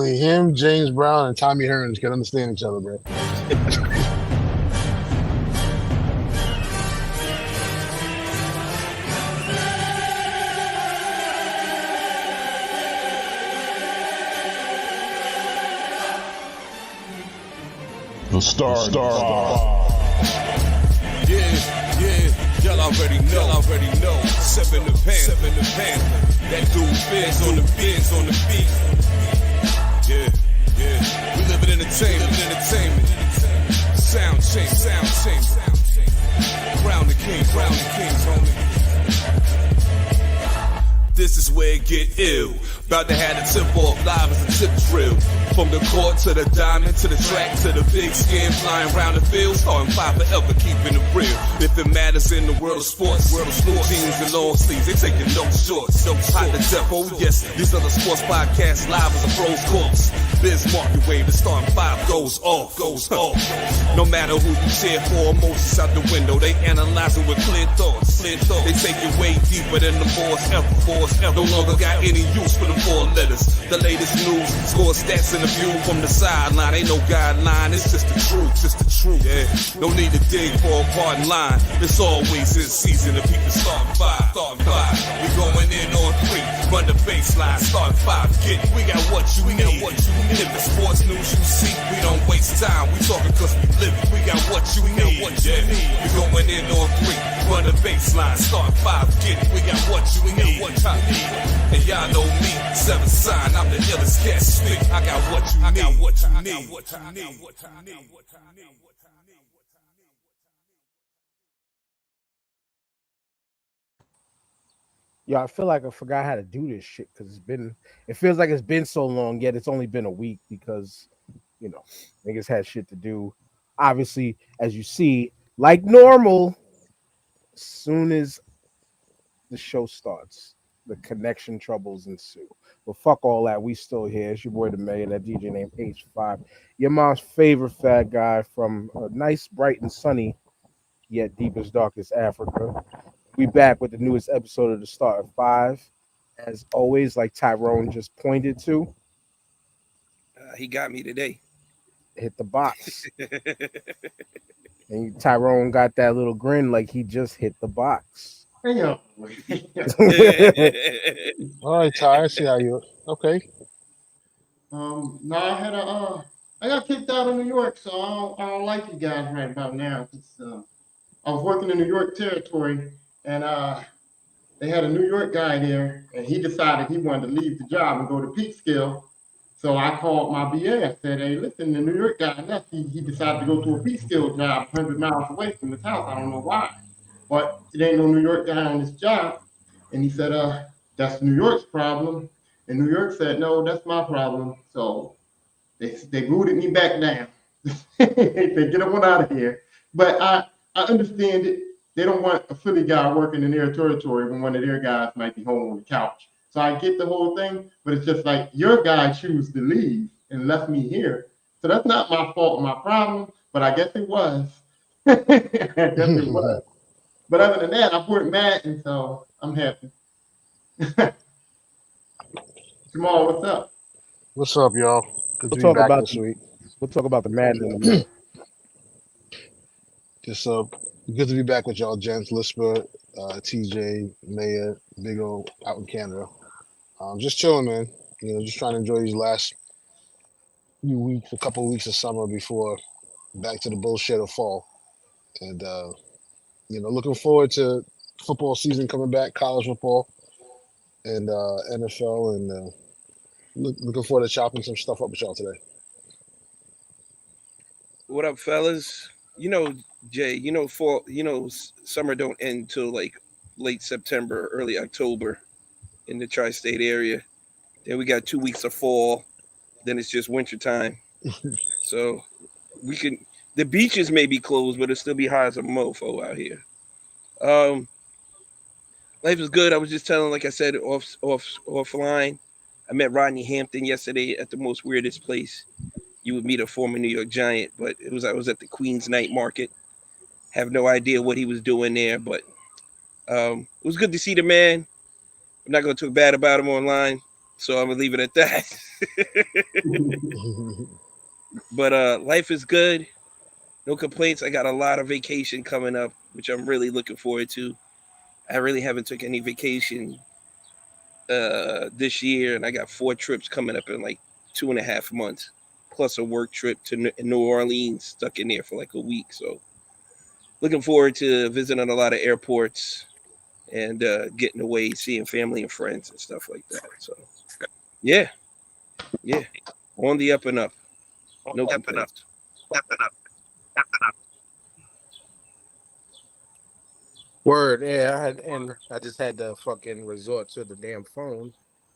only him, James Brown, and Tommy Hearns can understand each other, bro. The Star. Yeah, y'all already know. Seven the Panther. That dude Fizz on the beat. Yeah. We live in entertainment. Sound change. Crown the kings, homie. This is where it get ill. About to have the tip off live as a tip drill. From the court to the diamond, to the track, to the big skin, flying around the field, starting five forever, keeping it real. If it matters in the world of sports, jeans and long sleeves, they taking no shorts. Hot the depot, yes, these are the sports podcasts, live as a pros course. Biz market wave, the starting five goes off. No matter who you cheer for, emotions out the window, they analyzing with clear thoughts. They take it way deeper than the boys ever. No longer got any use for the four letters. The latest news, score stats in the view from the sideline. Ain't no guideline, it's just the truth. Yeah, no need to dig for a pardon line. It's always in season if people start five. We going in on three, run the baseline, start five. We got what you need. If the sports news you see, we don't waste time. We talking cause we live it. We got what you need. We going in on three, run the baseline, start five. We got what you need. And y'all know me, seven sign, I'm the illest cat stick. I got what you need. Yeah, I feel like I forgot how to do this shit because it feels like it's been so long, yet it's only been a week because, niggas had shit to do. Obviously, as you see, like normal, as soon as the show starts, the connection troubles ensue. But fuck all that. We still here. It's your boy, the mayor, that DJ named H5. Your mom's favorite fat guy from a nice, bright, and sunny, yet deepest, darkest Africa. We back with the newest episode of the Start of Five. As always, like Tyrone just pointed to. He got me today. Hit the box. And Tyrone got that little grin like he just hit the box. All right, Ty, I see how you. Okay. No, I got kicked out of New York, so I don't like you guys right about now. I was working in New York territory, and they had a New York guy there, and he decided he wanted to leave the job and go to Peekskill. So I called my BA. I said, hey, listen, the New York guy left. He decided to go to a Peekskill job 100 miles away from his house. I don't know why. But it ain't no New York guy on this job. And he said, that's New York's problem. And New York said, no, that's my problem. So they booted me back down. They said, get him out of here. But I understand it. They don't want a Philly guy working in their territory when one of their guys might be home on the couch. So I get the whole thing, but it's just like your guy chose to leave and left me here. So that's not my fault, my problem, but I guess it was. I guess it was. But other than that, I worked mad, and so I'm happy. Jamal, what's up? What's up, y'all? Good We'll to talk be back about this week. We'll talk about the Madden in a minute. Just good to be back with y'all, gents, Lisper, TJ, Maya, Big O out in Canada. Just chilling, man. Just trying to enjoy these last few weeks, a couple of weeks of summer before back to the bullshit of fall. And looking forward to football season coming back, college football and NFL, and looking forward to chopping some stuff up with y'all today. What up, fellas? Jay, summer don't end till like late September, early October in the tri-state area. Then we got 2 weeks of fall. Then it's just winter time. So the beaches may be closed, but it'll still be hot as a mofo out here. Life is good. I was just telling, like I said, offline. I met Rodney Hampton yesterday at the most weirdest place you would meet a former New York Giant, but I was at the Queens Night Market. Have no idea what he was doing there, but it was good to see the man. I'm not going to talk bad about him online. So I'm gonna leave it at that. But life is good. No complaints. I got a lot of vacation coming up, which I'm really looking forward to. I really haven't took any vacation this year, and I got 4 trips coming up in like 2.5 months, plus a work trip to New Orleans, stuck in there for like a week. So looking forward to visiting a lot of airports and getting away, seeing family and friends and stuff like that. So yeah, on the up and up. No complaints. Word, yeah, I just had to fucking resort to the damn phone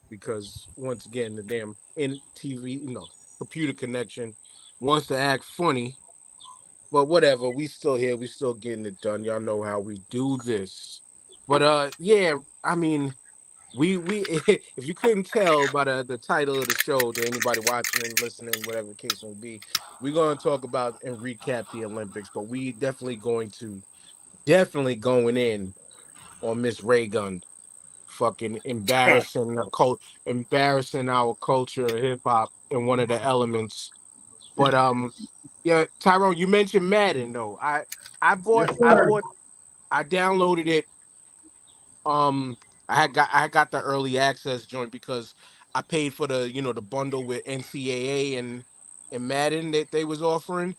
because once again the damn TV, computer connection wants to act funny. But whatever, we still here, we still getting it done. Y'all know how we do this. But yeah, I mean, we if you couldn't tell by the title of the show to anybody watching and listening, whatever the case may be, we're gonna talk about and recap the Olympics, but we definitely going in on Miss Raygun, fucking embarrassing our culture, hip hop, in one of the elements. But yeah, Tyrone, you mentioned Madden though. I downloaded it. I got the early access joint because I paid for the the bundle with NCAA and Madden that they was offering.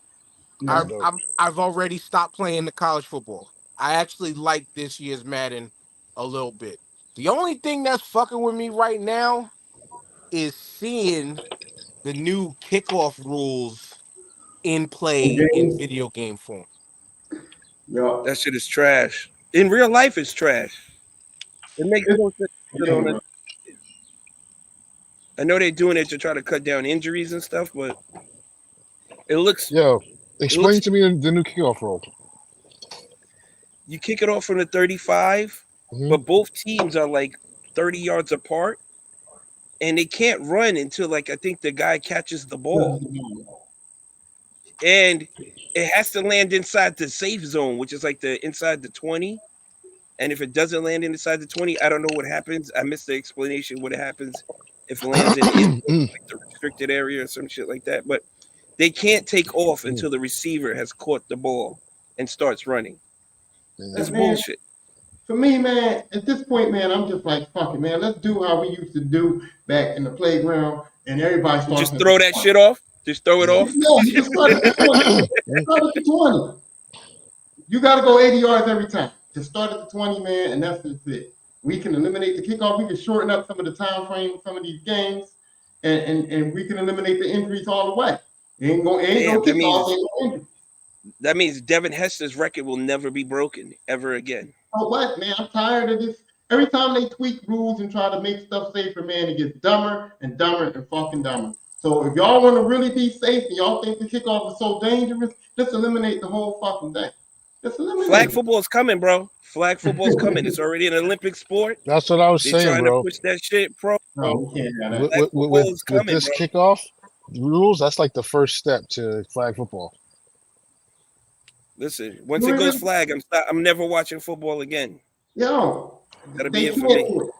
That's dope. I've already stopped playing the college football. I actually like this year's Madden a little bit. The only thing that's fucking with me right now is seeing the new kickoff rules in play in video game form. Yo, That shit is trash. In real life, it's trash. It makes no sense. I know they're doing it to try to cut down injuries and stuff, but it looks. Yo, explain to me the new kickoff rule. You kick it off from the 35, but both teams are like 30 yards apart, and they can't run until like I think the guy catches the ball, and it has to land inside the safe zone, which is like the inside the 20. And if it doesn't land inside the 20, I don't know what happens. I missed the explanation what happens if it lands in like the restricted area or some shit like that. But they can't take off until the receiver has caught the ball and starts running. That's bullshit. For me, man, at this point, man, I'm just like, fuck it, man. Let's do how we used to do back in the playground, and everybody starts just throw that shit off. Just throw it off. No, you just start at the 20. You got to go 80 yards every time. Just start at the 20, man, and that's just it. We can eliminate the kickoff. We can shorten up some of the time frame, some of these games, and we can eliminate the injuries all the way. That means Devin Hester's record will never be broken ever again. Oh, what, man? I'm tired of this. Every time they tweak rules and try to make stuff safer, man, it gets dumber and dumber and fucking dumber. So if y'all want to really be safe and y'all think the kickoff is so dangerous, just eliminate the whole fucking thing. Flag football is coming, bro. Flag football is coming. It's already an Olympic sport. That's what I was saying, trying bro. to push that shit, bro. With this kickoff rules, that's like the first step to flag football. Listen, once it goes flag, I'm never watching football again. Yo, that'll be it for me.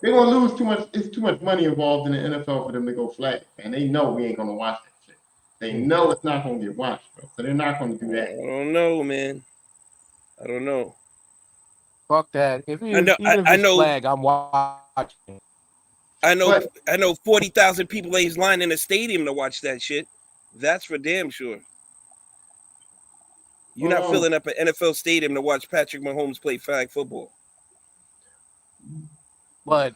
They're gonna lose too much. It's too much money involved in the NFL for them to go flag, and they know we ain't gonna watch that shit. They know it's not gonna get watched, bro. So they're not gonna do that. I don't know, man. I don't know. Fuck that. I know. Flag, I'm watching. I know 40,000 people ain't lined in a stadium to watch that shit. That's for damn sure. You're not filling up an NFL stadium to watch Patrick Mahomes play flag football. But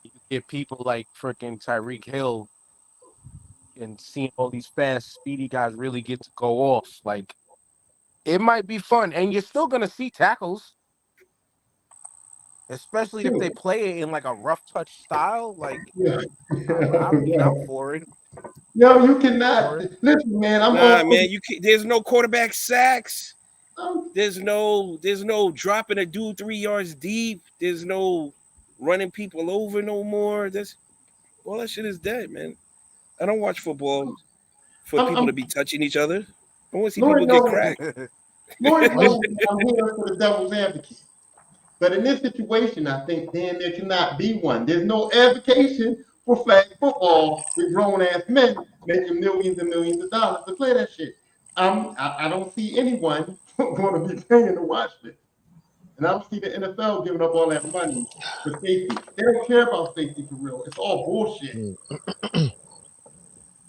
you get people like freaking Tyreek Hill and seeing all these fast, speedy guys really get to go off. Like, it might be fun, and you're still gonna see tackles, especially if they play it in like a rough touch style. Like, I'm for it. Yo, you cannot listen, man. Man. There's no quarterback sacks. There's no dropping a dude 3 yards deep. There's no running people over no more. All that shit is dead, man. I don't watch football for people to be touching each other. I want to see people get cracked. Lord knows I'm here for the devil's advocate. But in this situation, I think then there cannot be one. There's no advocacy for flag football with grown-ass men making millions and millions of dollars to play that shit. I don't see anyone going to be paying to watch this. And I don't see the NFL giving up all that money for safety. They don't care about safety for real. It's all bullshit.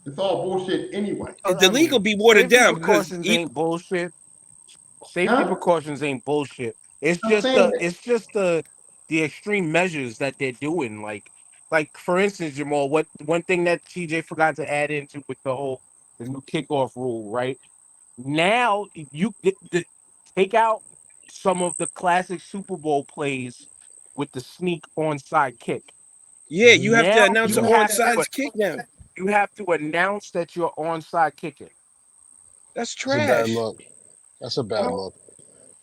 It's all bullshit anyway. The league will be watered down because precautions ain't bullshit. Safety Huh? precautions ain't bullshit. It's I'm just saying the extreme measures that they're doing. Like for instance, Jamal, what one thing that TJ forgot to add into with the new kickoff rule, right? Now you take out some of the classic Super Bowl plays with the sneak onside kick. yeah, you have to Now announce you an have to onside kick now. you have to announce that you're onside kicking. That's It's a bad trash. look. That's a bad look.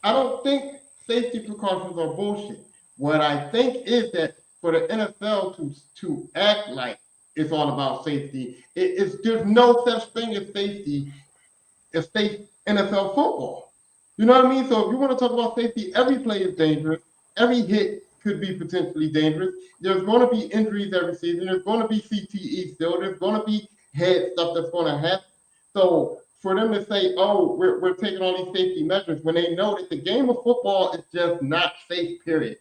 I don't think safety precautions are bullshit. What I think is that for the NFL to act like it's all about safety, there's no such thing as safety as safe NFL football. You know what I mean? So if you want to talk about safety, every play is dangerous. Every hit could be potentially dangerous. There's going to be injuries every season. There's going to be CTE still. There's going to be head stuff that's going to happen. So for them to say, oh, we're taking all these safety measures when they know that the game of football is just not safe, period.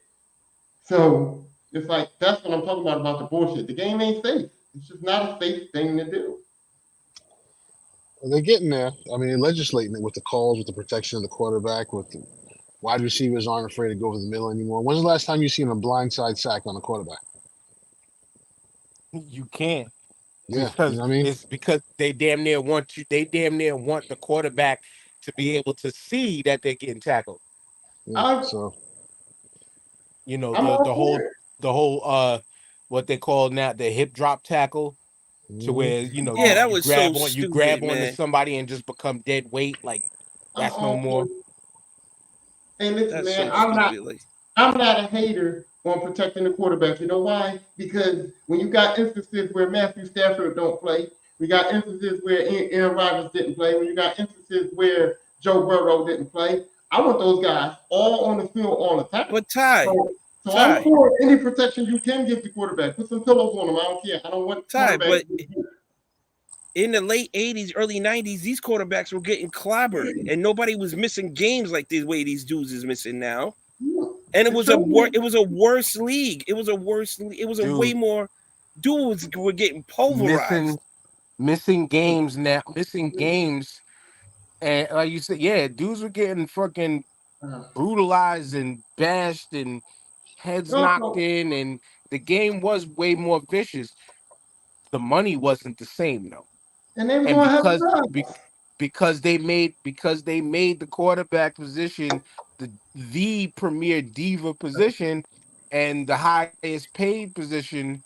So it's like, that's what I'm talking about the bullshit. The game ain't safe. It's just not a safe thing to do. They're getting there. I mean, they're legislating it with the calls, with the protection of the quarterback, with the wide receivers aren't afraid to go over the middle anymore. When's the last time you seen a blindside sack on a quarterback? You can't. Yeah, Because you know what I mean? it's because they damn near want the quarterback to be able to see that they're getting tackled. Yeah, so You know, I'm all for it. the whole what they call now the hip drop tackle, to where Yeah, that you was grab so on you stupid, grab onto man. somebody and just become dead weight. Like I'm that's no all more. for it. Hey, listen, That's man, so I'm not stupid. Like, I'm not a hater on protecting the quarterback. You know why? Because when you got instances where Matthew Stafford don't play, we got instances where Aaron Rodgers didn't play, when you got instances where Joe Burrow didn't play, I want those guys all on the field all the time. but Ty, So Ty. I'm for any protection you can give the quarterback. Put some pillows on them. I don't care. I don't want Ty, quarterback. in the late 80s, early 90s, these quarterbacks were getting clobbered, and nobody was missing games like the way these dudes is missing now. And it was a worse league. It was a way Dude. more dudes were getting pulverized. Missing games now, and like you said, yeah, dudes were getting fucking brutalized and bashed and heads knocked in, and the game was way more vicious. The money wasn't the same though, And they were and going to have drugs. because they made the quarterback position the premier diva position and the highest paid position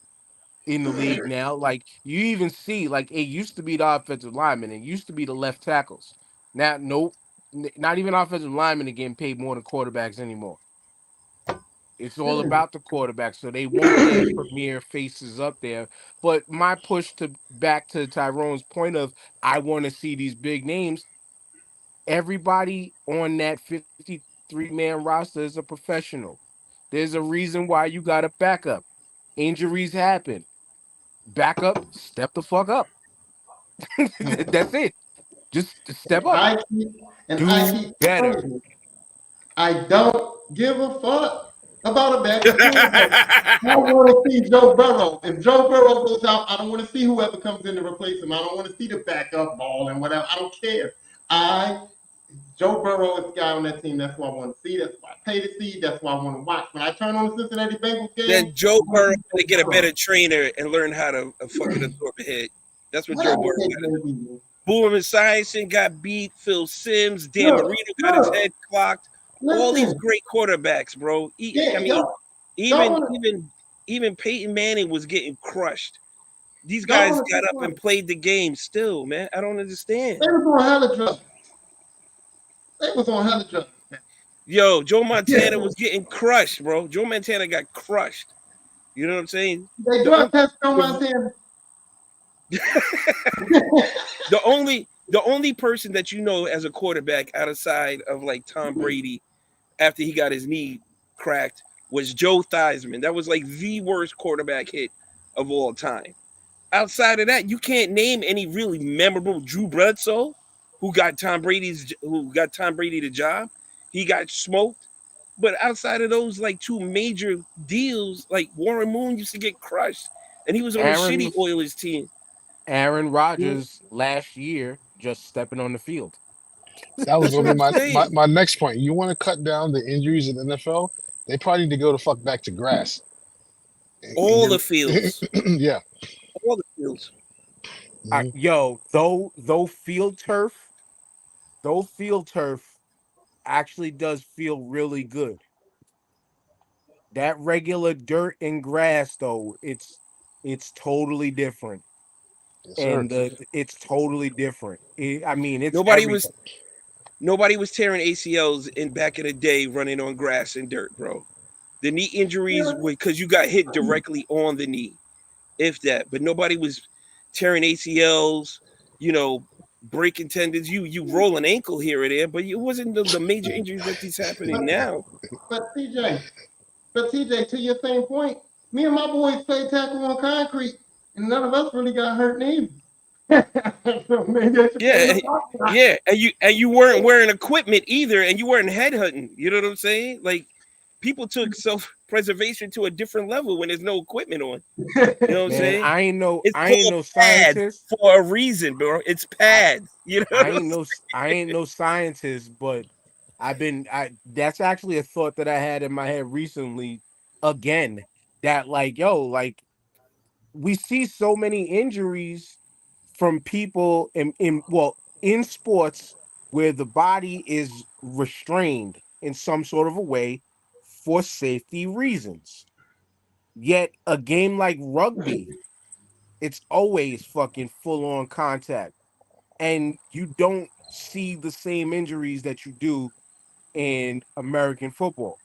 in the league now. Like you even see, like it used to be the offensive linemen, it used to be the left tackles. Now, nope, not even offensive linemen are getting paid more than quarterbacks anymore. It's all about the quarterback, so they want their premier faces up there. But my push back to Tyrone's point of I want to see these big names. Everybody on that 53-man roster is a professional. There's a reason why you got a backup. Injuries happen. Backup, step the fuck up. That's it. Just step up. I keep better. I don't give a fuck about a backup quarterback. I want to see Joe Burrow. If Joe Burrow goes out, I don't want to see whoever comes in to replace him. I don't want to see the backup ball and whatever. I don't care. Joe Burrow is the guy on that team. That's what I want to see. That's what I pay to see. That's what I want to watch. When I turn on the Cincinnati Bengals game, Then Joe Burrow to get a better trainer and learn how to fucking absorb a hit. That's what Joe Burrow got. Boomer Esiason got beat. Phil Simms, Dan Marino got his head clocked. All these great quarterbacks, bro. Even Peyton Manning was getting crushed. These guys got up and played the game still, man. I don't understand. They was on hella drugs. Yo, Joe Montana was getting crushed, bro. Joe Montana got crushed. You know what I'm saying? They drug test Joe Montana. The only person that you know as a quarterback outside of like Tom Brady after he got his knee cracked was Joe Theismann. That was like the worst quarterback hit of all time. Outside of that, you can't name any really memorable. Drew Bledsoe, who got Tom Brady the job. He got smoked. But outside of those like two major deals, like Warren Moon used to get crushed, and he was on a shitty Oilers team. Aaron Rodgers last year just stepping on the field. That was gonna be That's what I'm saying. my next point. You want to cut down the injuries in the NFL? They probably need to go the fuck back to grass. All the fields, Yeah. all the fields. Yo, though field turf actually does feel really good. That regular dirt and grass, though, it's totally different. Yes, sir. And it's totally different. I mean, it's Nobody everything. was tearing ACLs in back in the day running on grass and dirt, bro. The knee injuries were because you got hit directly on the knee, if that. But nobody was tearing ACLs, breaking tendons. You roll an ankle here or there, but it wasn't the major injuries that is happening now. But TJ, to your same point, me and my boys played tackle on concrete, and none of us really got hurt neither. So maybe I should Yeah, and you weren't wearing equipment either, and you weren't headhunting. You know what I'm saying? Like people took self-preservation to a different level when there's no equipment on. You know what I'm saying? I ain't no It's scientist for a reason, bro. It's pad. You know, I ain't no scientist, but that's actually a thought that I had in my head recently again, that we see so many injuries from people in sports where the body is restrained in some sort of a way for safety reasons. Yet a game like rugby, it's always fucking full on contact, and you don't see the same injuries that you do in American football.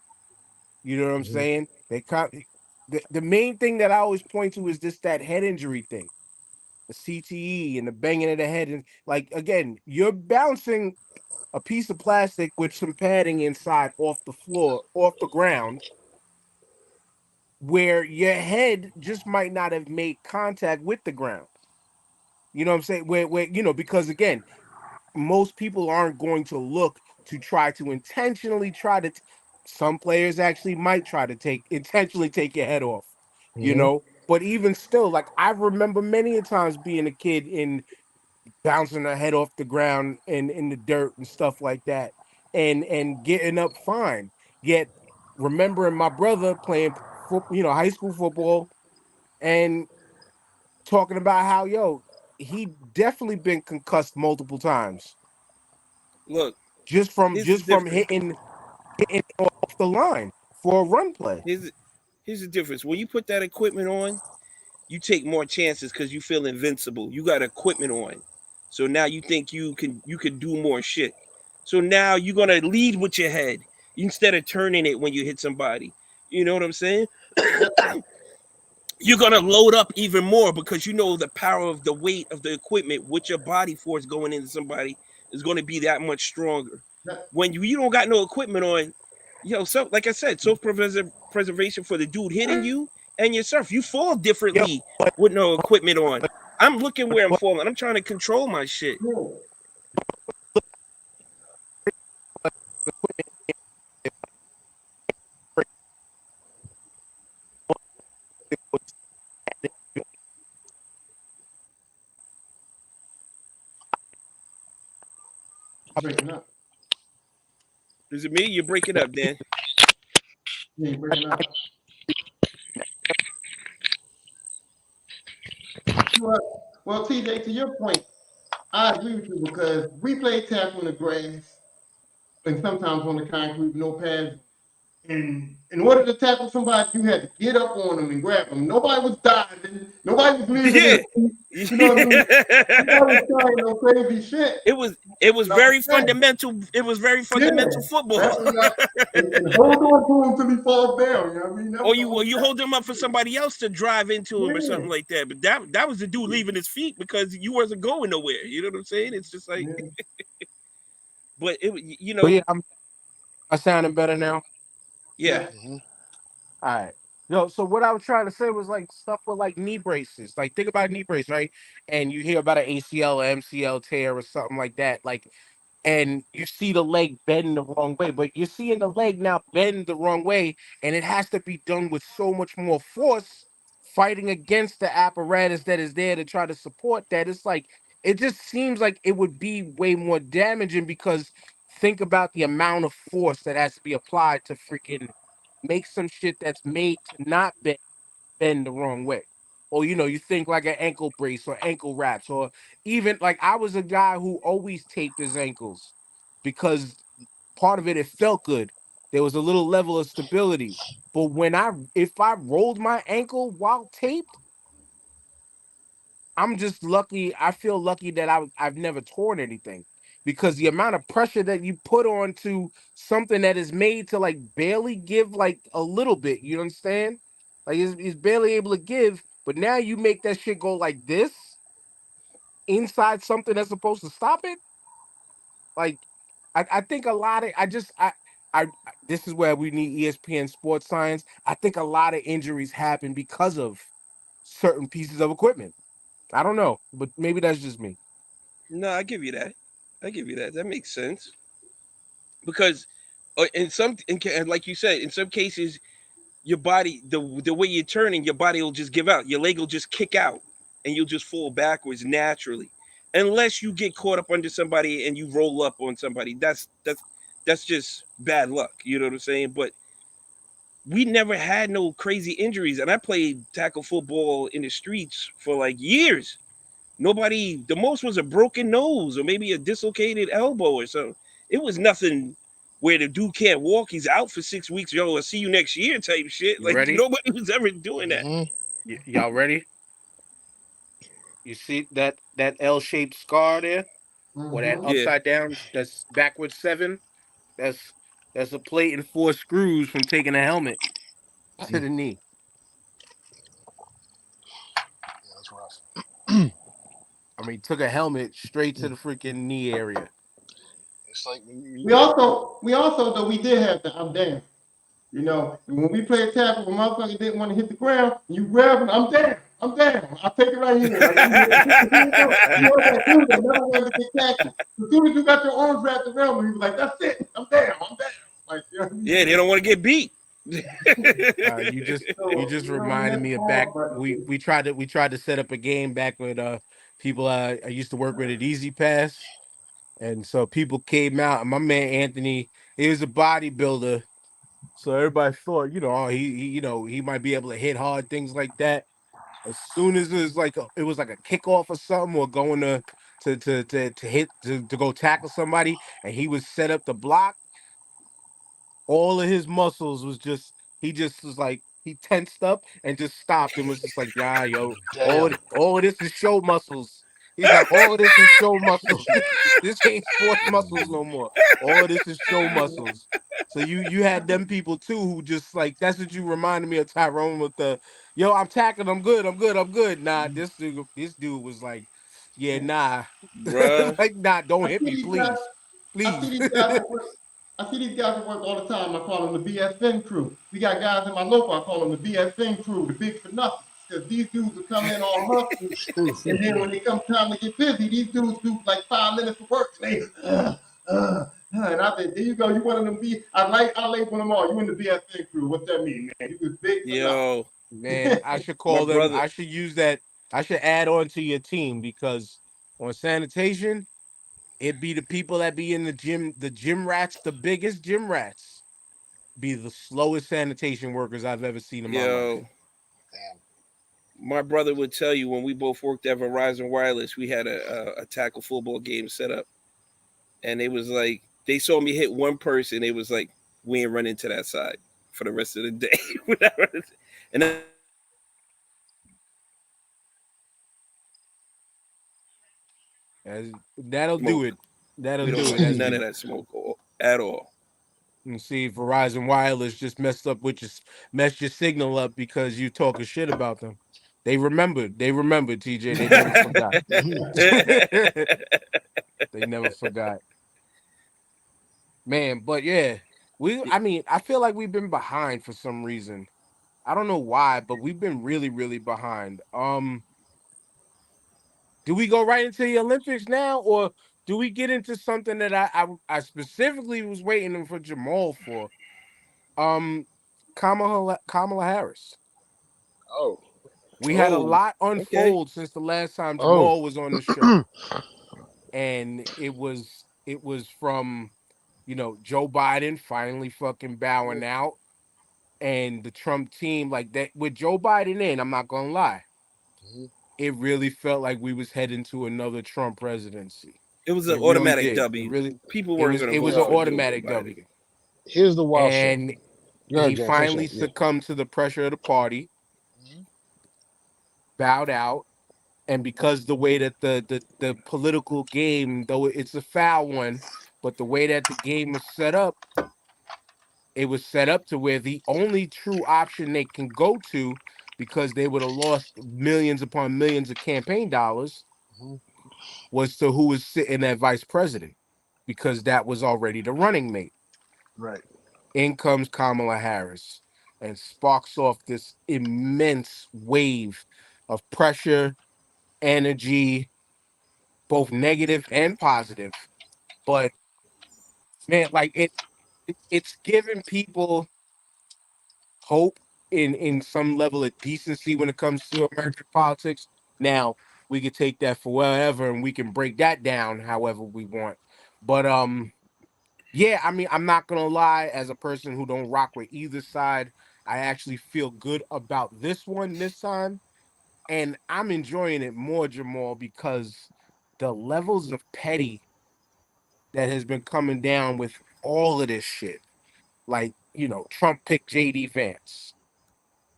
You know what I'm saying? The main thing that I always point to is that head injury thing, the CTE and the banging of the head, and again, you're bouncing a piece of plastic with some padding inside off the floor, off the ground, where your head just might not have made contact with the ground. You know what I'm saying? Where because again, most people aren't going to look to try to intentionally some players actually might try to intentionally take your head off, but even still, I remember many a times being a kid in bouncing their head off the ground and in the dirt and stuff like that, and getting up fine. Yet remembering my brother playing high school football and talking about how he definitely been concussed multiple times. Look, just from hitting off the line for a run play. Here's the difference. When you put that equipment on, you take more chances because you feel invincible. You got equipment on, so now you think you can do more shit. So now you're gonna lead with your head instead of turning it when you hit somebody. You know what I'm saying? You're gonna load up even more because you know the power of the weight of the equipment with your body force going into somebody is going to be that much stronger. When you don't got no equipment on, so like I said, self-preservation for the dude hitting you and yourself. You fall differently with no equipment on. I'm looking where I'm falling. I'm trying to control my shit. Breaking up. Is it me? You're breaking up, Dan. Yeah, you're breaking up. Well, TJ, to your point, I agree with you because we play tackle in the grass and sometimes on the concrete with no pads. And in order to tackle somebody, you had to get up on them and grab them. Nobody was diving. Nobody was leaving. Yeah. You know what I mean? Nobody was trying no crazy shit. It was very fundamental. It was very fundamental football. And hold on to him until he falls down. You know what I mean? Or you hold him up for somebody else to drive into him or something like that. But that was the dude leaving his feet because you wasn't going nowhere. You know what I'm saying? It's just like, but I sounding better now. Yeah. Mhm. All right. No, so what I was trying to say was like stuff with like knee braces. Like think about knee brace, right? And you hear about an ACL or MCL tear or something like that. Like, and you see the leg bend the wrong way, but you're seeing the leg now bend the wrong way, and it has to be done with so much more force, fighting against the apparatus that is there to try to support that. It's like it just seems like it would be way more damaging because think about the amount of force that has to be applied to freaking make some shit that's made to not bend the wrong way. Or you think like an ankle brace or ankle wraps, or even like I was a guy who always taped his ankles because part of it felt good. There was a little level of stability. But if I rolled my ankle while taped, I'm just lucky. I feel lucky that I've never torn anything because the amount of pressure that you put onto something that is made to like barely give like a little bit, you understand? Like it's barely able to give, but now you make that shit go like this inside something that's supposed to stop it. Like I think a lot of I this is where we need ESPN sports science. I think a lot of injuries happen because of certain pieces of equipment. I don't know, but maybe that's just me. No, I give you that. I give you that. That makes sense because and like you said, in some cases, your body the way you're turning, your body will just give out. Your leg will just kick out, and you'll just fall backwards naturally, unless you get caught up under somebody and you roll up on somebody. That's just bad luck. You know what I'm saying? But we never had no crazy injuries, and I played tackle football in the streets for like years. Nobody, the most was a broken nose or maybe a dislocated elbow or something. It was nothing where the dude can't walk. He's out for 6 weeks. Yo, I'll see you next year type shit. You Like ready? nobody was ever doing that. Mhm. Y'all ready? You see that L-shaped scar there, or that Mhm. Yeah. upside down? That's backwards 7. That's that's a plate and 4 screws from taking a helmet to the knee. Yeah, that's rough. I mean, took a helmet straight to the freaking knee area. It's like We also though we did have the I'm down. You know, when we played tackle, when motherfucker didn't want to hit the ground, you grab him, I'm down. I'm down. I'll take it right here. Like, you was that dude that never wanted to get tackled. As soon as you got your arms wrapped around him, he was like, that's it. I'm down. I'm down. Like, you know what I mean? Yeah, they don't want to get beat. You just So, you just you know, reminded that's me of hard, back. but We tried to set up a game back with people I used to work with at Easy Pass, and so people came out. And my man Anthony, he was a bodybuilder, so everybody thought oh, he might be able to hit hard, things like that. As soon as it was like a kickoff or something, or going to hit to go tackle somebody, and he was set up to block, all of his muscles was just he just was like he tensed up and just stopped and was just like, nah, yo, damn. all of this is show muscles. He's like, all of this is show muscles. This ain't sports muscles no more. All of this is show muscles. So you had them people too who just like that's what you reminded me of Tyrone with the I'm tackling, I'm good, I'm good, I'm good. Nah, this dude was like, yeah, nah. Bruh. Like, nah, don't I hit see me, these guys. please. I see Please. these guys at work. I see these guys at work all the time. I call them the BFN crew. We got guys in my local. I call them the BFN crew, the big for nothing. Because these dudes will come in all hustling, and then when it comes time to get busy, these dudes do like 5 minutes of work. And and I said, there you go. You one of them I label them all. You in the BFN crew. What's that mean, man? You was big for nothing. Yo, Man, I should my call them. brother. I should use that. I should add on to your team because on sanitation, it'd be the people that be in the gym rats, the biggest gym rats, be the slowest sanitation workers I've ever seen in my life. Yo, my brother would tell you when we both worked at Verizon Wireless, we had a tackle football game set up, and it was like they saw me hit one person. It was like we ain't run into that side for the rest of the day. And then, That'll do it. That'll we do don't it. want none of that smoke at all. And see, Verizon Wireless just messed your signal up because you talking shit about them. They remembered, TJ. They never forgot. They never forgot. Man, but yeah, I mean, I feel like we've been behind for some reason. I don't know why, but we've been really, really behind. Do we go right into the Olympics now, or do we get into something that I specifically was waiting for Jamal for? Kamala Harris. Oh, We had a Oh, lot okay. unfold since the last time oh, Jamal was on the show, and it was from Joe Biden finally fucking bowing out, and the Trump team like that with Joe Biden in. I'm not gonna lie, Mhm. it really felt like we was heading to another Trump presidency. It was an It really automatic did. W. People It weren't was going it to was vote an Yo, for Joe automatic Biden. W, here's the wild shit. and Go ahead, he Jan. Finish finally up. Yeah. succumbed to the pressure of the party, Mhm. bowed out, and because the way that the political game, though it's a foul one, but the way that the game was set up, it was set up to where the only true option they can go to, because they would have lost millions upon millions of campaign dollars, Mhm. was to who was sitting at vice president, because that was already the running mate. Right. In comes Kamala Harris and sparks off this immense wave of pressure, energy, both negative and positive. But man, like it's giving people hope in some level of decency when it comes to American politics. Now we could take that for whatever, and we can break that down however we want. But yeah, I mean, I'm not gonna lie, as a person who don't rock with either side, I actually feel good about this one this time. And I'm enjoying it more, Jamal, because the levels of petty that has been coming down with all of this shit. Like, Trump picked JD Vance.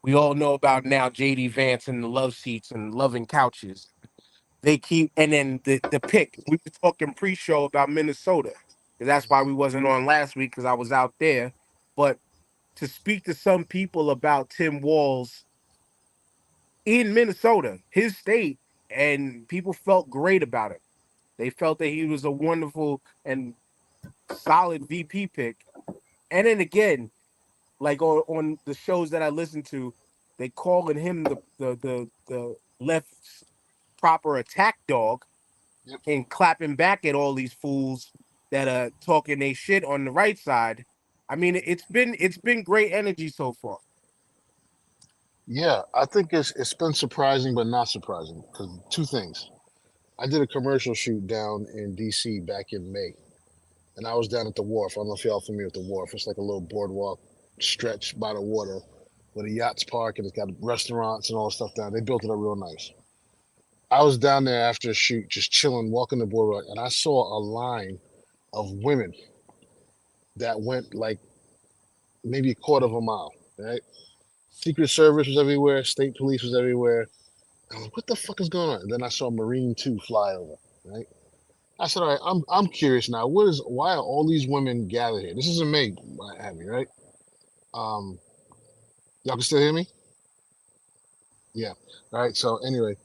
We all know about now JD Vance and the love seats and loving couches. They keep, and then the pick. We were talking pre-show about Minnesota. That's why we wasn't on last week, because I was out there. But to speak to some people about Tim Walz in Minnesota, his state, and people felt great about it. They felt that he was a wonderful and solid VP pick. And then again, like on the shows that I listen to, they calling him the left proper attack dog, Yep. and clapping back at all these fools that are talking they shit on the right side. I mean, it's been great energy so far. Yeah, I think it's been surprising, but not surprising because two things. I did a commercial shoot down in DC back in May, and I was down at the wharf. I don't know if y'all familiar with the wharf. It's like a little boardwalk stretch by the water where the yachts park, and it's got restaurants and all that stuff down. They built it up real nice. I was down there after a shoot, just chilling, walking the boardwalk, and I saw a line of women that went like maybe a quarter of a mile, right? Secret Service was everywhere, state police was everywhere. I was like, what the fuck is going on? And then I saw Marine 2 fly over, right? I said, all right, I'm curious now. Why are all these women gathered here? This is in May, Abby, right? Um, y'all can still hear me? Yeah. All right. So anyway,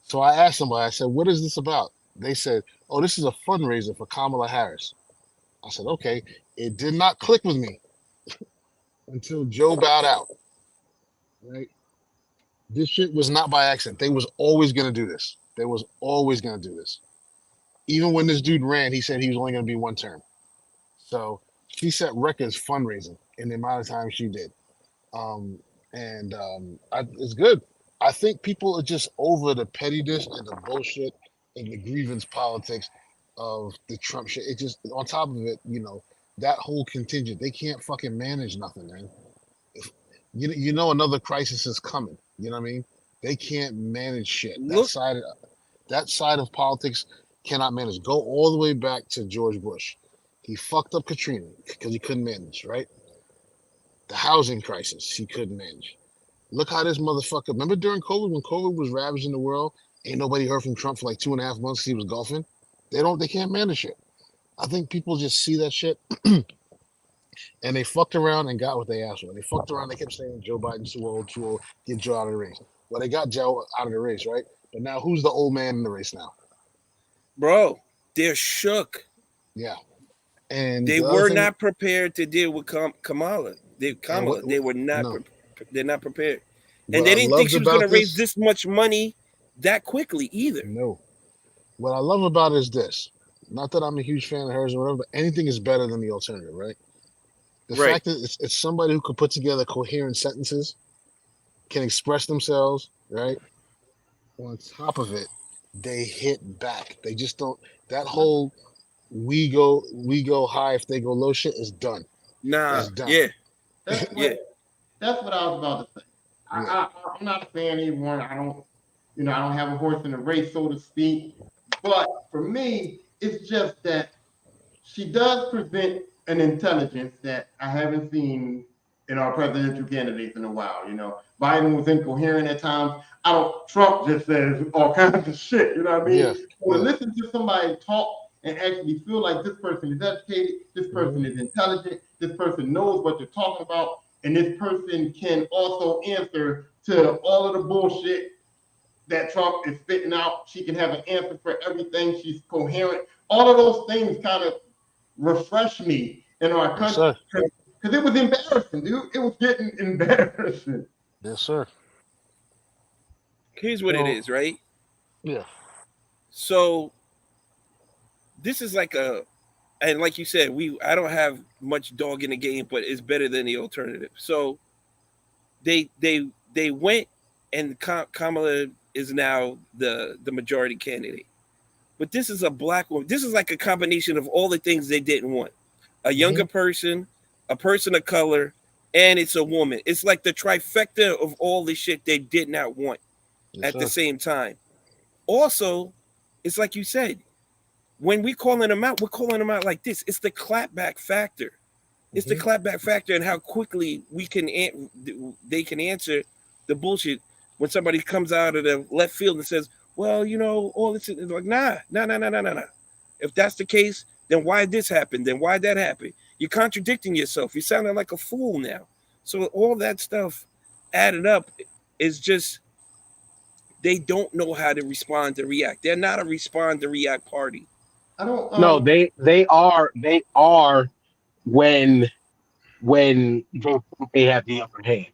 so I asked somebody, I said, what is this about? They said, oh, this is a fundraiser for Kamala Harris. I said, okay. It did not click with me until Joe bowed out, right? This shit was not by accident. They was always gonna do this. They was always gonna do this. Even when this dude ran, he said he was only gonna be one term. So she set records fundraising in the amount of time she did. It's good. I think people are just over the pettiness and the bullshit and the grievance politics of the Trump shit. It just on top of it, that whole contingent, they can't fucking manage nothing, man. If, you know another crisis is coming. You know what I mean? They can't manage shit. Look, That side of politics cannot manage. Go all the way back to George Bush. He fucked up Katrina because he couldn't manage, right? The housing crisis, he couldn't manage. Look how this motherfucker. Remember during COVID when COVID was ravaging the world, ain't nobody heard from Trump for like 2.5 months. He was golfing. They can't manage shit. I think people just see that shit and they fucked around and got what they asked for. They fucked around. They kept saying Joe Biden's too old, get Joe out of the race. Well, they got Joe out of the race, right? But now who's the old man in the race now? bro, they're shook. Yeah. And They the other were thing, not prepared to deal with Kamala. and They were not. no, They're not prepared, and what they I didn't think loved she was going about to raise this, this much money that quickly either. no, what I love about it is this. Not that I'm a huge fan of hers or whatever, but anything is better than the alternative, right? The Right. fact that it's somebody who can put together coherent sentences, can express themselves, right? On top of it, they hit back. They just don't. That whole we go high if they go low shit is done. Nah. It's done. Yeah. That's Yeah. that's what I was about to say. Yeah. I'm not a fan of anyone. I don't have a horse in the race, so to speak. But for me, it's just that she does present an intelligence that I haven't seen in our presidential candidates in a while. Biden was incoherent at times. Trump just says all kinds of shit. You know what I mean? Yeah. So to listen to somebody talk and actually feel like this person is educated, this person is intelligent, this person knows what they're talking about, and this person can also answer to all of the bullshit that Trump is spitting out. She can have an answer for everything. She's coherent. All of those things kind of refresh me in our Yes, country sir. because it was embarrassing, dude. It was getting embarrassing. Yes, sir. Here's what it is, right? Yeah. So this is like and like you said, I don't have much dog in the game, but it's better than the alternative. So they went, and Kamala is now the majority candidate. But this is a black woman. This is like a combination of all the things they didn't want: a younger person, a person of color, and it's a woman. It's like the trifecta of all the shit they did not want at the same time. Also, it's like you said, when we calling them out, we're calling them out like this. It's the clapback factor. It's the clapback factor and how quickly they can answer the bullshit when somebody comes out of the left field and says, well, all this is like, nah. If that's the case, then why did this happen? Then why that happen? You're contradicting yourself. You're sounding like a fool now. So all that stuff added up is just, they don't know how to respond to react. They're not a respond to react party. I don't. No, they are when they have the upper hand.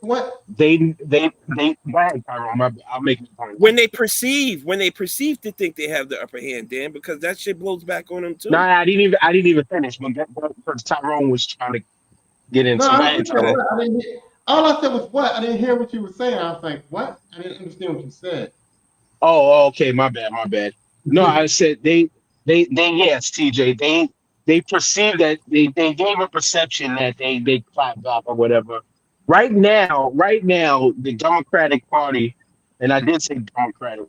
What? They go ahead, Tyrone. I'll make it point. When they perceive to think they have the upper hand, Dan, because that shit blows back on them too. No, I didn't even finish, but because Tyrone was trying to get into No, that. all I said was what? I didn't hear what you were saying. I was like, what? I didn't understand what you said. Oh, okay, my bad. No, I said they yes, TJ, they perceive that they gave a perception that they clapped back or whatever. Right now, the Democratic Party, and I did say Democratic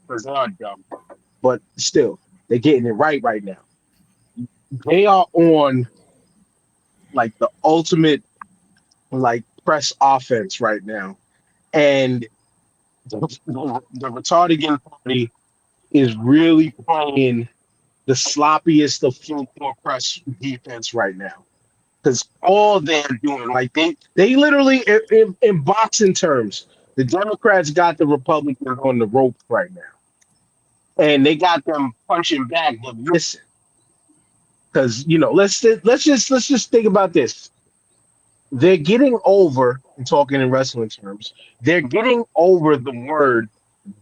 because they are dumb, but still, they're getting it right now. They are on like the ultimate like press offense right now, and the Retarded Party is really playing the sloppiest of full court press defense right now. Because all they're doing, like they literally, in boxing terms, the Democrats got the Republicans on the ropes right now, and they got them punching back, but missing. Because let's just think about this. They're getting over, and talking in wrestling terms, they're getting over the word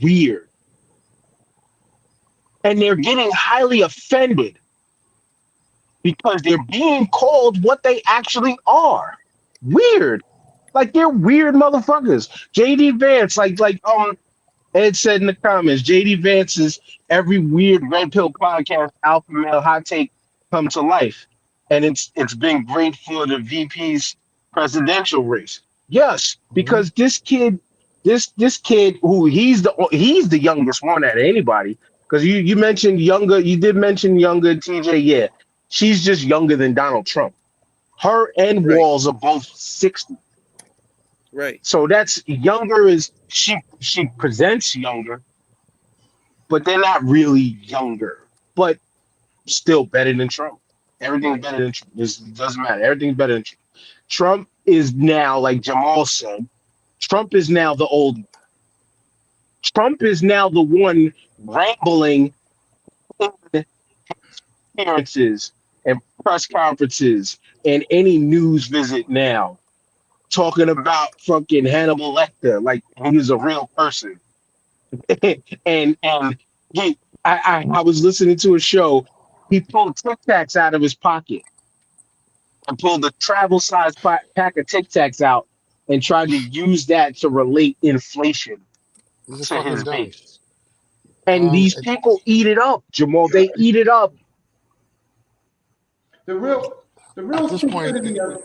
weird, and they're getting highly offended because they're being called what they actually are. Weird. Like they're weird motherfuckers. JD Vance, like Ed said in the comments, JD Vance's every weird red pill podcast, alpha male hot take come to life. And it's been great for the VP's presidential race. Yes, because this kid who he's the youngest one out of anybody. Because you mentioned younger, you did mention younger TJ, yeah. She's just younger than Donald Trump. Her and Walls are both 60. Right. So that's younger is she presents younger, but they're not really younger. But still better than Trump. Everything's better than Trump. It doesn't matter. Everything's better than Trump. Trump is now, like Jamal said, Trump is now the old one. Trump is now the one rambling appearances and press conferences and any news visit now talking about fucking Hannibal Lecter like he was a real person. and he, I was listening to a show. He pulled Tic Tacs out of his pocket and pulled a travel size pack of Tic Tacs out and tried to use that to relate inflation He's a to his fucking dummy. base. And these It- people eat it up, Jamal. They eat it up. The real At this point, the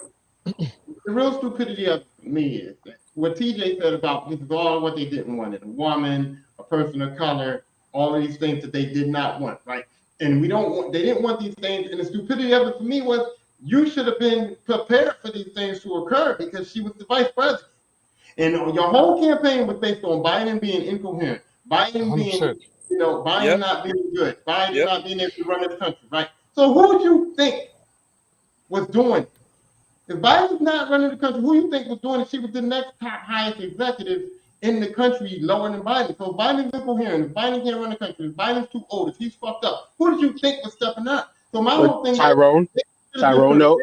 real stupidity of me is that what TJ said about this is all what they didn't want: a woman, a person of color, all of these things that they did not want, right? And they didn't want these things. And the stupidity of it for me was you should have been prepared for these things to occur because she was the vice president. And your whole campaign was based on Biden being incoherent, Biden being, 100%. Biden Yep. not being good, Biden Yep. not being able to run this country, right? So who would you think was doing it? If Biden's not running the country, who you think was doing it? She was the next top highest executive in the country, lower than Biden. So if Biden's incoherent, if Biden can't run the country, if Biden's too old, if he's fucked up, who did you think was stepping up? So my whole thing Tyrone, no,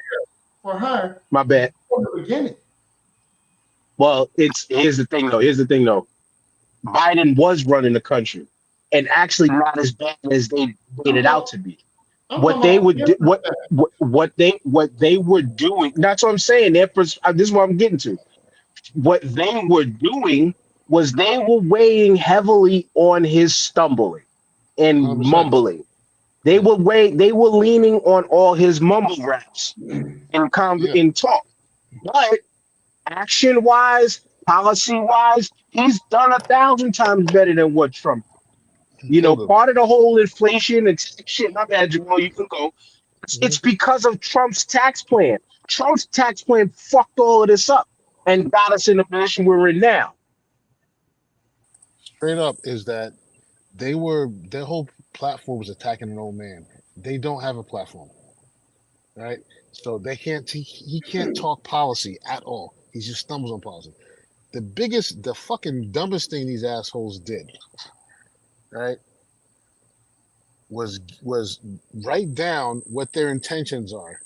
for her my bad. from the beginning. Well, here's the thing though. Biden was running the country, and actually not as bad as they made it out to be. I'm What talking they about would do, different what they were doing. That's what I'm saying. This is what I'm getting to. What they were doing was they were weighing heavily on his stumbling and 100%. mumbling. They were leaning on all his mumble raps in talk. But action wise, policy wise, he's done 1,000 times better than what Trump. Part of the whole inflation and shit. My bad, Jamal. You can go. It's because of Trump's tax plan. Trump's tax plan fucked all of this up and got us in the position we're in now. Straight up is that their whole platform was attacking an old man. They don't have a platform, right? So he can't talk policy at all. He just stumbles on policy. The fucking dumbest thing these assholes did, right, was write down what their intentions are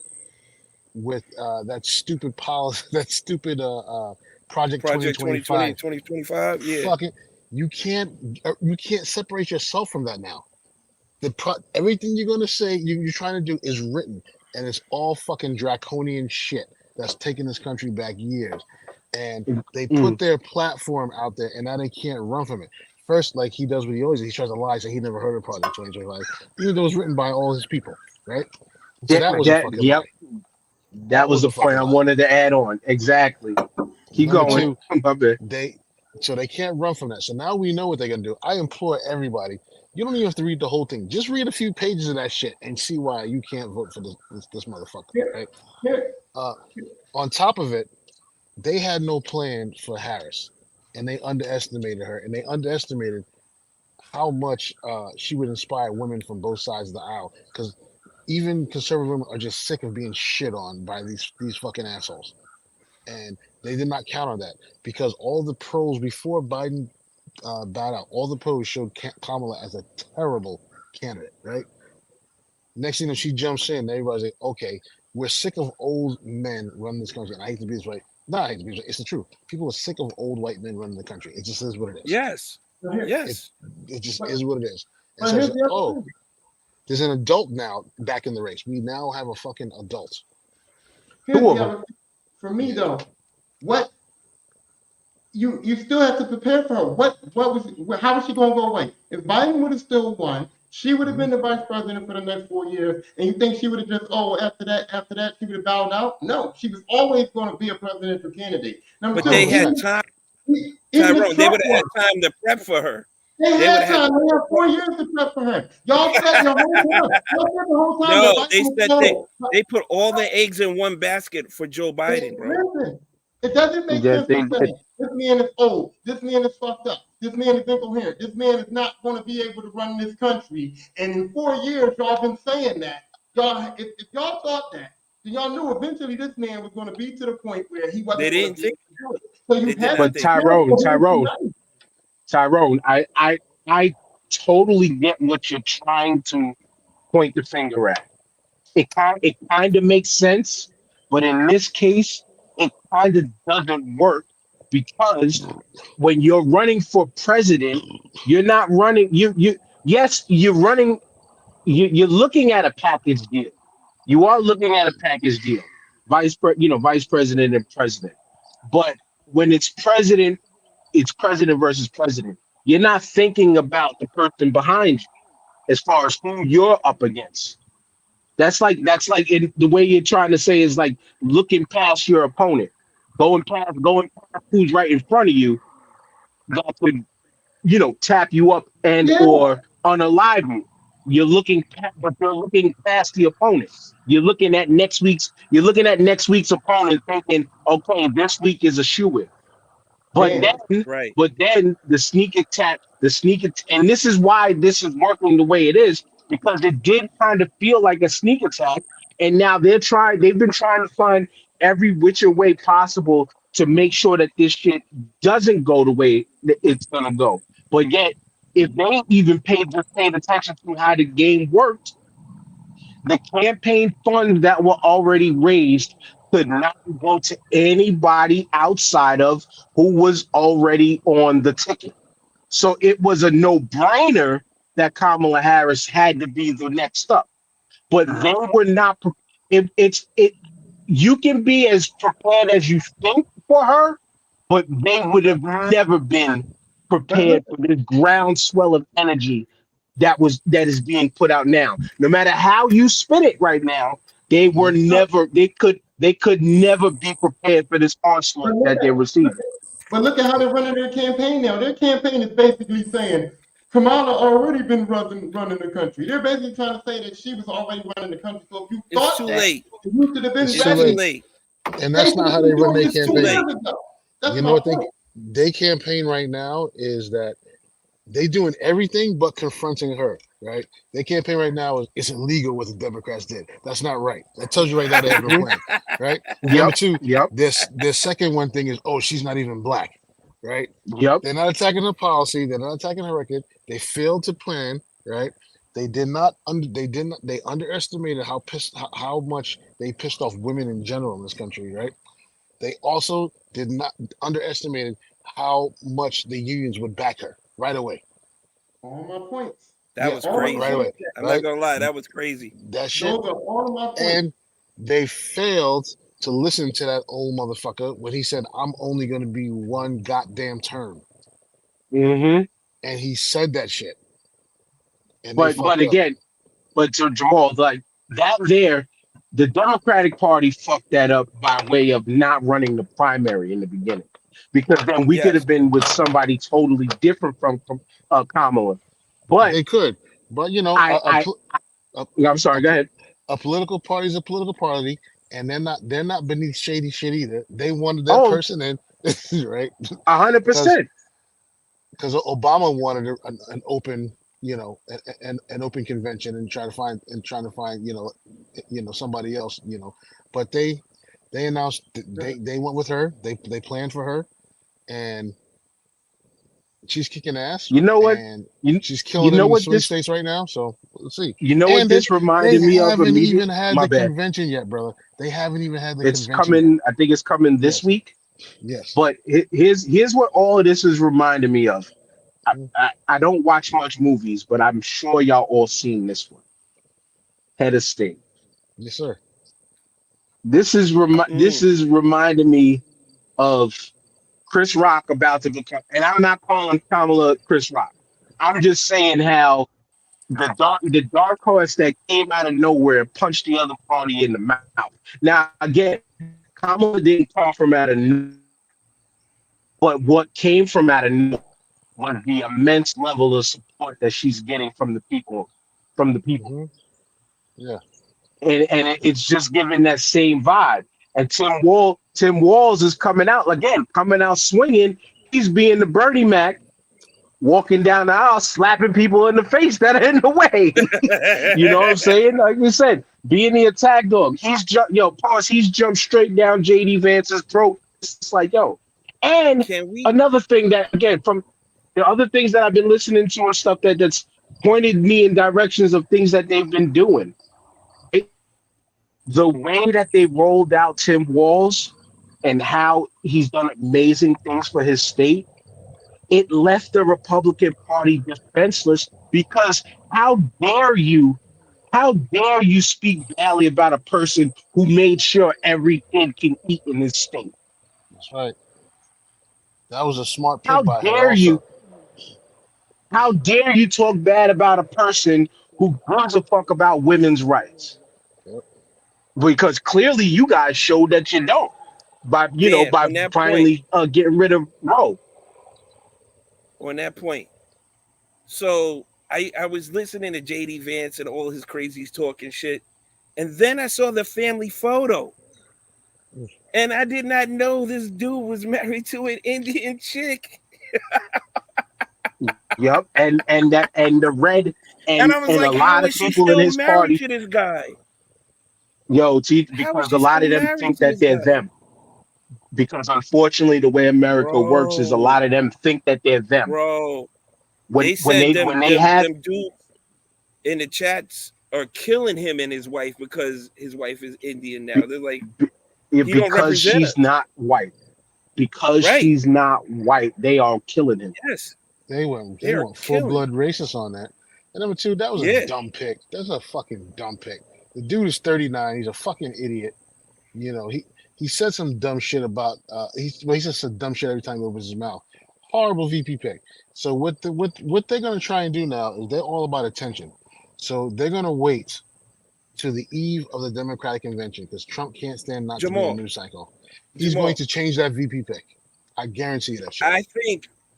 with that stupid policy, that stupid Project 2025. 2025, yeah. Fucking, you can't separate yourself from that now. Everything you're gonna say, you're trying to do is written, and it's all fucking draconian shit that's taken this country back years. And they put their platform out there, and now they can't run from it. First, like he does what he always does, he tries to lie, say he never heard of Project 2025, even though it was written by all his people, right? So that was a fucking lie. That was the point I wanted to add on. Exactly. Keep going. So they can't run from that. So now we know what they're gonna do. I implore everybody, you don't even have to read the whole thing. Just read a few pages of that shit and see why you can't vote for this motherfucker, right? On top of it, they had no plan for Harris, and they underestimated her, and they underestimated how much she would inspire women from both sides of the aisle. Because even conservative women are just sick of being shit on by these fucking assholes, and they did not count on that because all the pros before Biden bowed out, all the pros showed Kamala as a terrible candidate, right? Next thing you know, she jumps in, and everybody's like, okay, we're sick of old men running this country. And I hate to be this way. No, I hate to be this way. It's the truth. People are sick of old white men running the country. It just is what it is. Yes. Yes. It just is what it is. And so it's like, oh, there's an adult now back in the race. We now have a fucking adult. For me though, what you still have to prepare for her. How was she going to go away? If Biden would have still won, she would have been the vice president for the next 4 years. And you think she would have just, after that, she would have bowed out? No, she was always going to be a presidential candidate. But they had time. Tyrone, they would have had time to prep for her. They had time. They had 4 years to prep for her. Y'all said the whole time. No, they said they put all the eggs in one basket for Joe Biden, bro. Listen, it doesn't make sense to say this man is old. This man is fucked up. This man is incoherent. This man is not going to be able to run this country. And in 4 years, y'all been saying that. If y'all thought that, then y'all knew eventually this man was going to be to the point where he wasn't. They didn't think. But Tyrone, I totally get what you're trying to point the finger at. it kind of makes sense, but in this case, it kind of doesn't work because when you're running for president, you're not running. Yes, you're running. You're looking at a package deal. You are looking at a package deal, vice president and president. But when it's president versus president. You're not thinking about the person behind you as far as who you're up against. That's like the way you're trying to say is like looking past your opponent, going past who's right in front of you that could tap you up and Yeah. or unalive you. But you're looking past the opponent. You're looking at next week's opponent, thinking, okay, this week is a shoe in. But Yeah. then, Right. but then and this is why this is working the way it is because it did kind of feel like a sneak attack, and now they've been trying to find every which way possible to make sure that this shit doesn't go the way that it's gonna go. But yet, if they even paid attention to how the game worked, the campaign funds that were already raised could not go to anybody outside of who was already on the ticket. So it was a no-brainer that Kamala Harris had to be the next up. But they were not. You can be as prepared as you think for her, but they would have never been prepared for this groundswell of energy that is being put out now. No matter how you spin it right now, they could never be prepared for this onslaught that they're receiving. But look at how they're running their campaign now. Their campaign is basically saying Kamala already been running the country. They're basically trying to say that she was already running the country. So if you It's thought too that, late. you should have been It's too too ready. late. And that's not how they run their It's too campaign. years ago. That's You my know what point. they campaign right now is that they doing everything but confronting her, right? Their campaign right now is it's illegal what the Democrats did. That's not right. That tells you right now they have no plan, right? Number two, Yep. their second one thing is, oh, she's not even black, right? Yep. They're not attacking her policy. They're not attacking her record. They failed to plan, right? They underestimated how much they pissed off women in general in this country, right? They also did not underestimated how much the unions would back her right away. All my points. That Yeah, was all my crazy. right away. points. I'm Right? not gonna lie, that was crazy. That shit. Those are all of my points. And they failed to listen to that old motherfucker when he said, I'm only going to be one goddamn term. Mm-hmm. And he said that shit. And they But fucked up. again, to Jamal, like that there, the Democratic Party fucked that up by way of not running the primary in the beginning, because then we could Yes. have been with somebody totally different from Kamala. But They could. But, you know, I'm sorry. Go ahead. a political party is a political party, and they're not beneath shady shit either. They wanted that Oh. person in, right? 100%. Because Obama wanted an open, you know, an open convention and trying to find, you know, somebody else, you know. But they announced they went with her. They planned for her, and she's kicking ass. You know what? And You, she's killing you know it in the what swing this states right now. So let's see. you know what And this reminded They me of haven't immediately? even had My the bad. convention yet, brother. They haven't even had the It's convention coming. I think it's coming this Yes. week. yet. Yes. But here's what all of this is reminding me of. I don't watch much movies, but I'm sure y'all all seen this one. Head of State. Yes, sir. This is reminding me of Chris Rock about to become, and I'm not calling Kamala Chris Rock. I'm just saying how the dark horse that came out of nowhere punched the other party in the mouth. Now again, Kamala didn't come from out of nowhere, but what came from out of nowhere was the immense level of support that she's getting from the people. Mhm. Yeah. And it's just giving that same vibe. And Tim Walz is coming out swinging. He's being the Bernie Mac, walking down the aisle, slapping people in the face that are in the way. You know what I'm saying? Like we said, being the attack dog. He's jumped straight down JD Vance's throat. It's like, yo. And Can we? another thing that, again, from the other things that I've been listening to and stuff that's pointed me in directions of things that they've been doing. the way that they rolled out Tim Walz and how he's done amazing things for his state, it left the Republican Party defenseless because how dare you speak badly about a person who made sure every kid can eat in his state? That's right. That was a smart How pick by her dare also. you? How dare you talk bad about a person who gives a fuck about women's rights? Yep. Because clearly you guys showed that you don't Man, by on that point, finally getting rid of Roe. on that point. So I was listening to JD Vance and all his crazies talking shit, and then I saw the family photo, and I did not know this dude was married to an Indian chick. Yep, and the red And and I was and a like, how lot of is she people in still his married party, to this guy? because How is a she lot still of them married think to that this they're guy? them. Because unfortunately, the way America works is a Bro, lot of them think that they're them. bro. When They when said they them when they them have them dudes in the chats are killing him and his wife because his wife is Indian now. They're like, he don't because represent she's us. not white. Because Right. she's not white, they are killing him. Yes. They went They are full killing. blood racist on that. And number two, that was a Yeah. dumb pick. That's a fucking dumb pick. The dude is 39. He's a fucking idiot. You know, he said some dumb shit about he says some dumb shit every time he opens his mouth. Horrible VP pick. So what they're gonna try and do now is they're all about attention. So they're gonna wait to the eve of the Democratic convention because Trump can't stand not to be in a Jamal, news cycle. He's Jamal, going to change that VP pick. I guarantee you that shit.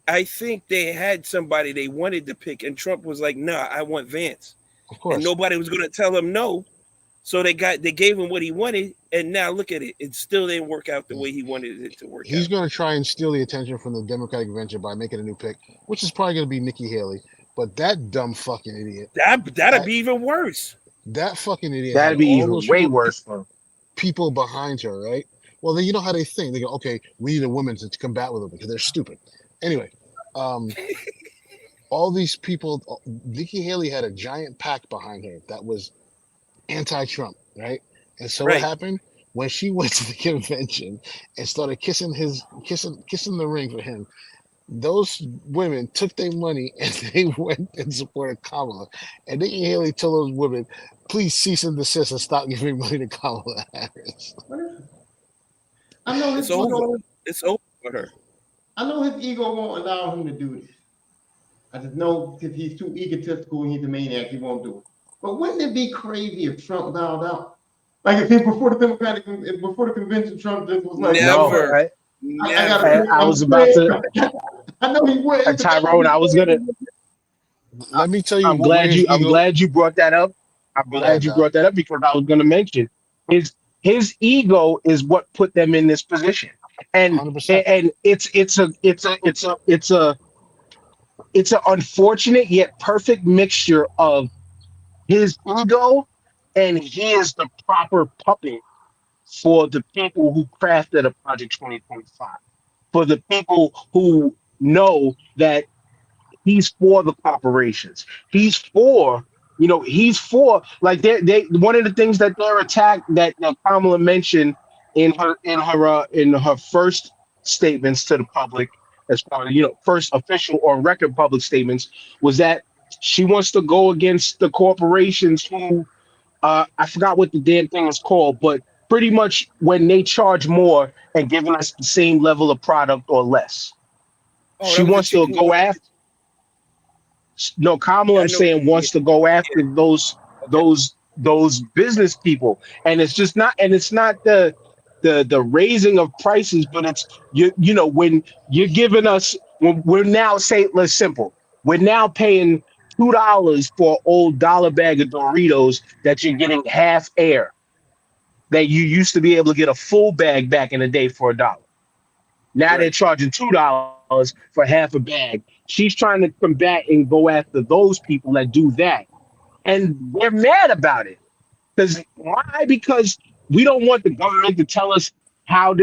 I think they had somebody they wanted to pick, and Trump was like, "Nah, I want Vance," Of course. and nobody was going to tell him no. So they gave him what he wanted, and now look at it. It still didn't work out the way he wanted it to work He's out. going to try and steal the attention from the Democratic convention by making a new pick, which is probably going to be Nikki Haley. But that dumb fucking idiot, That'd be even worse. that fucking idiot, That'd had be all even those way worse for him. people behind her, right? Well, then you know how they think. They go, okay, we need a woman to combat with them because they're stupid. Anyway, all these people, Nikki Haley had a giant pack behind her that was anti-Trump, right? And so Right. what happened when she went to the convention and started kissing the ring for him? Those women took their money and they went and supported Kamala. And Nikki Haley told those women, please cease and desist and stop giving money to Kamala Harris. I know his It's over. ego. It's over for her. I know his ego won't allow him to do this. I just know because he's too egotistical and he's a maniac, he won't do it. But wouldn't it be crazy if Trump bowed out? Like if he before the convention, Trump just was like, Never. No, right? I gotta. Never. I was about to, I know he would. Tyrone. I was gonna. Let me tell you, I'm the way his I'm ego- glad you brought that up. I'm Go glad ahead, you Doc. brought that up because I was going to mention his ego is what put them in this position, and 100%. and it's an unfortunate yet perfect mixture of his ego and he is the proper puppet for the people who crafted a Project 2025, for the people who know that he's for the corporations. He's for, like they one of the things that they're attacked that Kamala mentioned in her first statements to the public, as far as first official or record public statements, was that she wants to go against the corporations who I forgot what the damn thing is called, but pretty much when they charge more and giving us the same level of product or less. Oh, She that was wants the to chick go who- after. No, Kamala, Yeah, I I'm know saying, what you wants to go after those business people, and it's not the raising of prices, but it's when you're giving us, when we're now say let's simple, we're now paying $2 for an old dollar bag of Doritos that you're getting half air, that you used to be able to get a full bag back in the day for $1. Now they're Right. charging $2 for half a bag. She's trying to combat and go after those people that do that. And they're mad about it. Why? Because we don't want the government to tell us how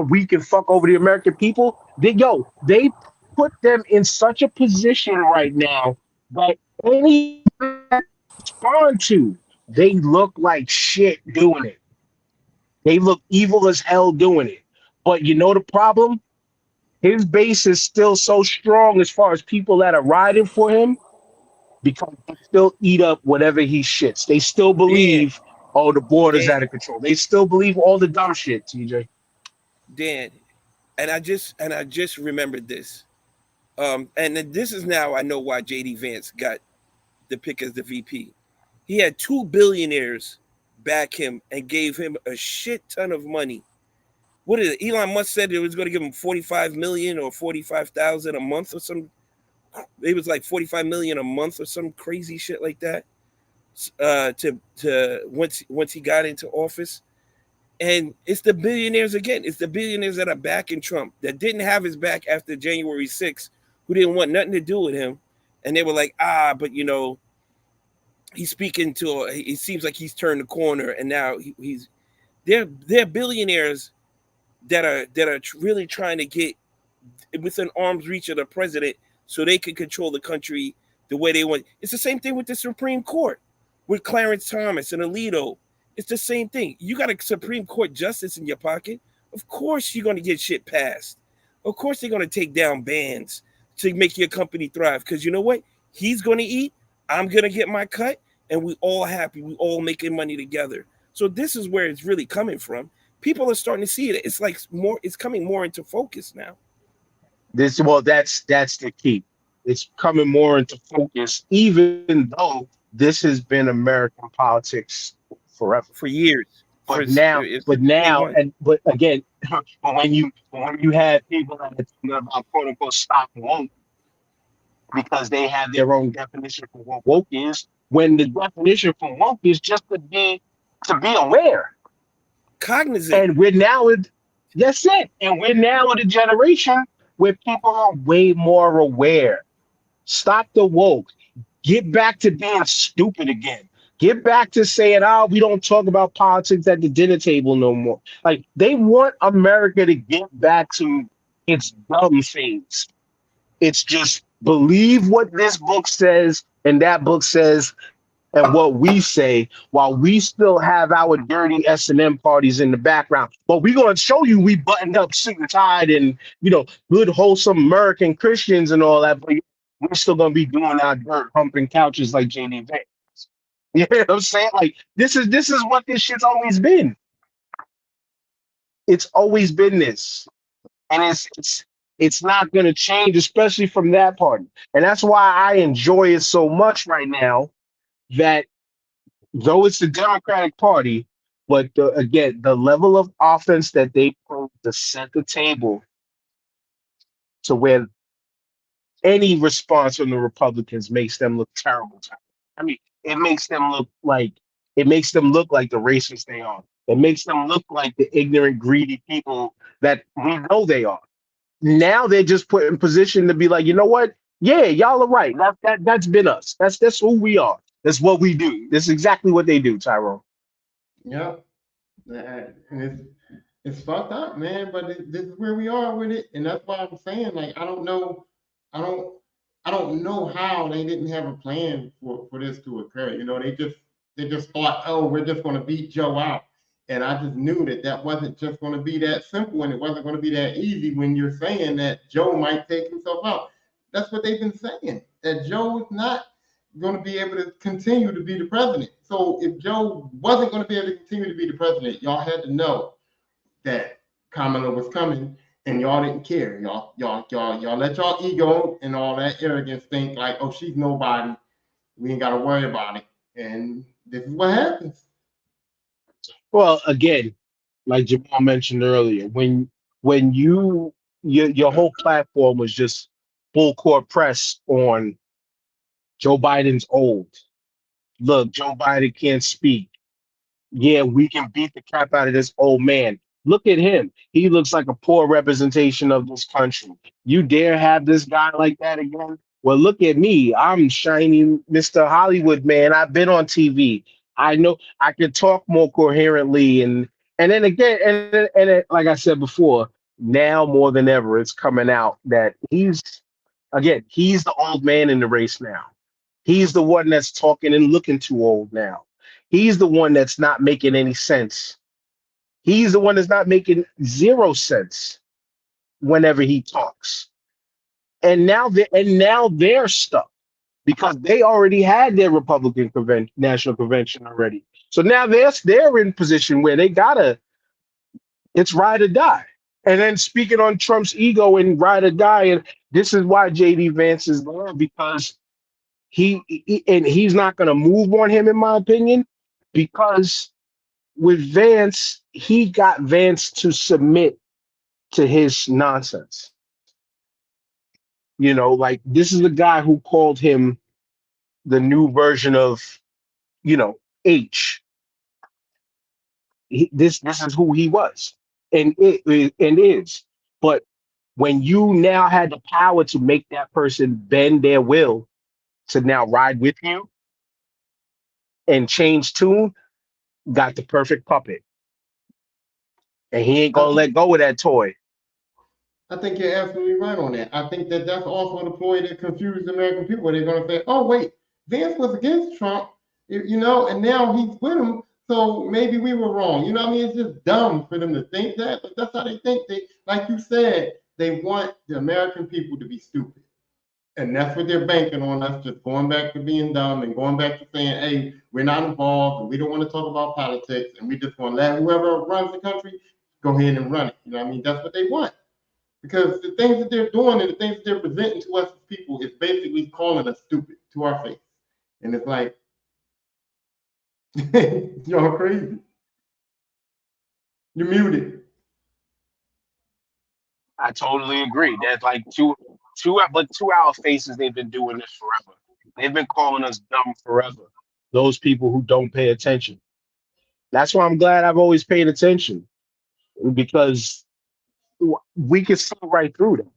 we can fuck over the American people. They put them in such a position right now that any respond to, they look like shit doing it. They look evil as hell doing it. But you know the problem? His base is still so strong as far as people that are riding for him because they still eat up whatever he shits. They still Dan, believe, oh, the border's Dan, out of control. They still believe all the dumb shit, TJ. Dan, and I just remembered this. And then this is now I know why JD Vance got the pick as the VP. He had two billionaires back him and gave him a shit ton of money. What is it? Elon Musk said it was going to give him 45 million or 45,000 a month or some. It was like 45 million a month or some crazy shit like that. To once he got into office, and it's the billionaires again. It's the billionaires that are backing Trump that didn't have his back after January 6th, who didn't want nothing to do with him, and they were like, but he's speaking to. It seems like he's turned the corner, and now he's. They're billionaires that are really trying to get within arm's reach of the president so they can control the country the way they want. It's the same thing with the Supreme Court, with Clarence Thomas and Alito. It's the same thing. You got a Supreme Court justice in your pocket. Of course you're going to get shit passed. Of course they're going to take down bans to make your company thrive. Because you know what? He's going to eat. I'm going to get my cut. And we all happy. We all making money together. So this is where it's really coming from. People are starting to see it. It's like more. It's coming more into focus now. That's the key. It's coming more into focus, even though this has been American politics forever. For years. But For now, but again, when you have people that are talking about quote unquote stop woke because they have their own definition for what woke is, when the definition for woke is just to be aware. cognizant. And we're now in that's it. And we're now in a generation where people are way more aware. Stop the woke. Get back to being stupid again. Get back to saying, we don't talk about politics at the dinner table no more. Like, they want America to get back to its dumb things. It's just believe what this book says and that book says and what we say while we still have our dirty S&M parties in the background. But we're going to show you we buttoned up, suit and tied and, good, wholesome American Christians and all that. But we're still going to be doing our dirt humping couches like JD Vance. You know what I'm saying? Like, this is what this shit's always been. It's always been this. And it's not going to change, especially from that party. And that's why I enjoy it so much right now, that though it's the Democratic Party, but again, the level of offense that they put to set the table to where any response from the Republicans makes them look terrible. I mean, it makes them look like the racists they are. It makes them look like the ignorant, greedy people that we know they are. Now they're just put in position to be like, you know what? Yeah, y'all are right. That's been us. That's who we are. That's what we do. That's exactly what they do, Tyrone. Yeah, and it's fucked up, man. But this is where we are with it, and that's why I'm saying, like, I don't know how they didn't have a plan for this to occur. They just thought, oh, we're just going to beat Joe out, and I just knew that wasn't just going to be that simple, and it wasn't going to be that easy when you're saying that Joe might take himself out. That's what they've been saying, that Joe is not going to be able to continue to be the president. So if Joe wasn't going to be able to continue to be the president, y'all had to know that Kamala was coming, and y'all didn't care. Y'all let y'all ego and all that arrogance think like, oh, she's nobody. We ain't got to worry about it. And this is what happens. Well, again, like Jamal mentioned earlier, when your whole platform was just full court press on Joe Biden's old. Look, Joe Biden can't speak. Yeah, we can beat the crap out of this old man. Look at him. He looks like a poor representation of this country. You dare have this guy like that again? Well, look at me. I'm shiny Mr. Hollywood, man. I've been on TV. I know I can talk more coherently. And then again, and like I said before, now more than ever, it's coming out that he's the old man in the race now. He's the one that's talking and looking too old now. He's the one that's not making any sense. He's the one that's not making 0 cents whenever he talks. And now they're stuck because they already had their Republican national convention already. So now they're in position where it's ride or die. And then speaking on Trump's ego and ride or die, and this is why JD Vance is there, because he's not going to move on him, in my opinion, because with Vance, he got Vance to submit to his nonsense. Like this is the guy who called him the new version of, H. This is who he was, and is. But when you now had the power to make that person bend their will to now ride with you and change tune, got the perfect puppet, and he ain't gonna let go of that toy. I think you're absolutely right on that. I think that that's also the ploy that confused the American people. They're going to say, oh, wait, Vance was against Trump, and now he's with him. So maybe we were wrong. It's just dumb for them to think that, but that's how they think. Like you said, they want the American people to be stupid. And that's what they're banking on, us just going back to being dumb and going back to saying, hey, we're not involved and we don't want to talk about politics and we just want to let whoever runs the country go ahead and run it. That's what they want. Because the things that they're doing and the things that they're presenting to us as people is basically calling us stupid to our face. And it's like, y'all crazy. You're muted. I totally agree. That's like two-hour faces. They've been doing this forever. They've been calling us dumb forever. Those people who don't pay attention. That's why I'm glad I've always paid attention, because we can see right through them.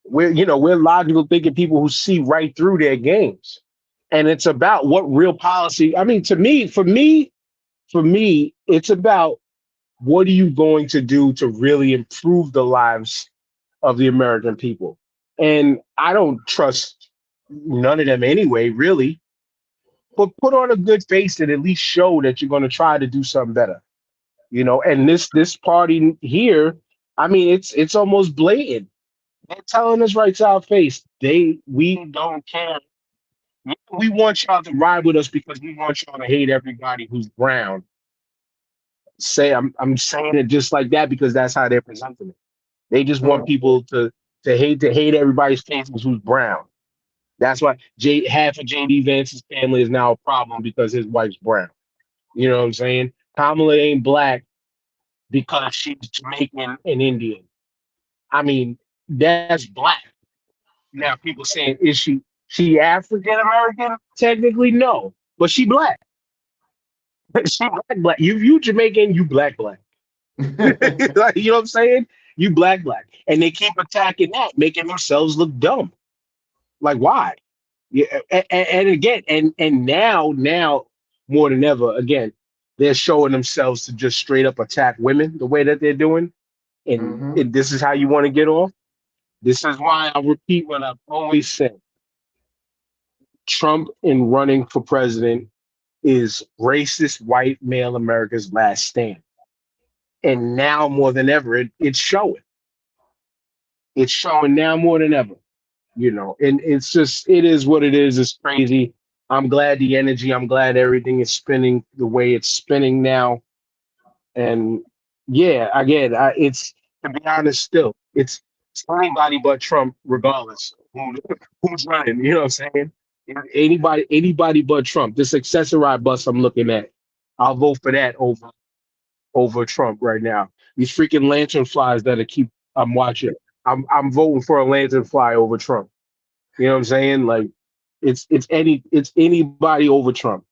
We're logical thinking people who see right through their games. And it's about what real policy. I mean, for me, it's about what are you going to do to really improve the lives of the American people? And I don't trust none of them anyway, really. But put on a good face and at least show that you're going to try to do something better. And this party here, I mean, it's almost blatant. They're telling us right to our face, we don't care. We want y'all to ride with us because we want y'all to hate everybody who's brown. I'm saying it just like that because that's how they're presenting it. They just want people to hate everybody's faces who's brown. That's why half of JD Vance's family is now a problem because his wife's brown. You know what I'm saying? Kamala ain't black because she's Jamaican and Indian. I mean, that's black. Now people saying, is she African American? Technically, no, but she black. She black. You Jamaican, you black. Like, you know what I'm saying? You black. And they keep attacking that, making themselves look dumb. Like, why? Yeah, and again, and now more than ever, again, they're showing themselves to just straight up attack women the way that they're doing. And this is how you want to get off. This is why I repeat what I've always said. Trump in running for president is racist white male America's last stand. And now more than ever, it's showing. It's showing now more than ever, and it is what it is. It's crazy. I'm glad I'm glad everything is spinning the way it's spinning now. And yeah, again, it's, to be honest, still, it's anybody but Trump, regardless who's running, you know what I'm saying? Anybody but Trump. This accessorized bus I'm looking at, I'll vote for that over Trump right now. These freaking lantern flies I'm watching. I'm voting for a lantern fly over Trump. You know what I'm saying? Like it's anybody over Trump.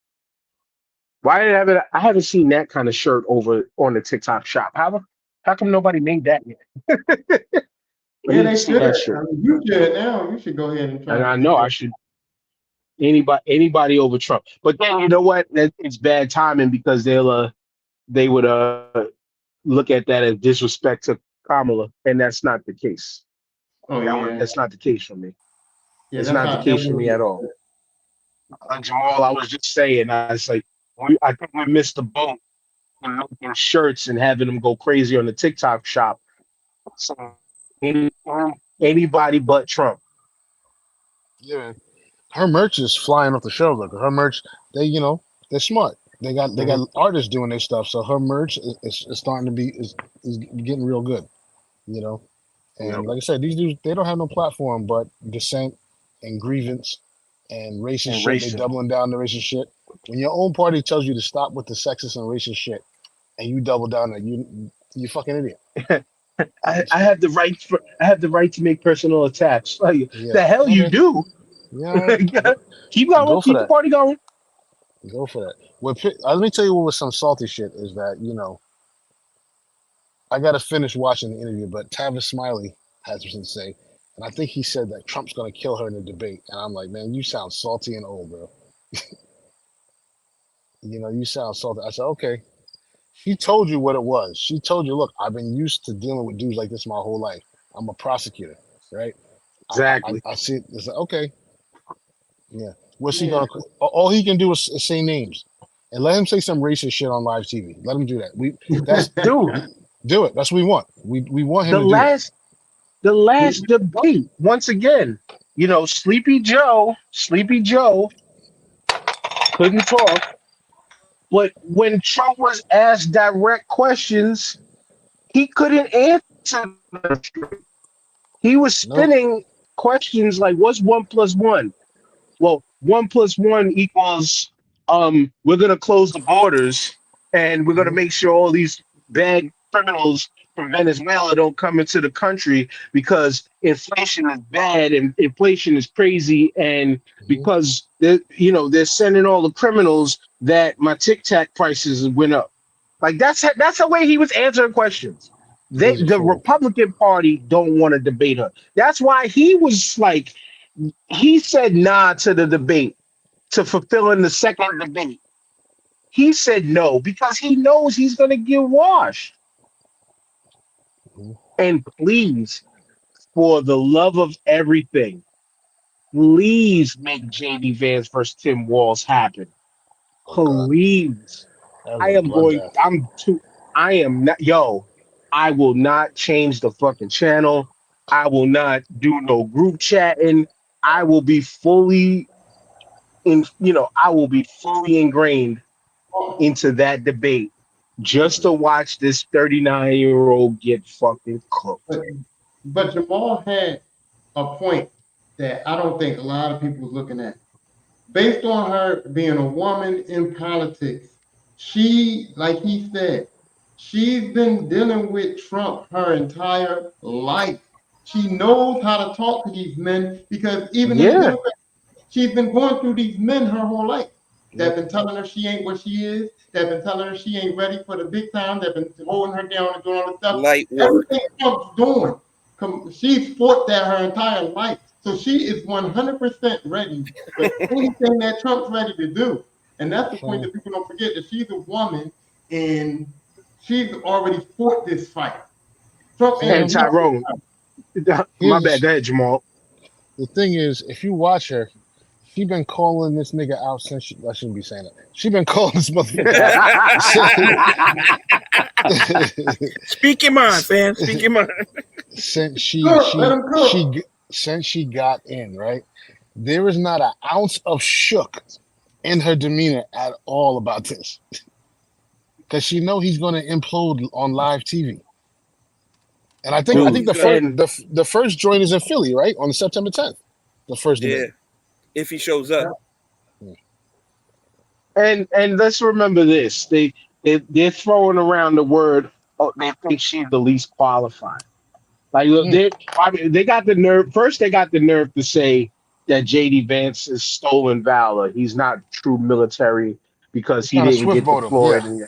Why I haven't seen that kind of shirt over on the TikTok shop. How come nobody made that yet? Yeah, they should. You should now. You should go ahead and try. And I know I should. Anybody over Trump. But then you know what? It's bad timing because they would look at that as disrespect to Kamala, and that's not the case. That's not the case for me. Yeah, it's not the case for me at all. Jamal, I was just saying, I was like, I think we missed the boat and making shirts and having them go crazy on the TikTok shop. So any- anybody but Trump. Yeah, man. Her merch is flying off the shelves. Like her merch, they're smart. They got artists doing their stuff. So her merch is starting to is getting real good. You know, You and know, like I said, these dudes they don't have no platform but dissent and grievance and racist and shit. They racism. doubling down the racist shit. When your own party tells you to stop with the sexist and racist shit, and you double down, and you fucking idiot. I have the right I have the right to make personal attacks. Like, Yeah. the hell you Okay. do? Yeah. All right. Keep going, Go for keep the that. party going. Go for that. Let me tell you what was some salty shit is that I got to finish watching the interview, but Tavis Smiley has something to say, and I think he said that Trump's gonna kill her in the debate, and I'm like, man, you sound salty and old, bro. You sound salty. I said, okay. She told you what it was. She told you, look, I've been used to dealing with dudes like this my whole life. I'm a prosecutor, right? Exactly. I see it. It's like, okay, yeah. What's he Yeah. gonna? All he can do is say names, and let him say some racist shit on live TV. Let him do that. That's Dude, do it. That's what we want. We want him the to do that. last debate, once again, Sleepy Joe couldn't talk. But when Trump was asked direct questions, he couldn't answer them. He was No, spinning questions like, what's 1+1? Well, 1+1 equals we're gonna close the borders and we're gonna Mhm. make sure all these bad criminals from Venezuela don't come into the country because inflation is bad and inflation is crazy, and Mhm. because they're sending all the criminals that my Tic Tac prices went up. Like that's the way he was answering questions. He's a The fool. Republican Party don't want to debate her. That's why he was like, he said nah to the debate, to fulfilling the second debate. He said no because he knows he's going to get washed. Mhm. And please, for the love of everything, please make JD Vance versus Tim Walls happen. Oh God, Please. that I was a am going, bloodbath. I'm too, I am not, yo, I will not change the fucking channel. I will not do no group chatting. I will be fully I will be fully ingrained into that debate just to watch this 39-year-old get fucking cooked. But Jamal had a point that I don't think a lot of people was looking at. Based on her being a woman in politics, she, like he said, she's been dealing with Trump her entire life. She knows how to talk to these men because even in the Yeah, Democrat, she's been going through these men her whole life. They've Yep. been telling her she ain't what she is. They've been telling her she ain't ready for the big time. They've been holding her down and doing all this stuff. Light work. Everything Trump's doing, she's fought that her entire life. So she is 100% ready for anything that Trump's ready to do. And that's the point Fine. that people don't forget, that she's a woman and she's already fought this fight. Trump and ain't Fine. Tyrone, my bad. Here's Go ahead, Jamal. the thing is, if you watch her, she been calling this nigga out since I shouldn't be saying that. She been calling this motherfucker out Speak your mind, fam. Speak your mind. since cook. Let him cook. since she got in, right? There is not an ounce of shook in her demeanor at all about this, because she know he's going to implode on live TV. And I think Dude, and the first joint is in Philly, right, on September 10th. The first Yeah, debate. if he shows up. and let's remember this. They're throwing around the word, oh, they think she's the least qualified. Like, look, they got the nerve. First, they got the nerve to say that JD Vance is stolen valor. He's not true military because he Kind of didn't swift get boat him. deployed. Yeah. And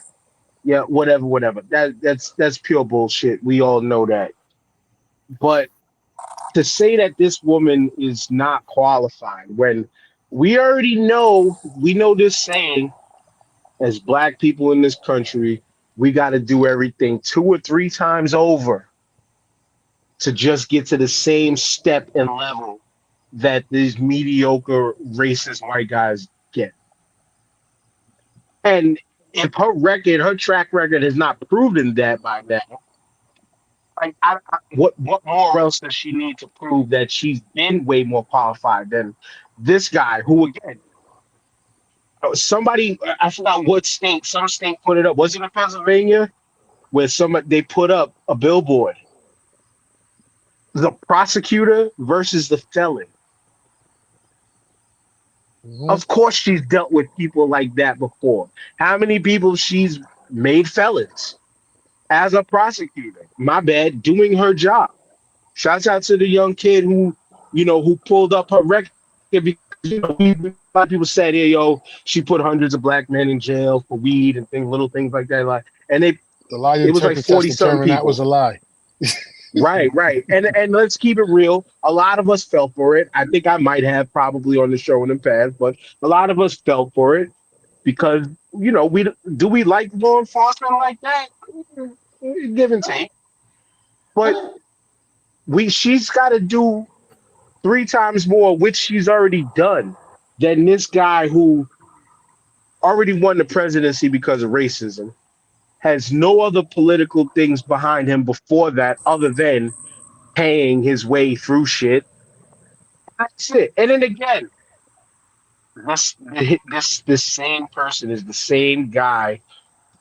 yeah, whatever. That's pure bullshit. We all know that. But to say that this woman is not qualified when we already know, we know this saying, as black people in this country, we got to do everything 2 or 3 times over to just get to the same step and level that these mediocre racist white guys get. And if her track record has not proven that by now, like, what more else does she need to prove that she's been way more qualified than this guy? Who again, somebody I forgot what state, some state put it up. Was it in Pennsylvania where they put up a billboard, the prosecutor versus the felon? Mhm. Of course, she's dealt with people like that before. How many people she's made felons as a prosecutor? My bad, doing her job. Shouts out to the young kid who pulled up her record because a lot of people said, "Hey, yo, she put hundreds of black men in jail for weed and little things like that." Like, and The lie it was like detector test 40 something determined that was people. a lie. Right. And let's keep it real. A lot of us fell for it. I think I might have probably on the show in the past, but a lot of us fell for it because we like law enforcement like that? Give and take. But she's got to do 3 times more, which she's already done, than this guy who already won the presidency because of racism, has no other political things behind him before that other than paying his way through shit. That's it. And then again, this same person is the same guy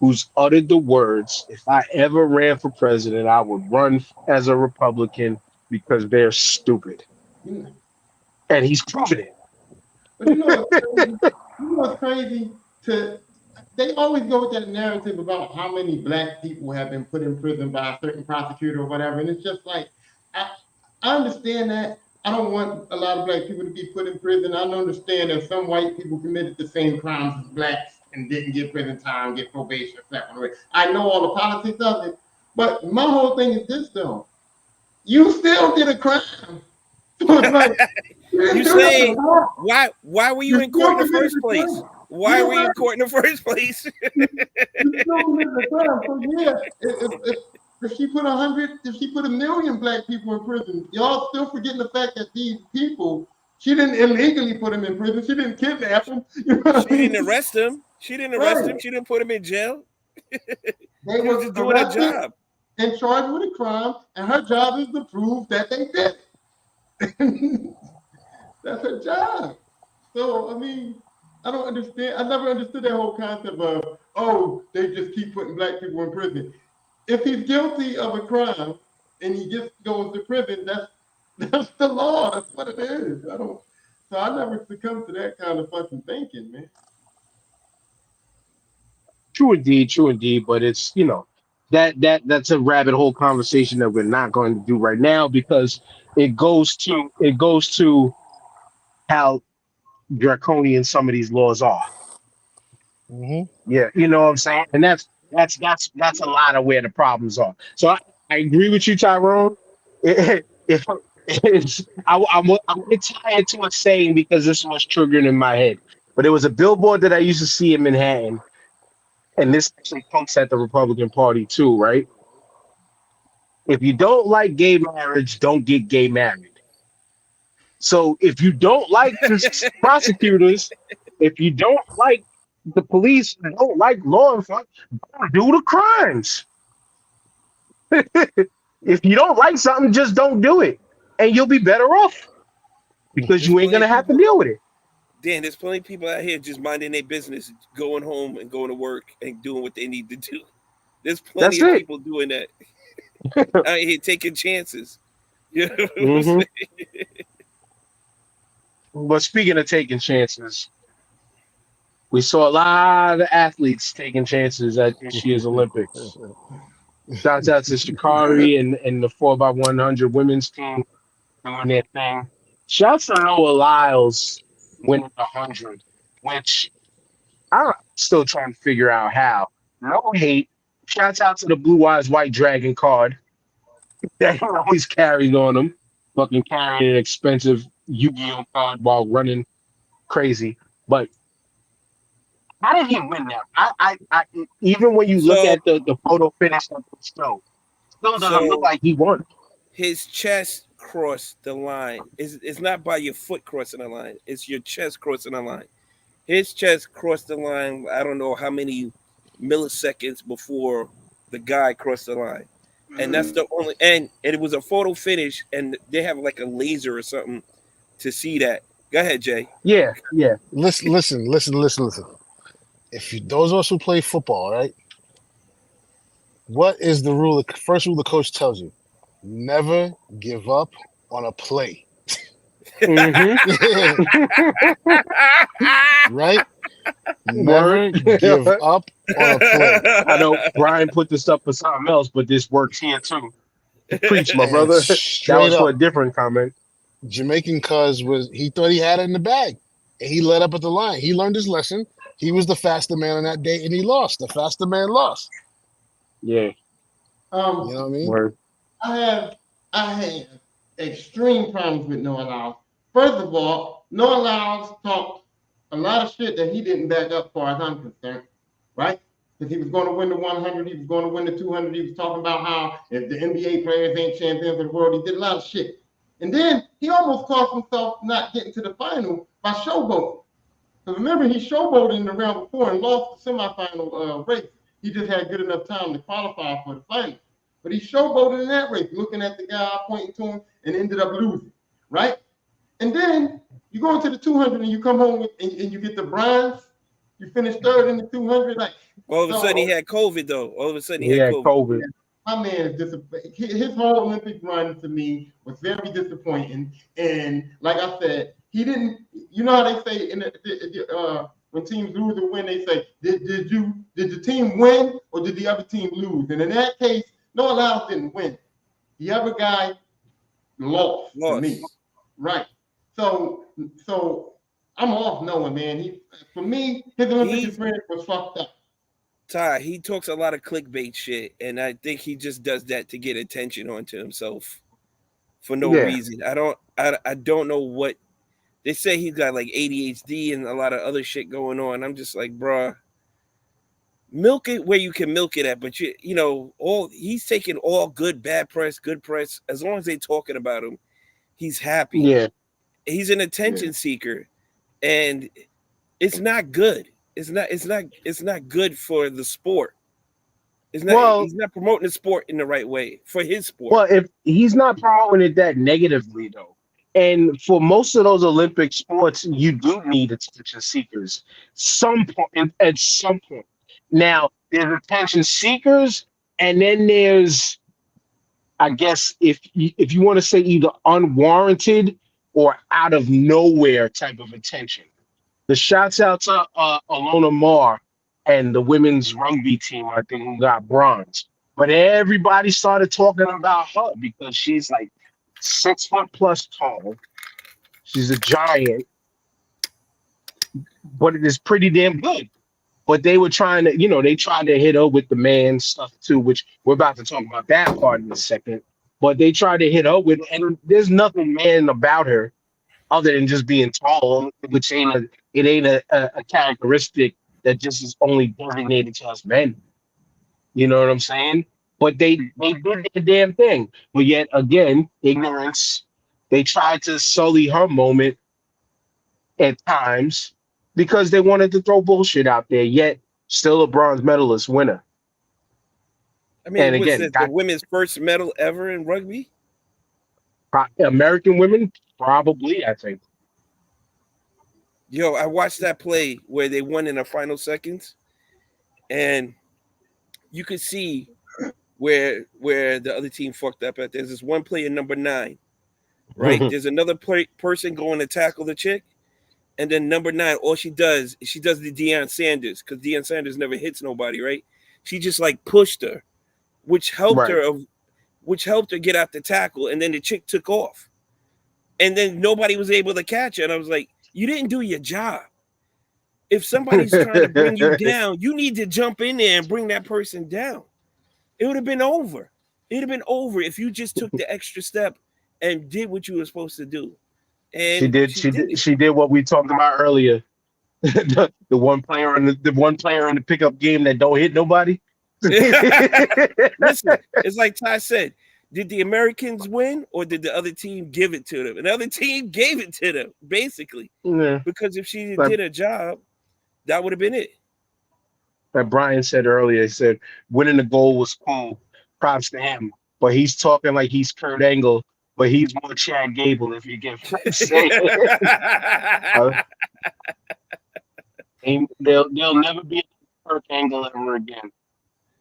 who's uttered the words, "If I ever ran for president, I would run as a Republican because they're stupid." And he's proven it. But what's crazy? They always go with that narrative about how many black people have been put in prison by a certain prosecutor or whatever, and it's just like I understand that. I don't want a lot of black people to be put in prison. I understand that some white people committed the same crimes as blacks and didn't get prison time, get probation, slap on the wrist. I know all the politics of it, but my whole thing is this though: you still did a crime. So it's like You saying why were you in court in the first place? Why were you in court in the first place? So yeah, if she put 100, if she put 1,000,000 black people in prison, y'all still forgetting the fact that these people, she didn't illegally put them in prison. She didn't kidnap them. You know She didn't arrest him. She didn't arrest him. She didn't put him in jail. They She was just doing her job. And charged with a crime, and her job is to prove that they did it. That's her job. So I mean, I don't understand. I never understood that whole concept of, oh, they just keep putting black people in prison. If he's guilty of a crime and he goes to prison, that's the law. That's what it is. So I never succumbed to that kind of fucking thinking, man. True indeed. But it's that's a rabbit hole conversation that we're not going to do right now because it goes to how draconian some of these laws are. Mm-hmm. Yeah, you know what I'm saying? And that's a lot of where the problems are. So I agree with you, Tyrone. I'm going to tie it to a saying because this was triggering in my head. But it was a billboard that I used to see in Manhattan, and this actually pokes at the Republican Party too, right? If you don't like gay marriage, don't get gay married. So if you don't like the prosecutors, if you don't like the police, don't like law enforcement, don't do the crimes. If you don't like something, just don't do it, and you'll be better off because you ain't gonna have to deal with it. Dan, there's plenty of people out here just minding their business, going home and going to work and doing what they need to do. There's plenty of people doing that out here taking chances. You know what I'm saying? But speaking of taking chances, we saw a lot of athletes taking chances at this year's Olympics. Shouts out to Sha'Carri and the 4x100 women's team doing their thing. Shouts to Noah Lyles winning the 100, which I'm still trying to figure out how. No hate. Shouts out to the Blue Eyes White Dragon card that he always carries on him. Fucking carrying an expensive Yu-Gi-Oh card while running crazy. But how did he win that? I even when you look at the photo finish of the show, still doesn't look like he won. His chest crossed the line. It's not by your foot crossing the line. It's your chest crossing the line. His chest crossed the line. I don't know how many milliseconds before the guy crossed the line. And that's the only, and it was a photo finish, and they have like a laser or something to see that. Go ahead, Jay. Yeah. Listen. If you, those of us who play football, right? What is the rule? The first rule the coach tells you: never give up on a play. Right? Never give up on a play. I know Brian put this up for something else, but this works here too. Preach, my And brother. That straight was for a up, different comment. Jamaican cuz he thought he had it in the bag, and he let up at the line. He learned his lesson. He was the faster man on that day, and he lost. The faster man lost. Yeah. You know what I mean? Word. I have extreme problems with Noah Lyles. First of all, Noah Lyles talked a lot of shit that he didn't back up, as far as I'm concerned, right? Because he was going to win the 100, he was going to win the 200. He was talking about how if the NBA players ain't champions of the world, he did a lot of shit. And then he almost cost himself not getting to the final by showboating. Because remember, he showboated in the round before and lost the semifinal race. He just had good enough time to qualify for the final. But he showboated in that race, looking at the guy, pointing to him, and ended up losing, right? And then you go into the 200 and you come home with, and you get the bronze. You finish third in the 200. Like, All of a sudden, he had COVID, though. All of a sudden, he Yeah, had COVID. COVID. my man is disappointed. His whole Olympic run to me was very disappointing. And like I said, he didn't. You know how they say in when teams lose or win, they say, did the team win or did the other team lose? And in that case, Noah Lyles didn't win. The other guy lost. To me. Right. So I'm off Noah, man. For me, his Olympic experience was fucked up. Ty, he talks a lot of clickbait shit, and I think he just does that to get attention onto himself for no reason. I don't know what they say. He's got like ADHD and a lot of other shit going on. I'm just like, bruh, milk it where you can milk it at. But he's taking all good press. As long as they're talking about him, he's happy. Yeah, he's an attention seeker, and it's not good. It's not good for the sport. He's not promoting the sport in the right way for his sport. Well, if he's not promoting it that negatively, though, and for most of those Olympic sports, you do need attention seekers. At some point. Now, there's attention seekers, and then there's, I guess, if you want to say either unwarranted or out of nowhere type of attention. The shouts out to Alona Marr and the women's rugby team, I think, who got bronze. But everybody started talking about her because she's like 6 foot plus tall. She's a giant, but it is pretty damn good. But they were trying to, they tried to hit her with the man stuff too, which we're about to talk about that part in a second. But they tried to hit her with, and there's nothing man about her other than just being tall, which ain't a characteristic that just is only designated to us men. You know what I'm saying? But they did the damn thing. But yet again, ignorance. They tried to sully her moment at times because they wanted to throw bullshit out there. Yet still a bronze medalist winner. I mean, and again, the women's first medal ever in rugby? American women, probably, I think. Yo, I watched that play where they won in the final seconds, and you could see where the other team fucked up at. There's this one player, number 9, right? There's another person going to tackle the chick, and then number 9, all she does the Deion Sanders, because Deion Sanders never hits nobody, right? She just like pushed her, which helped her get out the tackle, and then the chick took off, and then nobody was able to catch her. And I was like, you didn't do your job. If somebody's trying to bring you down, you need to jump in there and bring that person down. It would have been over. It would have been over if you just took the extra step and did what you were supposed to do. And she did what we talked about earlier. the one player in the pickup game that don't hit nobody. Listen, it's like Ty said. Did the Americans win or did the other team give it to them? Another team gave it to them, basically. Yeah. Because if she did a job, that would have been it. that Brian said earlier. He said winning the gold was cool. Props to him. But he's talking like he's Kurt Angle, but he's more Chad Gable, if you get what I'm saying. There'll never be a Kurt Angle ever again.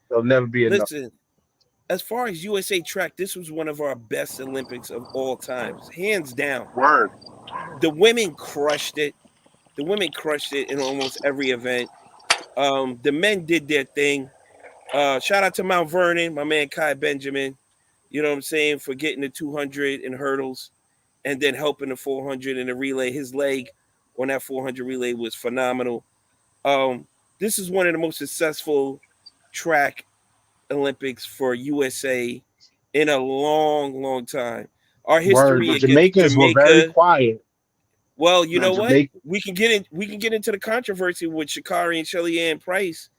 There'll never be enough. Listen, as far as USA track, this was one of our best Olympics of all times, hands down. Word. The women crushed it. The women crushed it in almost every event. The men did their thing. Shout out to Mount Vernon, my man Kai Benjamin. You know what I'm saying, for getting the 200 in hurdles and then helping the 400 in the relay. His leg on that 400 relay was phenomenal. This is one of the most successful track Olympics for USA in a long, long time. Our history The against Jamaicans were very quiet. Well, you know what? Jamaica. We can get into the controversy with Sha'Carri and Shelly Ann Price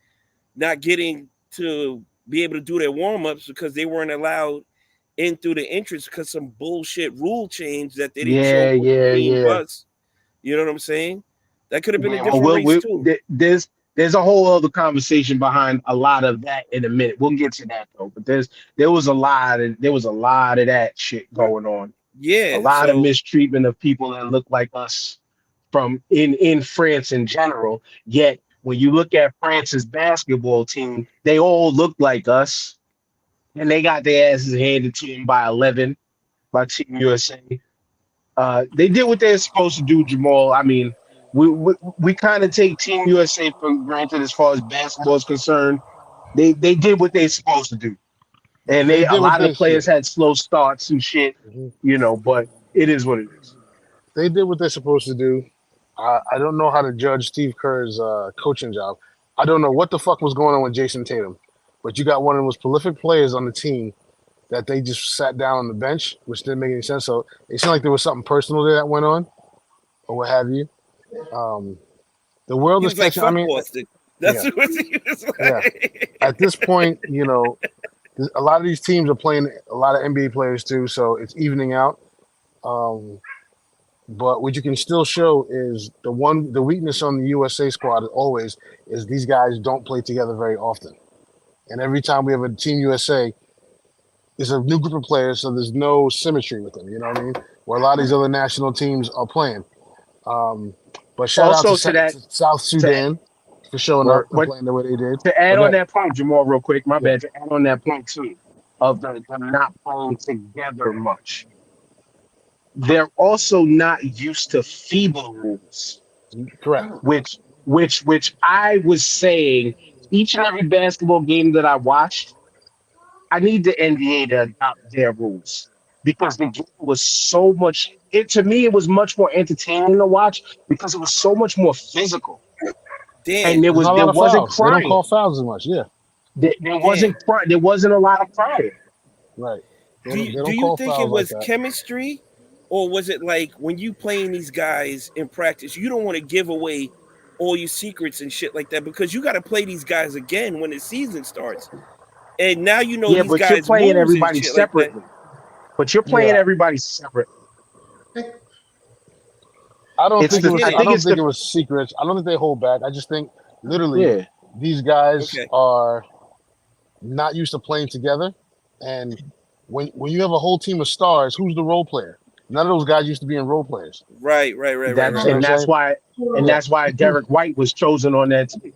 not getting to be able to do their warm-ups because they weren't allowed in through the entrance because some bullshit rule change that they didn't show bus. You know what I'm saying? That could have been a different race too. There's a whole other conversation behind a lot of that in a minute. We'll get to that though. But there was a lot of that shit going on. Yeah, a lot of mistreatment of people that look like us from in France in general. Yet when you look at France's basketball team, they all look like us, and they got their asses handed to them by 11 by Team USA. They did what they're supposed to do, Jamal. I mean, we kind of take Team USA for granted as far as basketball is concerned. They did what they're supposed to do. And a lot of players had slow starts and shit, you know, but it is what it is. They did what they're supposed to do. I don't know how to judge Steve Kerr's coaching job. I don't know what the fuck was going on with Jason Tatum, but you got one of the most prolific players on the team that they just sat down on the bench, which didn't make any sense. So it seemed like there was something personal there that went on, or what have you. The world is catching. I mean, that's what he was like. Yeah. At this point, you know, a lot of these teams are playing a lot of NBA players too, so it's evening out. But what you can still show is the weakness on the USA squad always is these guys don't play together very often. And every time we have a Team USA, it's a new group of players, so there's no symmetry with them. You know what I mean? Where a lot of these other national teams are playing. But shout out to South Sudan for showing up and playing the way they did. To add on that point, Jamal, real quick, my bad. To add on that point too, of them not playing together much. They're also not used to FIBA rules. Correct. Which I was saying, each and every basketball game that I watched, I need the NBA to adopt their rules because the game was so much. To me, it was much more entertaining to watch because it was so much more physical. Damn. And there wasn't crying. They don't call fouls as much. Yeah. There wasn't a lot of crying. Right. Do you think it was chemistry? Or was it like when you playing these guys in practice, you don't want to give away all your secrets and shit like that because you got to play these guys again when the season starts. And now you know these guys. You're playing everybody separately. But you're playing everybody separate. I don't think it was secrets. I don't think they hold back. I just think literally these guys are not used to playing together. And when you have a whole team of stars, who's the role player? None of those guys used to be in role players. Right. And that's why Derek White was chosen on that team.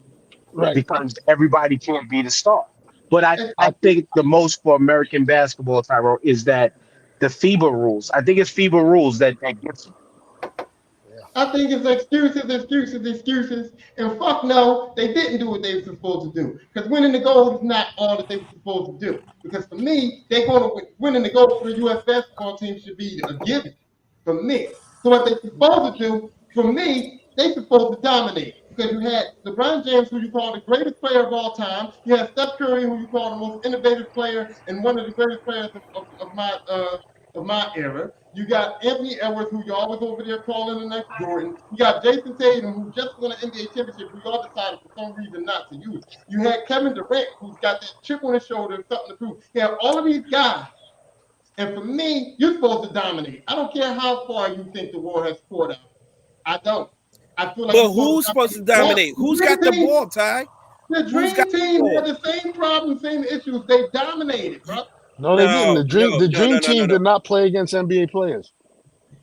Right. Because everybody can't be the star. But I think the most for American basketball, Tyrone, is that the FIBA rules. I think it's FIBA rules that gets them. I think it's excuses. And fuck no, they didn't do what they were supposed to do. Because winning the gold is not all that they were supposed to do. Because for me, winning the gold for the U.S. basketball team should be a given for me. So what they're supposed to do, for me, they're supposed to dominate. Because you had LeBron James, who you call the greatest player of all time. You had Steph Curry, who you call the most innovative player and one of the greatest players of my era. You got Anthony Edwards, who you're always over there calling the next Jordan. You got Jason Tatum, who just won an NBA championship, who y'all decided for some reason not to use. You had Kevin Durant, who's got that chip on his shoulder and something to prove. You have all of these guys. And for me, you're supposed to dominate. I don't care how far you think the war has poured out. I don't. I feel like. But who's supposed to dominate? Who's got the ball, Ty? The Who's Dream got Team more? had the same problems, same issues. They dominated, bro. No, they didn't. No, The Dream Team no. did not play against NBA players.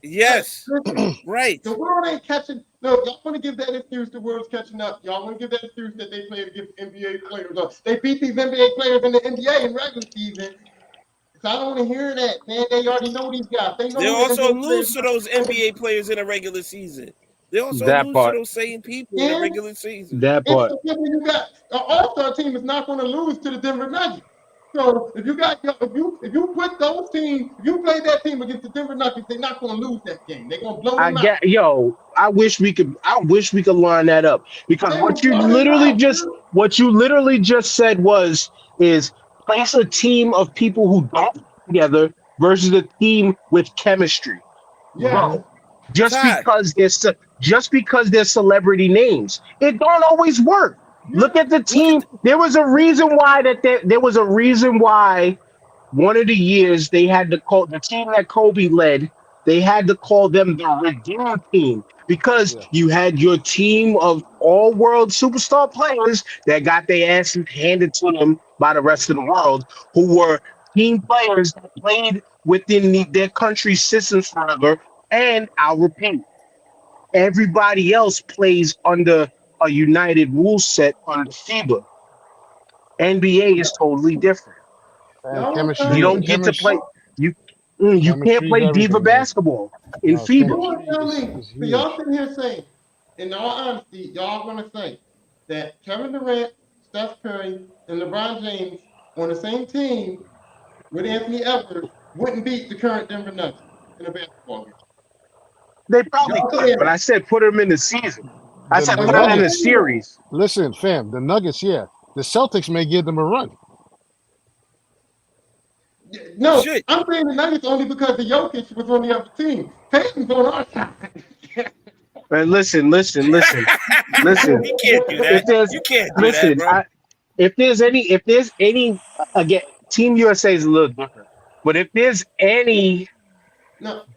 Yes, Listen, right. the world ain't catching. No, y'all want to give that excuse the world's catching up. Y'all want to give that excuse that they played against NBA players. They beat these NBA players in the NBA in regular season. So I don't want to hear that, man. They already know these guys. They know They who the also NBA lose to players those NBA players in the regular season. They also That lose to part. those same people in the And regular season. That it's part. the people you got. An All-Star team is not going to lose to the Denver Nuggets. So if you put those teams, if you play that team against the Denver Nuggets, they're not going to lose that game. They're going to blow I them out. get yo. I wish we could line that up because They will blow them out, dude. what you literally just said is place a team of people who don't play together versus a team with chemistry. Yeah. Bro, just Todd. because they're celebrity names, it don't always work. Look at the team. There was a reason why one of the years they had to call the team that Kobe led. They had to call them the Redeem Team because you had your team of all-world superstar players that got their asses handed to them by the rest of the world, who were team players that played within their country's systems forever. And I'll repeat, everybody else plays under a united rule set under FIBA. NBA is totally different. Chemistry. You don't get to play. You can't play diva basketball in FIBA. You want to tell me, so y'all sitting here saying, in all honesty, y'all going to say that Kevin Durant, Steph Curry, and LeBron James on the same team with Anthony Edwards wouldn't beat the current Denver Nuggets in a basketball game? They probably could, but I said put them in the season. I said put them in the series. Listen, fam, the Nuggets, yeah. The Celtics may give them a run. No, Shit. I'm saying the Nuggets only because the Jokic was on the other team. Peyton's on our side. And listen. You can't do that. You can't do that, bro. If there's any, again, Team USA is a little different. But if there's any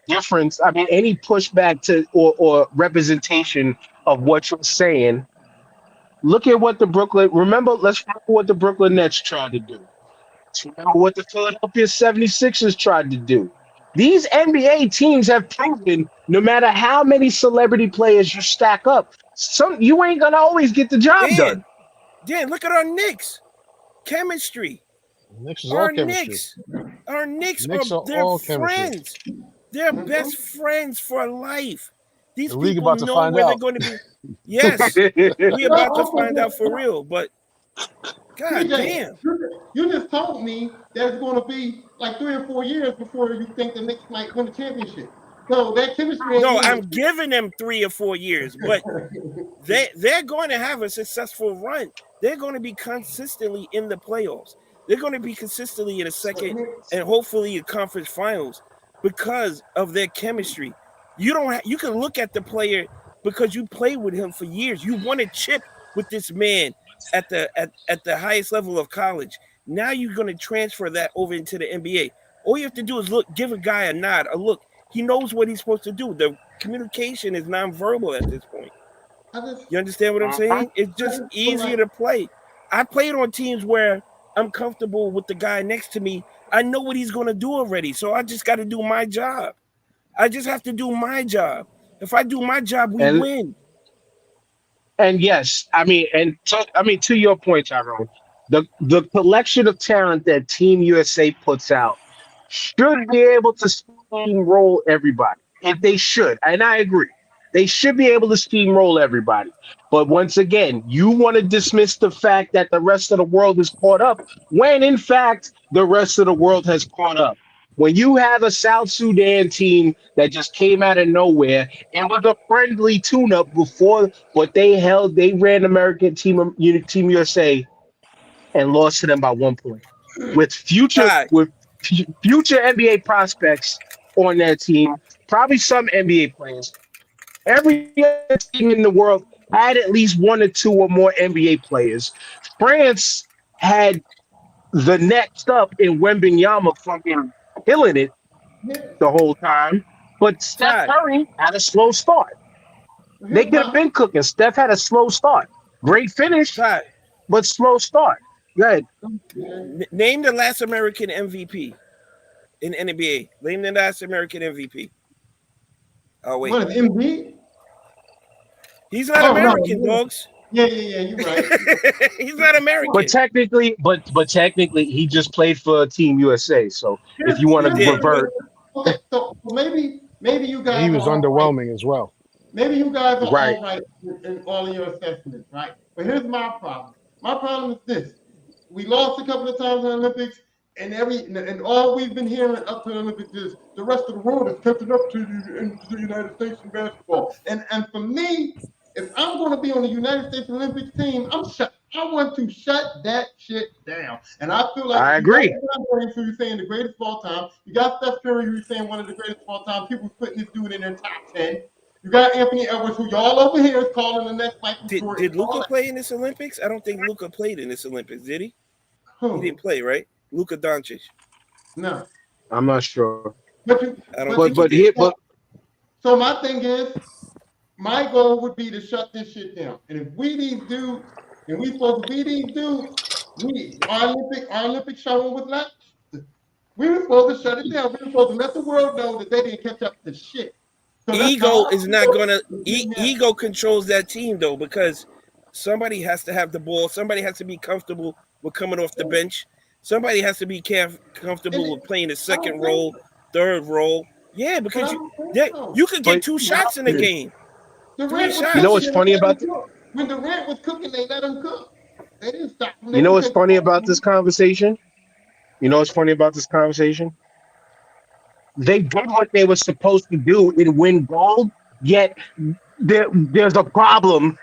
difference, I mean, any pushback to or representation of what you're saying, look at what let's remember what the Brooklyn Nets tried to do. Remember what the Philadelphia 76ers tried to do. These NBA teams have proven no matter how many celebrity players you stack up, you ain't gonna always get the job done. Dan, look at our Knicks. Chemistry. Knicks is all chemistry. Our Knicks are they're all friends. They're best friends for life. These The league people about to know find where out. they're going to be. Yes, we about to find out for real. But God TJ, damn, you just told me that it's going to be like 3 or 4 years before you think the Knicks might win the championship. So that chemistry. no, I'm giving them 3 or 4 years, but they're going to have a successful run. They're going to be consistently in the playoffs. They're going to be consistently in a second and hopefully a conference finals because of their chemistry. You can look at the player because you played with him for years. You won a chip with this man at the highest level of college. Now you're going to transfer that over into the NBA. All you have to do is give a guy a nod, a look. He knows what he's supposed to do. The communication is nonverbal at this point. You understand what I'm saying? It's just easier to play. I played on teams where I'm comfortable with the guy next to me. I know what he's going to do already, so I just got to do my job. I just have to do my job. If I do my job, we win. And yes, to your point, Tyrone, the collection of talent that Team USA puts out should be able to steamroll everybody. If they should, and I agree, they should be able to steamroll everybody. But once again, you want to dismiss the fact that the rest of the world is caught up, when in fact the rest of the world has caught up. When you have a South Sudan team that just came out of nowhere and was a friendly tune-up before, but they ran American Team USA and lost to them by 1 point. With future NBA prospects on that team, probably some NBA players. Every other team in the world had at least 1 or 2 or more NBA players. France had the next up in Wembanyama fucking killing it the whole time, but Steph Curry had a slow start. They could have been cooking. Steph had a slow start. Great finish. but slow start. Go ahead. Name the last American MVP in NBA. Name the last American MVP. Oh wait, What is MD? he's not Oh, no, American, no. dogs. Yeah, you're right. He's not American. But technically, he just played for Team USA. So if you want to He did. revert, Okay, so maybe you guys He was are all right. underwhelming as well. Maybe you guys are Right. all right in all of your assessments, right? But here's my problem. My problem is this: we lost a couple of times in the Olympics, and all we've been hearing up to the Olympics is the rest of the world is catching up to the United States in basketball. And for me, if I'm going to be on the United States Olympics team, I want to shut that shit down. And I feel like I agree. You got LeBron James, who you're saying the greatest of all time. You got Steph Curry, who you're saying one of the greatest of all time. People putting this dude in their top 10. You got Anthony Edwards, who y'all over here is calling the next Michael Jordan. Did Luka play in this Olympics? I don't think Luka played in this Olympics. Did he? Who? He didn't play, right? Luka Doncic. No. I'm not sure. But you, I don't but, think But he did. so my thing is, my goal would be to shut this shit down. And if we these dudes, and we supposed to be these dudes, our Olympic showing was left. We were supposed to shut it down. We were supposed to let the world know that they didn't catch up to shit. So that's Ego how I is not feel. gonna. Ego controls that team though, because somebody has to have the ball. Somebody has to be comfortable with coming off the bench. Somebody has to be comfortable with playing the second role, third role. Yeah, because you could get two shots in the game. Durant was You know what's cooking, funny they let about him cook. When Durant was cooking, they let him cook. They didn't stop him. You know what's funny about this conversation? You know what's funny about this conversation? They did what they were supposed to do and win gold, yet there's a problem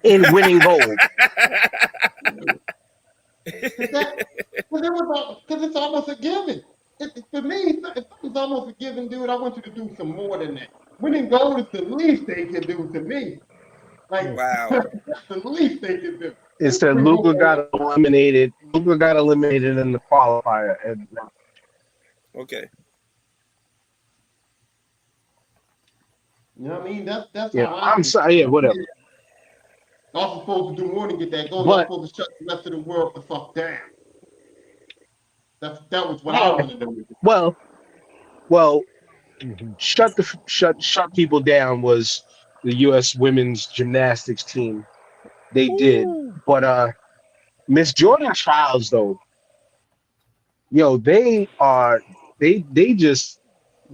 in winning gold. Because it's almost a given. For me, it's almost a given, dude. I want you to do some more than that. Winning gold is the least they can do to me. Like, Wow. that's the least they can do. It's that Luka got eliminated. Luka got eliminated in the qualifier. And Okay. You know what I mean? That's yeah, how I I'm see sorry. Yeah, whatever. Y'all supposed to do more than get that goal. But- Y'all supposed to shut the rest of the world the fuck down. That was what I wanted to do. Well, shut people down was the U.S. women's gymnastics team. They did, but Miss Jordan Childs though, they just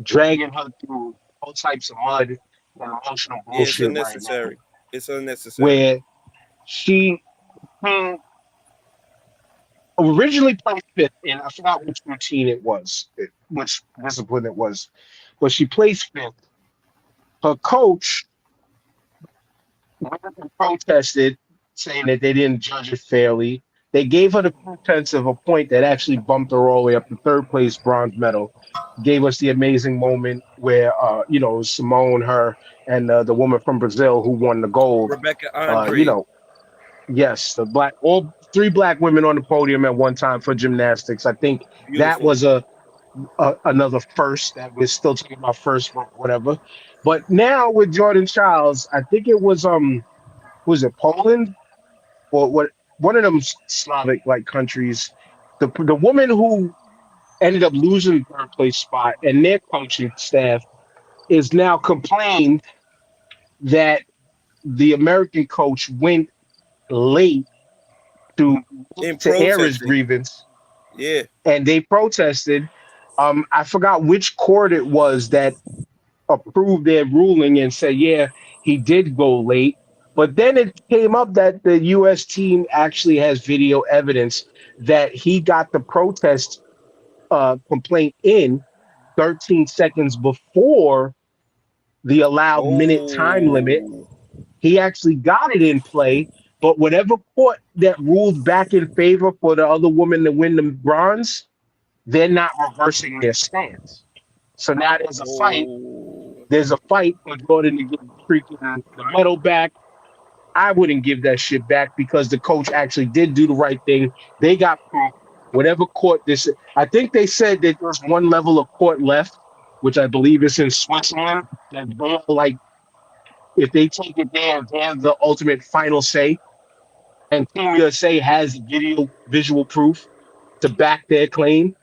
dragging her through all types of mud and emotional Yeah, it's bullshit right now. unnecessary. It's unnecessary. Where she originally played fifth, and I forgot which routine it was, which discipline it was, but she placed fifth. Her coach went and protested, saying that they didn't judge it fairly. They gave her the pretense of a point that actually bumped her all the way up to third place bronze medal. Gave us the amazing moment where, Simone, her, and the woman from Brazil who won the gold. Rebecca Andre. Yes, all three black women on the podium at one time for gymnastics. I think that was another first that we're still talking about first, whatever. But now with Jordan Childs, I think it was it Poland or what? One of them Slavic countries. The woman who ended up losing the third place spot and their coaching staff is now complained that the American coach went late to air his grievance. Yeah. And they protested. I forgot which court it was that approved their ruling and said, yeah, he did go late. But then it came up that the U.S. team actually has video evidence that he got the protest complaint in 13 seconds before the allowed minute time limit. He actually got it in play, but whatever court that ruled back in favor for the other woman to win the bronze, they're not reversing their stance. So now there's a fight. There's a fight for Jordan to get freaking the medal back. I wouldn't give that shit back because the coach actually did do the right thing. They got proof. Whatever court this, I think they said that there's one level of court left, which I believe is in Switzerland. That if they take it there, they have the ultimate final say. and Team USA has visual proof to back their claim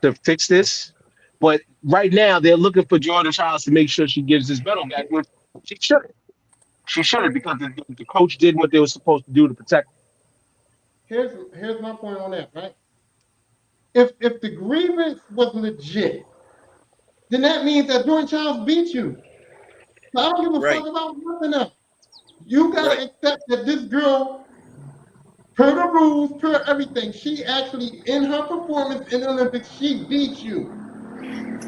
to fix this. But right now, they're looking for Jordan Childs to make sure she gives this medal back, which she shouldn't. She shouldn't because the coach did what they were supposed to do to protect her. Here's my point on that, right? If the grievance was legit, then that means that Jordan Childs beat you. So I don't give a Right. fuck about nothing else. You gotta Right. accept that this girl, per the rules, per everything, she actually in her performance in the Olympics, she beat you.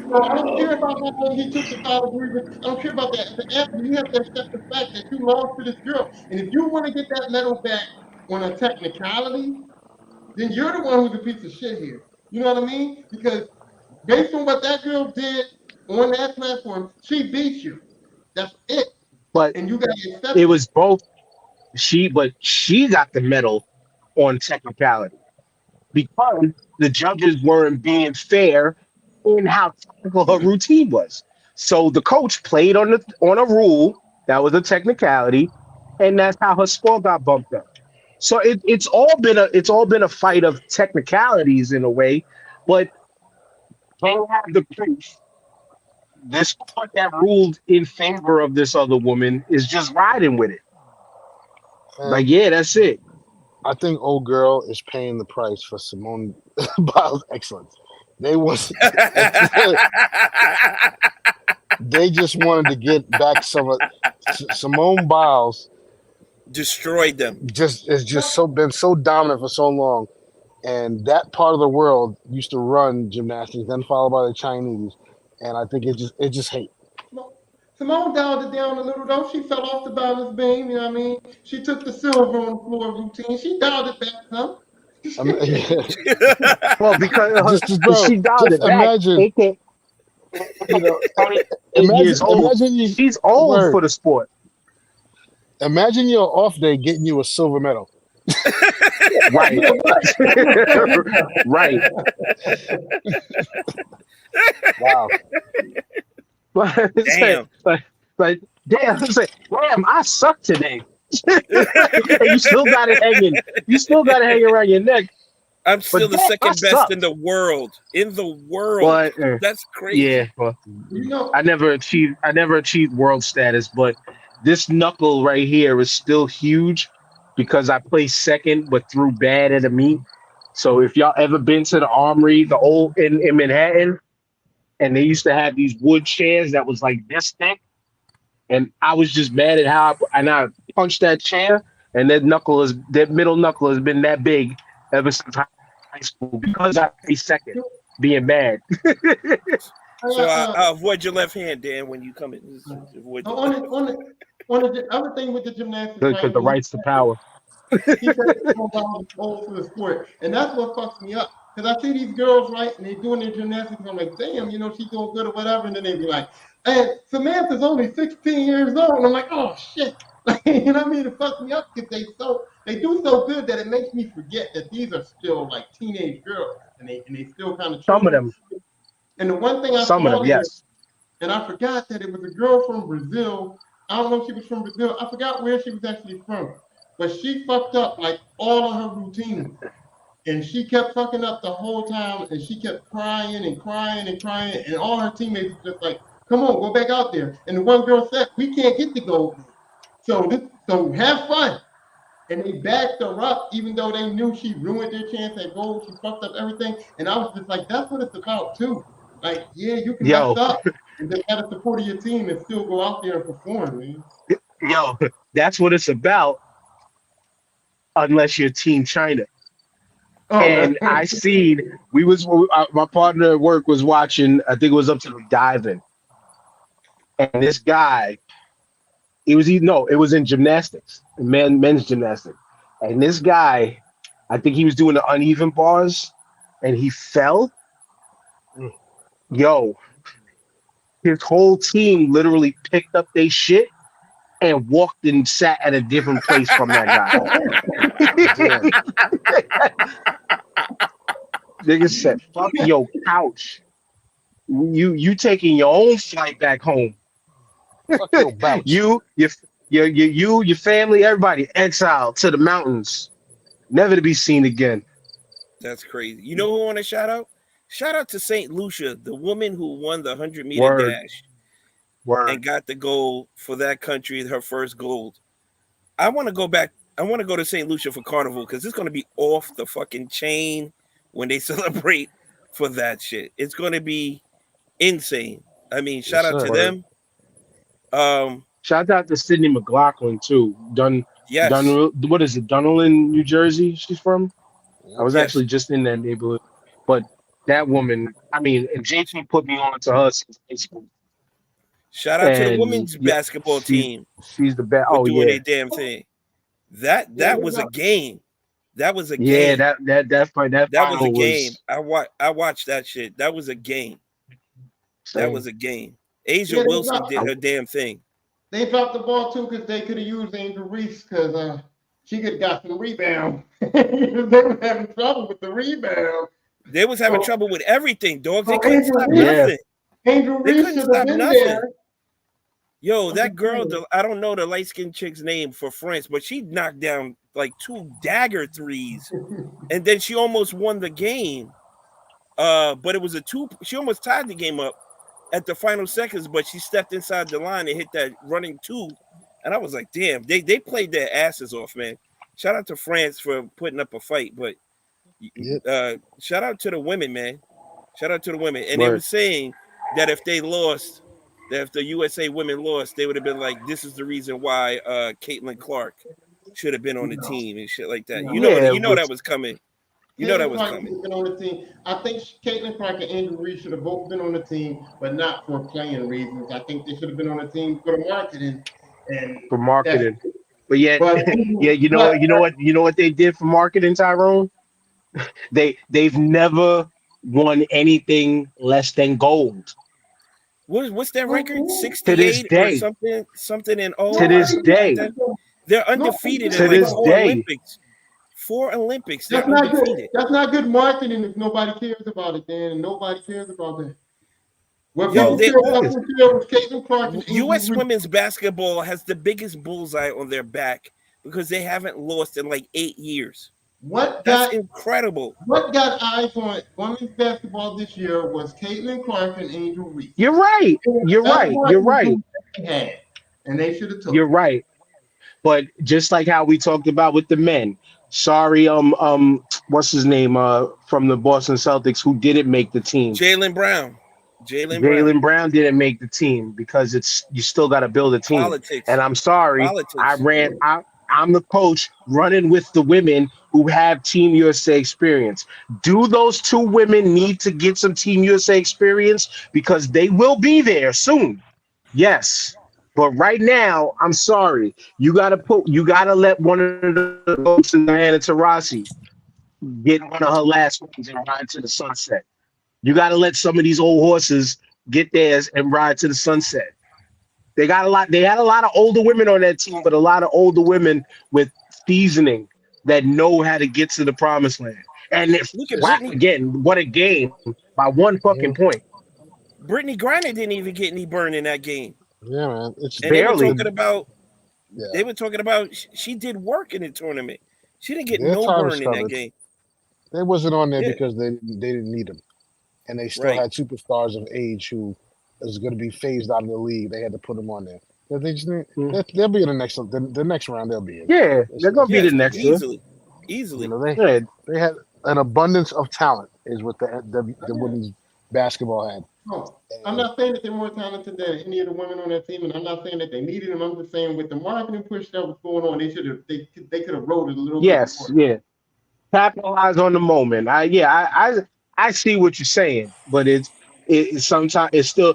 So I don't care about how long he took to file a grievance. I don't care about that. As an athlete, you have to accept the fact that you lost to this girl. And if you want to get that medal back on a technicality, then you're the one who's a piece of shit here. You know what I mean? Because based on what that girl did on that platform, she beat you. That's it. But And you got to accept it was both but she got the medal on technicality because the judges weren't being fair in how technical her routine was. So the coach played on a rule that was a technicality, and that's how her score got bumped up. So it's all been a fight of technicalities in a way, but they have the proof. This court that ruled in favor of this other woman is just riding with it. And Like, yeah, that's it. I think old girl is paying the price for Simone Biles' excellence. They want, they just wanted to get back some of Simone Biles. Destroyed them. Been so dominant for so long, and that part of the world used to run gymnastics, then followed by the Chinese, and I think it just hate. Simone dialed it down a little though. She fell off the balance beam, you know what I mean? She took the silver on the floor routine. She dialed it back some. I mean, Well, because she dialed just it back. imagine, It can't, you know, 28 years old. She's old for the sport. Imagine your off day getting you a silver medal. Right. Right. Wow. Damn. But damn, damn, I suck today. You still got it hanging. You still got it hanging around your neck. I'm still the damn, second I best suck. in the world. In the world. But That's crazy. yeah, well, You know, I never achieved world status, but this knuckle right here is still huge because I placed second but threw bad at a meet. So if y'all ever been to the Armory, the old in Manhattan, and they used to have these wood chairs that was like this thick, and I was just mad at how I punched that chair, and that middle knuckle has been that big ever since high school because I placed second, being mad. So I'll avoid your left hand, Dan, when you come in. Avoid on the other thing with the gymnastics, Because the rights to power. he said it's old for the sport, and that's what fucks me up. Because I see these girls, right, and they doing their gymnastics, and I'm like, damn, you know, she's doing good or whatever, and then they be like, and Samantha's only 16 years old, and I'm like, oh shit, you know what I mean? It fucks me up because they do so good that it makes me forget that these are still like teenage girls, and they still kind of Some of them. And the one thing I Some of them, yes. and I forgot that it was a girl from Brazil. I don't know if she was from Brazil. I forgot where she was actually from, but she fucked up like all of her routines. And she kept fucking up the whole time, and she kept crying and crying and crying, and all her teammates were just like, come on, go back out there. And the one girl said, we can't get the gold. So have fun. And they backed her up, even though they knew she ruined their chance at gold. She fucked up everything. And I was just like, that's what it's about too. Like, yeah, you can mess up and just have the support of your team and still go out there and perform, man. Yo, that's what it's about, unless you're Team China. And I seen my partner at work was watching. I think it was up to the diving, and this guy, it was in gymnastics, men's gymnastics, and this guy, I think he was doing the uneven bars, and he fell. Yo, his whole team literally picked up their shit and walked and sat at a different place from that guy. Nigga said, "Fuck your couch. You taking your own flight back home. Fuck your bounce. Your your family, everybody exiled to the mountains, never to be seen again. That's crazy. You know who I want to shout out? Shout out to St. Lucia, the woman who won the 100-meter Word. dash Word. and got the gold for that country, her first gold. I want to go back. I want to go to St. Lucia for Carnival because it's going to be off the fucking chain when they celebrate for that shit. It's going to be insane. I mean, shout out to them. Shout out to Sydney McLaughlin too. Yes. What is it? Dunellen, New Jersey. She's from. I was Yes. actually just in that neighborhood, but that woman. I mean, and JT put me on to her since high school. Shout out to the And, women's yeah, basketball she- team She's the best. for Oh doing yeah, their damn thing. That was a game. That was a yeah. game. That That was a final game. I watched that shit. That was a game. That same. was a game. Asia Yeah, they Wilson dropped- did her damn thing. They dropped the ball too because they could have used Angel Reese because she could have got some rebound. They were having trouble with the rebound. They was having Oh. trouble with everything, dog. They Oh, couldn't Angel stop Reese. Yeah. nothing. Angel They Reese couldn't should have stop been nothing. there. Yo, that girl, I don't know the light-skinned chick's name for France, but she knocked down like 2 dagger threes, and then she almost won the game. But it was she almost tied the game up at the final seconds, but she stepped inside the line and hit that running 2. And I was like, damn, they played their asses off, man. Shout out to France for putting up a fight, but shout out to the women, man. Shout out to the women. And they were saying that if they lost, that if the USA women lost, they would have been like, this is the reason why Caitlin Clark should have been on the team and shit like that. You know that was coming. You know that was coming. Been on the team. I think Caitlin Clark and Angel Reese should have both been on the team, but not for playing reasons. I think they should have been on the team for the marketing and For marketing, but yeah, But- yeah. You know what they did for marketing, Tyrone. They've never won anything less than gold. What's their record? To 68 this day. or something in all. To this day. They're undefeated To in this like 4 day. Olympics. 4 Olympics. They're That's not good. undefeated. That's not good marketing if nobody cares about it. Then nobody cares about that. What Yo, people they care about was Caitlin Clark and Angel U.S. Reese. women's basketball has the biggest bullseye on their back because they haven't lost in like 8 years. What That's got incredible. eyes on women's basketball this year was Caitlin Clark and Angel Reese. You're right. You're That's right. what You're right. they had, and they should have took. You're right. But just like how we talked about with the men, sorry, what's his name? From the Boston Celtics who didn't make the team. Jaylen Brown. Jaylen Brown didn't make the team because you still got to build a team. Politics. And I'm sorry, Politics. I'm the coach running with the women who have Team USA experience. Do those 2 women need to get some Team USA experience? Because they will be there soon. Yes. But right now, I'm sorry. You gotta let one of the folks in Diana Taurasi get one of her last ones and ride to the sunset. You gotta let some of these old horses get theirs and ride to the sunset. They had a lot of older women on that team, but a lot of older women with seasoning that know how to get to the promised land. And Look at Brittany. again, what a game by 1 fucking point. Brittany Griner didn't even get any burn in that game. Yeah, man. It's And Barely. they were talking about she did work in the tournament. She didn't get Their no time burn is in that covered. game. They wasn't on there Yeah. because they didn't need them, and they still Right. had superstars of age who is going to be phased out of the league. They had to put them on there. But they just they'll be in the next round. They'll be in. Yeah, they're gonna be Yes, the next year. easily. You know, Yeah. they had an abundance of talent is what the women's basketball had. No, I'm not saying that they're more talented than any of the women on that team, and I'm not saying that they needed them. I'm just saying with the marketing push that was going on, they could have rolled it a little Yes, bit more. yeah. Capitalize on the moment. I see what you're saying, but sometimes it's still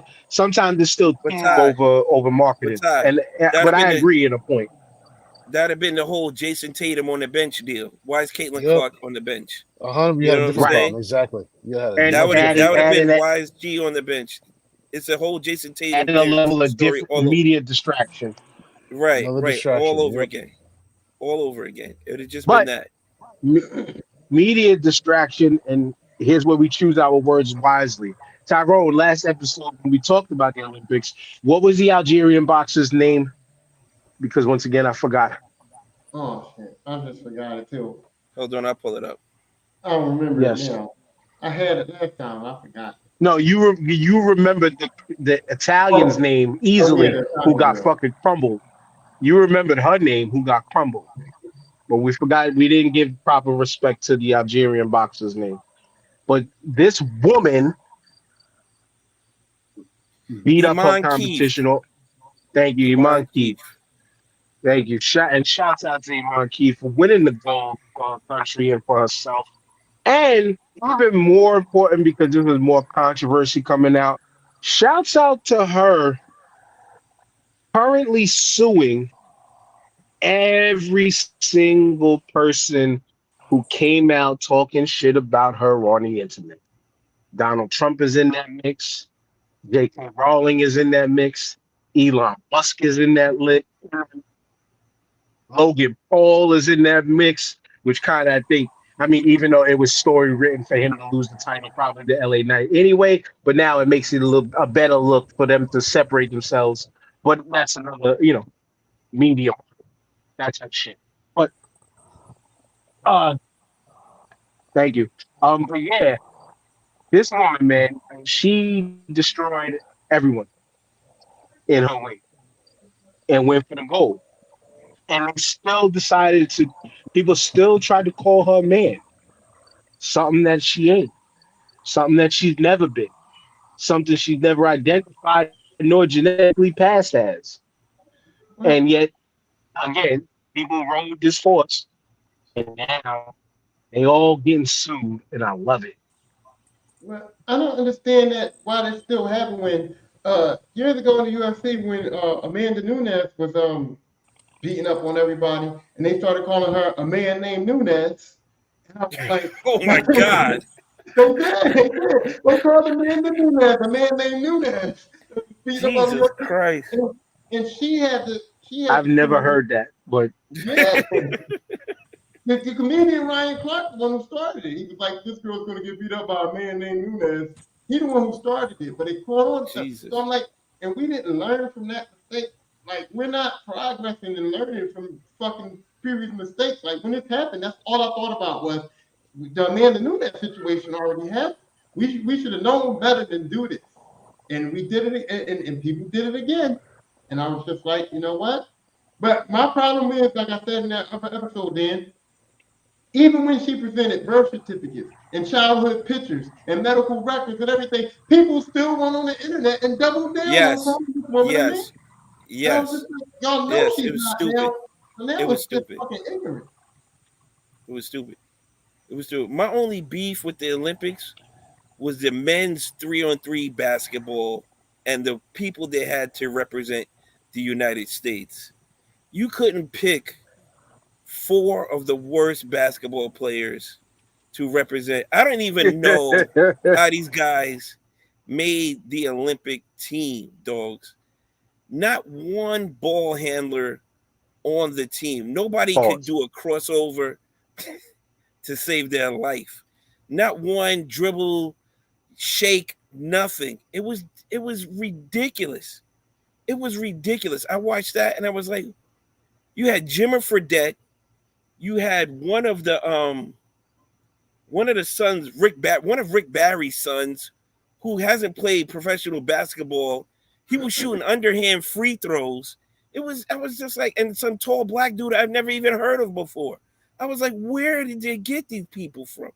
But team Ty- over marketing. but Ty, But I been agree in a point. That'd have been the whole Jason Tatum on the bench deal. Why is Caitlin Yep. Clark on the bench? 100. You You had know a what different I'm saying? problem. Exactly. Yeah. And That would have adding been that- why is G on the bench? It's a whole Jason Tatum Adding a level of story different all over. media distraction. Right, Another right, distraction, all over yep. again, all over again. It would have just But- been that. Media distraction, and here's where we choose our words wisely. Tyrone, last episode when we talked about the Olympics, what was the Algerian boxer's name? because once again I forgot. Oh shit, I just forgot it too. Hold on, I'll pull it up. I don't remember Yes. it now. I had it last time. I forgot. No, you remember the Italian's Oh, name oh yeah, easily, that's who how got it is. fucking crumbled. You remembered her name, who got crumbled, but we forgot. We didn't give proper respect to the Algerian boxer's name. But this woman beat up her Iman Keith. competition. Thank you, Iman Iman Keith. Thank you. Shouts out to Iman Keith for winning the gold for her country and for herself. And even more important, because this was more controversy coming out, shouts out to her currently suing every single person who came out talking shit about her on the internet. Donald Trump is in that mix. J.K. Rowling is in that mix. Elon Musk is in that mix. Logan Paul is in that mix, which kind of, I mean, even though it was story written for him to lose the title, probably the LA Knight anyway, but now it makes it a better look for them to separate themselves. But that's another, media, that type of shit. But thank you. But yeah, this woman, man, she destroyed everyone in her way and went for the gold. And they still decided people still tried to call her man. Something that she ain't. Something that she's never been. Something she's never identified nor genetically passed as. And yet, again, people rode this force. And now they all getting sued, and I love it. Well, I don't understand that why that still happened when years ago in the UFC when Amanda Nunes was beating up on everybody and they started calling her a man named Nunes. And I was like, Oh my God. They did. They called Amanda Nunes, a man named Nunes. Beating up on Jesus her. Christ. And she had to. I've never heard that, but Yeah. The comedian Ryan Clark, the one who started it, he was like, "This girl's going to get beat up by a man named Nunes." He's the one who started it, but it caught on. Jesus. So I'm like, and we didn't learn from that mistake. Like, we're not progressing and learning from fucking previous mistakes. Like, when this happened, that's all I thought about was the Amanda Nunes situation already happened. We should have known better than do this, and we did it, and people did it again. And I was just like, you know what? But my problem is, like I said in that other episode, Dan. Even when she presented birth certificates and childhood pictures and medical records and everything, people still went on the internet and doubled down Yes. on this woman. Yes. Yes. Y'all know Yes, she's it was not stupid. now. So now It was it's just stupid. fucking ignorant. It was stupid. It was stupid. My only beef with the Olympics was the men's 3-on-3 basketball and the people they had to represent the United States. You couldn't pick 4 of the worst basketball players to represent. I don't even know how these guys made the Olympic team, dogs. Not one ball handler on the team. Nobody could do a crossover to save their life. Not one dribble, shake, nothing. It was ridiculous. It was ridiculous. I watched that and I was like, you had Jimmer Fredette. You had one of the sons, one of Rick Barry's sons, who hasn't played professional basketball. He was shooting underhand free throws. I was just like, and some tall black dude I've never even heard of before. I was like, where did they get these people from?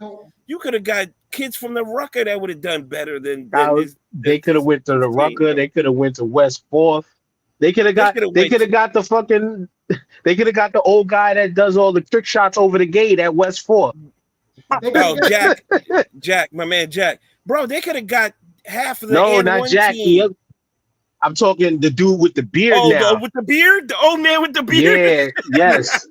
You could have got kids from the Rucker that would have done better than this. They could have went to the Rucker. They could have went to West 4th. They could have got the fucking. They could have got the old guy that does all the trick shots over the gate at West 4th. Oh, Jack, my man, Jack, bro. They could have got half of the. No, not Jack. I'm talking the dude with the beard now. With the beard, the old man with the beard. Yeah, yes.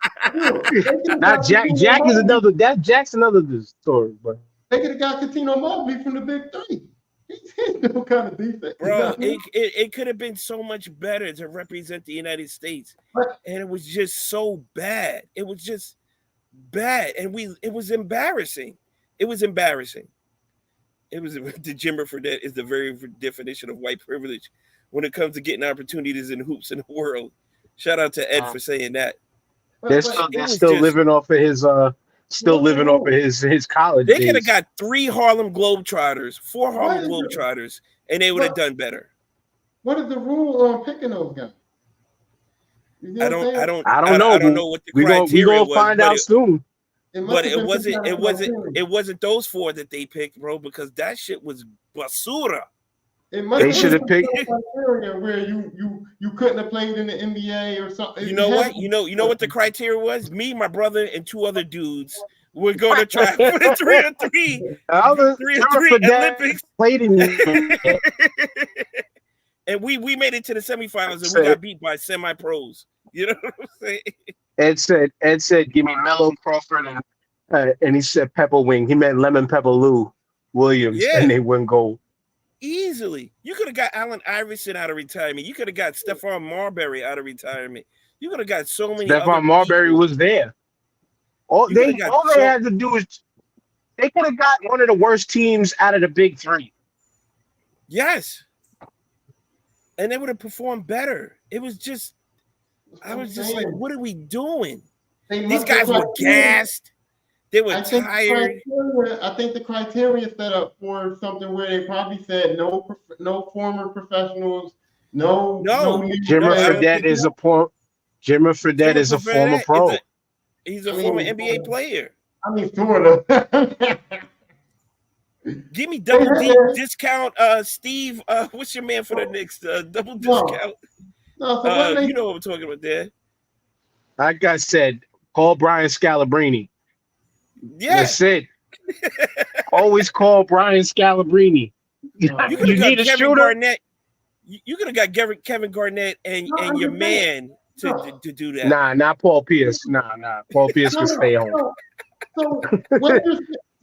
Not Jack. Jack is another. Jack's another story, but they could have got Catino Mobley from the Big Three. He's no kind of defense, bro. It could have been so much better to represent the United States, and it was just so bad. It was just bad, and it was embarrassing. It was embarrassing. It was the Jimmer Fredette is the very definition of white privilege when it comes to getting opportunities in hoops in the world. Shout out to Ed for saying that. They're But still, It they're was still just- living off of his his college They could have days. got 3 Harlem Globetrotters, 4 Harlem What is it? Globetrotters, and they would have done better. what is the rule on picking those guys? You see I what I'm don't saying? I don't know. I don't know what the we criteria gonna was, find but out it, soon. It must but have it been wasn't some kind of it wasn't those 4 that they picked, bro, because that shit was basura. It must They have should been have picked. some criteria where you couldn't have played in the NBA or something. You know what? You know what the criteria was? Me, my brother, and 2 other dudes were going to try for the 3-on-3 Olympics. Played in. And we made it to the semifinals and we got beat by semi-pros. You know what I'm saying? Ed said, give me Melo Crawford and he said Pepper Wing. He meant Lemon Pepper Lou Williams, Yeah. and they win gold. Easily. You could have got Allen Iverson out of retirement. You could have got Stephon Marbury out of retirement. You could have got so many. Stephon Marbury was there. All You they could've got all they so- had to do is they could have got one of the worst teams out of the big 3. Yes. And they would have performed better. It was just, I was just like, what are we doing? These guys were gassed. They were I think tired. I think the criteria set up for something where they probably said no former professionals, no. Jimmer I don't Fredette think- is a Jimmer Fredette is a former pro. He's a former NBA player. I mean, sort of. Give me double D discount, Steve. What's your man for the Knicks? Double discount. No, so what they, You know what I'm talking about there. Like I said, call Brian Scalabrine. Yeah, That's it. Always call Brian Scalabrine. you You could have got need a Kevin shooter? Garnett. You could have got Kevin Garnett and your man to do that. Nah, not Paul Pierce. Nah. Paul Pierce can stay home. So what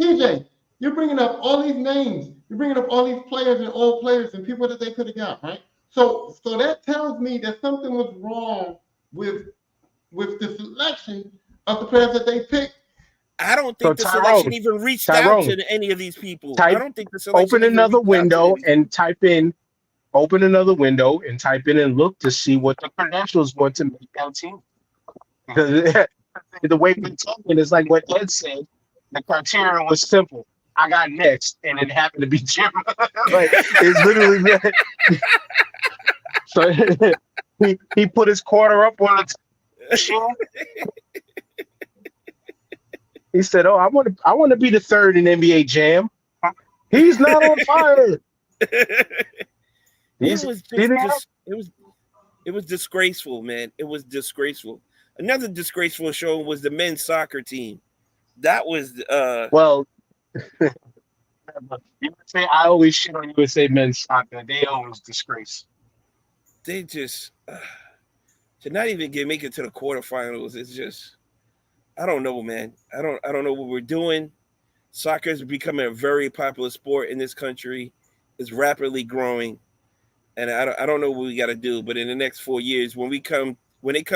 TJ, you're bringing up all these names. You're bringing up all these players and old players and people that they could have got, right? So that tells me that something was wrong with the selection of the players that they picked. I don't think the Tyrone, selection even reached out Tyrone, to any of these people. type- I don't think the selection Open even another reached out to window any- and type in. Open another window and type in and look to see what the credentials were to make that team. Because the way we're talking is like what Ed said. The criteria was simple. I got next, and it happened to be Jim. Like it's literally that. So he put his quarter up on the show. He said, "Oh, I want to be the 3rd in NBA Jam." He's not on fire. It was it was disgraceful, man. It was disgraceful. Another disgraceful show was the men's soccer team. That was Well, USA, I always shit on USA men's soccer. They always disgrace. they just to not even make it to the quarterfinals. It's just I don't know, man. I don't know what we're doing. Soccer is becoming a very popular sport in this country. It's rapidly growing, and I don't know what we got to do. But in the next 4 years, when they come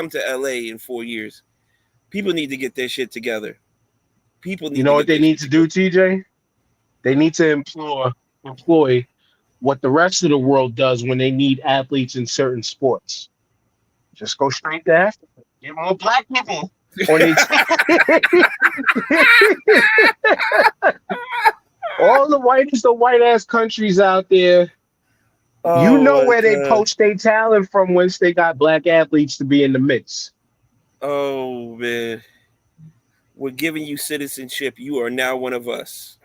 to LA in 4 years, people need to get their shit together. People need. You know what they need to do, TJ? They need to employ what the rest of the world does when they need athletes in certain sports. Just go straight to Africa. Get more black people on their team. All the white ass countries out there. You know where they poach their talent from once they got black athletes to be in the mix. Oh man, we're giving you citizenship. You are now one of us.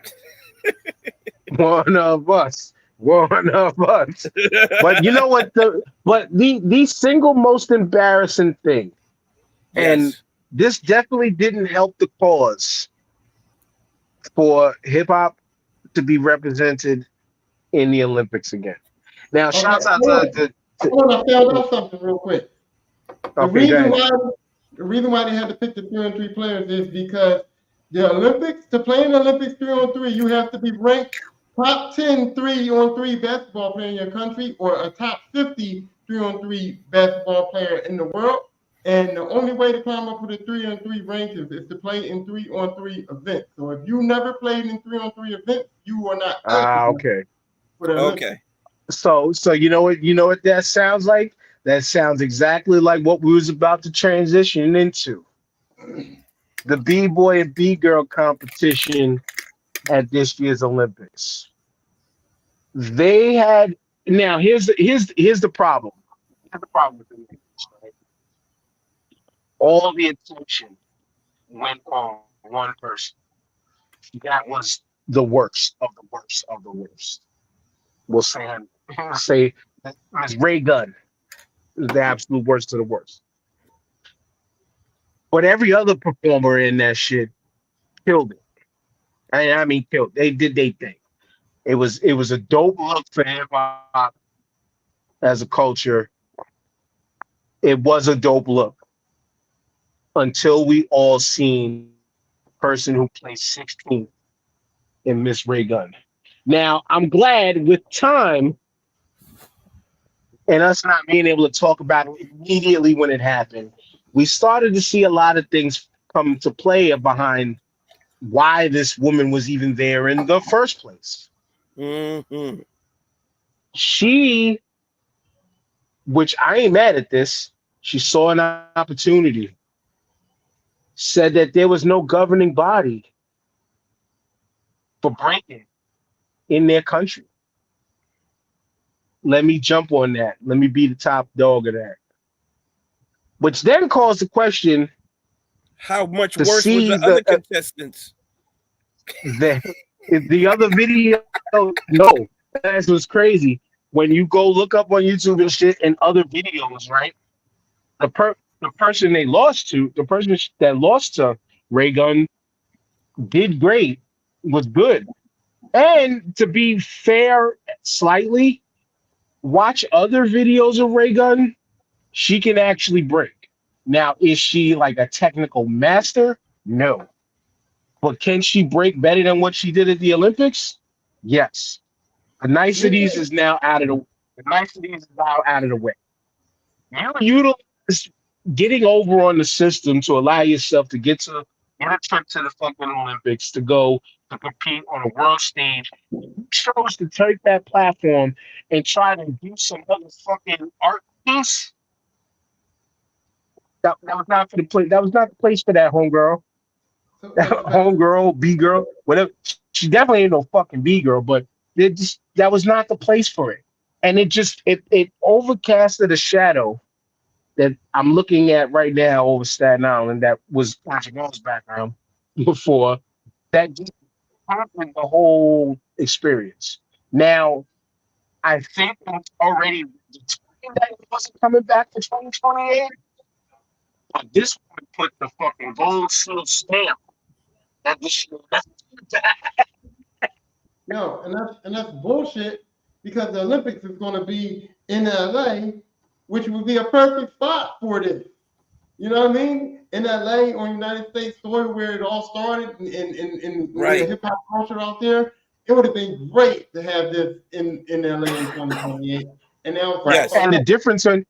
One of us. But you know what? The single most embarrassing thing, and Yes. this definitely didn't help the cause for hip hop to be represented in the Olympics again. Now, shouts out to Hold on, I found out something real quick. The okay, go ahead. reason why they had to pick the 3-on-3 players is because the Olympics, to play in the Olympics 3-on-3, you have to be ranked top 10 3-on-3 basketball player in your country or a top 50 3-on-3 basketball player in the world. And the only way to climb up with a 3-on-3 rank is to play in 3-on-3 events. So if you never played in 3-on-3 events, you are not eligible Okay. for the Olympics. Okay. So you know what that sounds like? that sounds exactly like what we was about to transition into. The B-boy and B-girl competition at this year's Olympics. They had now here's the problem. Here's the problem with the Olympics, right? All the attention went on one person. That was the worst of the worst of the worst. We'll say Ms. Ray Gunn is the absolute worst of the worst. But every other performer in that shit killed it. I mean, killed. They did their thing. It was a dope look for hip hop as a culture. It was a dope look until we all seen the person who placed 16th in Miss Ray Gunn. Now, I'm glad with time and us not being able to talk about it immediately when it happened, we started to see a lot of things come to play behind why this woman was even there in the first place. Mm-hmm. She, which I ain't mad at this, she saw an opportunity, said that there was no governing body for breaking in their country. Let me jump on that. Let me be the top dog of that. Which then calls the question, How much to worse was see the other contestants? the other video, no, that was crazy. When you go look up on YouTube and shit and other videos, right? The person they lost to, the person that lost to Ray Gunn did great, was good. And to be fair, slightly, watch other videos of Ray Gunn. She can actually break. Now, is she like a technical master? No. But can she break better than what she did at the Olympics? Yes. The niceties is now out of the way. You utilize getting over on the system to allow yourself to get a trip to the fucking Olympics to go to compete on a world stage. You chose to take that platform and try to do some other fucking art piece. That was not for the place. That was not the place for that homegirl. Homegirl, B girl, whatever. She definitely ain't no fucking B girl, but that was not the place for it. And it overcasted a shadow that I'm looking at right now over Staten Island that was Portugal's background before, that just happened the whole experience. Now, I think it's already determined that it wasn't coming back to 2028. But this would put the fucking gold seal stamp that this shit. No, and that's bullshit because the Olympics is going to be in LA, which would be a perfect spot for this. You know what I mean? In LA on United States soil where it all started in Right. the hip hop culture out there, it would have been great to have this in LA in 2028. And now, Yes. And the difference in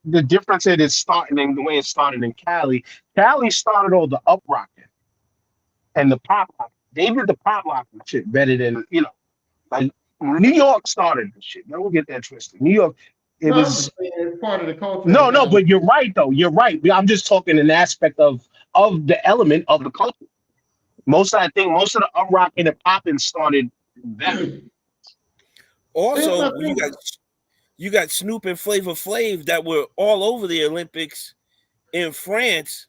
it starting in the way it started in Cali. Cali started all the up rocking and the pop rock. They did the pop rocking shit better than, like New York started the shit. Don't get that twisted. New York, it's part of the culture. No, but you're right though. You're right. I'm just talking an aspect of the element of the culture. I think most of the up rocking and popping started better. Also, you got Snoop and Flavor Flav that were all over the Olympics in France.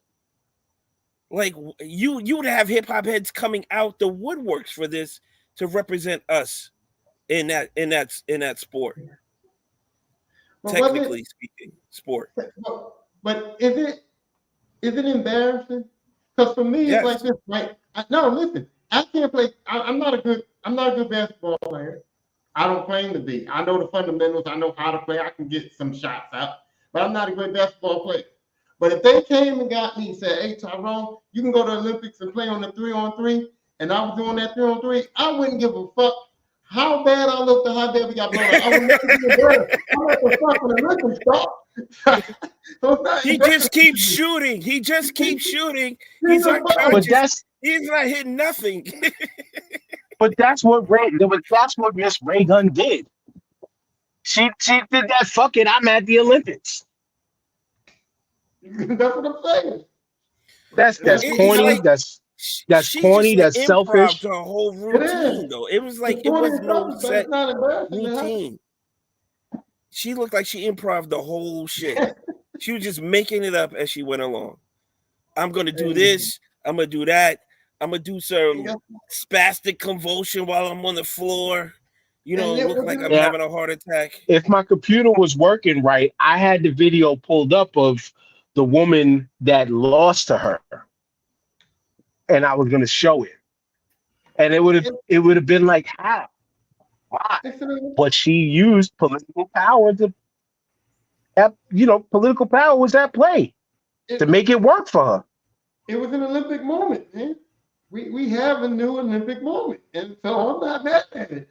Like you would have hip hop heads coming out the woodworks for this to represent us in that sport. But Technically speaking, sport. But is it embarrassing? Because for me, Yes. it's like this. Like, no, listen, I can't play. I'm not a good basketball player. I don't claim to be. I know the fundamentals. I know how to play. I can get some shots out, but I'm not a great basketball player. But if they came and got me and said, "Hey, Tyrone, you can go to the Olympics and play on the 3-on-3," and I was doing that 3-on-3, I wouldn't give a fuck how bad I looked or how bad we got blown out. I would never be embarrassed. I'm like the fuck when the Olympics start. So He just keeps shooting. He's not he's not hitting nothing. But that's what Miss Ray Gunn did. She did that. Fuck it, I'm at the Olympics. That's what I'm saying. That's It's corny. like That's she just corny. like That's improv selfish. the whole It is. routine though. It was It's like it corny was and no selfish, but set it's not embarrassing. routine. She looked like she improv the whole shit. She was just making it up as she went along. I'm gonna do this. I'm gonna do that. I'm gonna do some spastic convulsion while I'm on the floor. You know, And it look like was I'm Yeah. having a heart attack. If my computer was working right, I had the video pulled up of the woman that lost to her, and I was gonna show it, and it would have been like how, why? But she used political power political power was at play to make it work for her. It was an Olympic moment, man. We have a new Olympic moment, and so I'm not mad at it.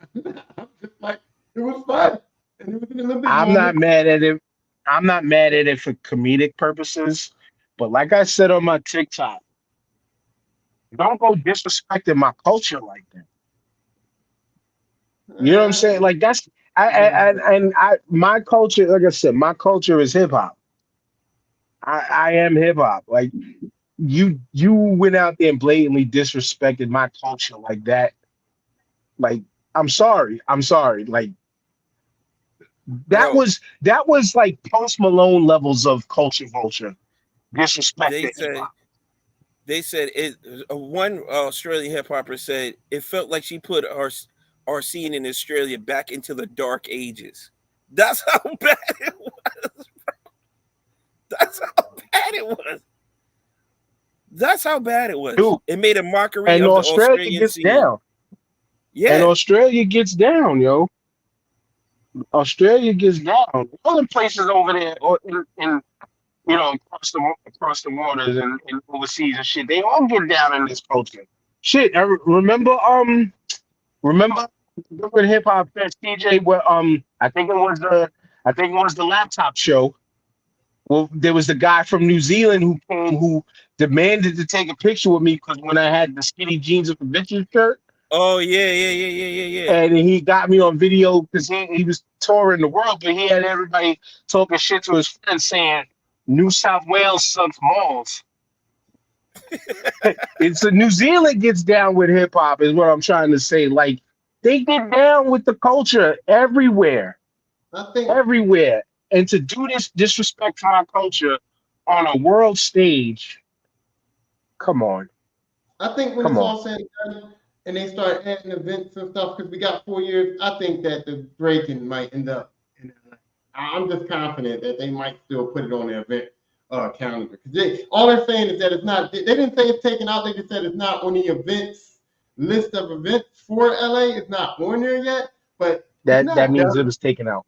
I'm just like, it was fun, and it was an Olympic I'm moment. not mad at it. I'm not mad at it for comedic purposes, but like I said on my TikTok, don't go disrespecting my culture like that. You know what I'm saying? Like that's my culture. Like I said, my culture is hip hop. I am hip hop. Like you went out there and blatantly disrespected my culture like that. Like I'm sorry. Like that Bro, was like Post Malone levels of culture vulture disrespect. they said it. One Australian hip hopper said it felt like she put our scene in Australia back into the dark ages. That's how bad it was. That's how bad it was. That's how bad it was. Dude, it made a mockery and of the Australia Australian gets scene. down. Yeah. And Australia gets down, yo. Australia gets down. All the places over there, or in across the waters and overseas and shit, they all get down in this culture. Shit, I remember when Hip Hop Fest TJ, where I think it was the laptop show. Well, there was the guy from New Zealand who came who demanded to take a picture with me because when I had the skinny jeans with the bitches shirt. Oh yeah. And he got me on video because he was touring the world, but he had everybody talking shit to his friends saying New South Wales sucks malls. It's a New Zealand gets down with hip hop is what I'm trying to say. Like they get down with the culture everywhere. Everywhere. And to do this disrespect to our culture on a world stage, come on. I think when it's all said and done, and they start adding events and stuff, because we got 4 years, I think that the breaking might end up. I'm just confident that they might still put it on their event calendar. Because all they're saying is that it's not. They didn't say it's taken out. They just said it's not on the events list of events for LA. It's not on there yet. But that means it was taken out.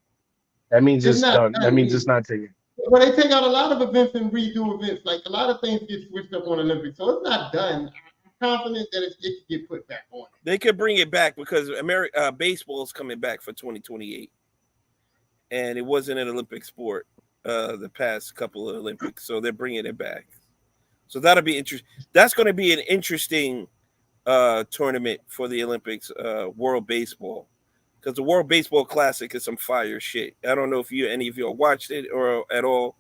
That means it's done. That means it's not taken. Well, they take out a lot of events and redo events. Like a lot of things get switched up on Olympics, so it's not done. I'm confident that it could get put back on. They could bring it back because baseball is coming back for 2028, and it wasn't an Olympic sport the past couple of Olympics, so they're bringing it back. So that'll be interesting. That's going to be an interesting tournament for the Olympics, World Baseball. Because the World Baseball Classic is some fire shit. I don't know if any of you have watched it or at all,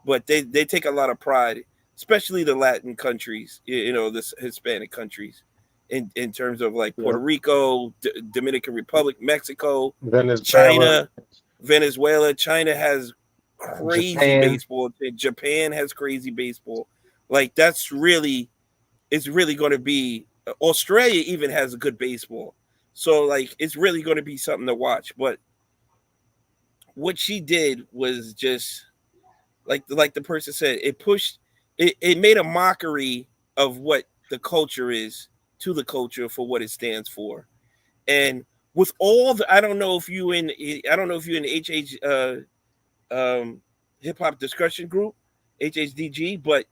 but they take a lot of pride, especially the Latin countries, the Hispanic countries, in terms of like Puerto Rico, Dominican Republic, Mexico, China, Venezuela. China has crazy baseball. Japan has crazy baseball. Like it's really going to be. Australia even has a good baseball. So, like, it's really going to be something to watch. But what she did was just, like the person said, it made a mockery of what the culture is to the culture for what it stands for. And with all the, I don't know if you in HH hip hop discussion group, HHDG, but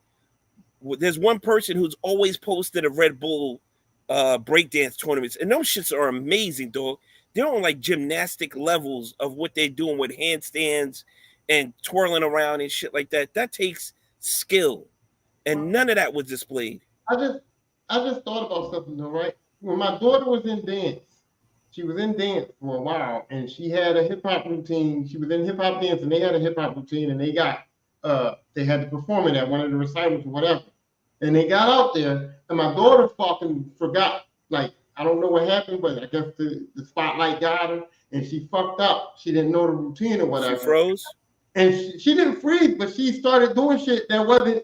there's one person who's always posted a Red Bull breakdance tournaments, and those shits are amazing, dog. They're on like gymnastic levels of what they're doing with handstands and twirling around and shit like that. That takes skill, and none of that was displayed. I just thought about something though, right? When my daughter was in dance, she was in dance for a while, and she had a hip hop routine. She was in hip hop dance, and they had a hip hop routine, and they got they had to perform it at one of the recitals or whatever. And they got out there, and my daughter fucking forgot. Like, I don't know what happened, but I guess the spotlight got her, and she fucked up. She didn't know the routine or whatever. She froze. And she didn't freeze, but she started doing shit that wasn't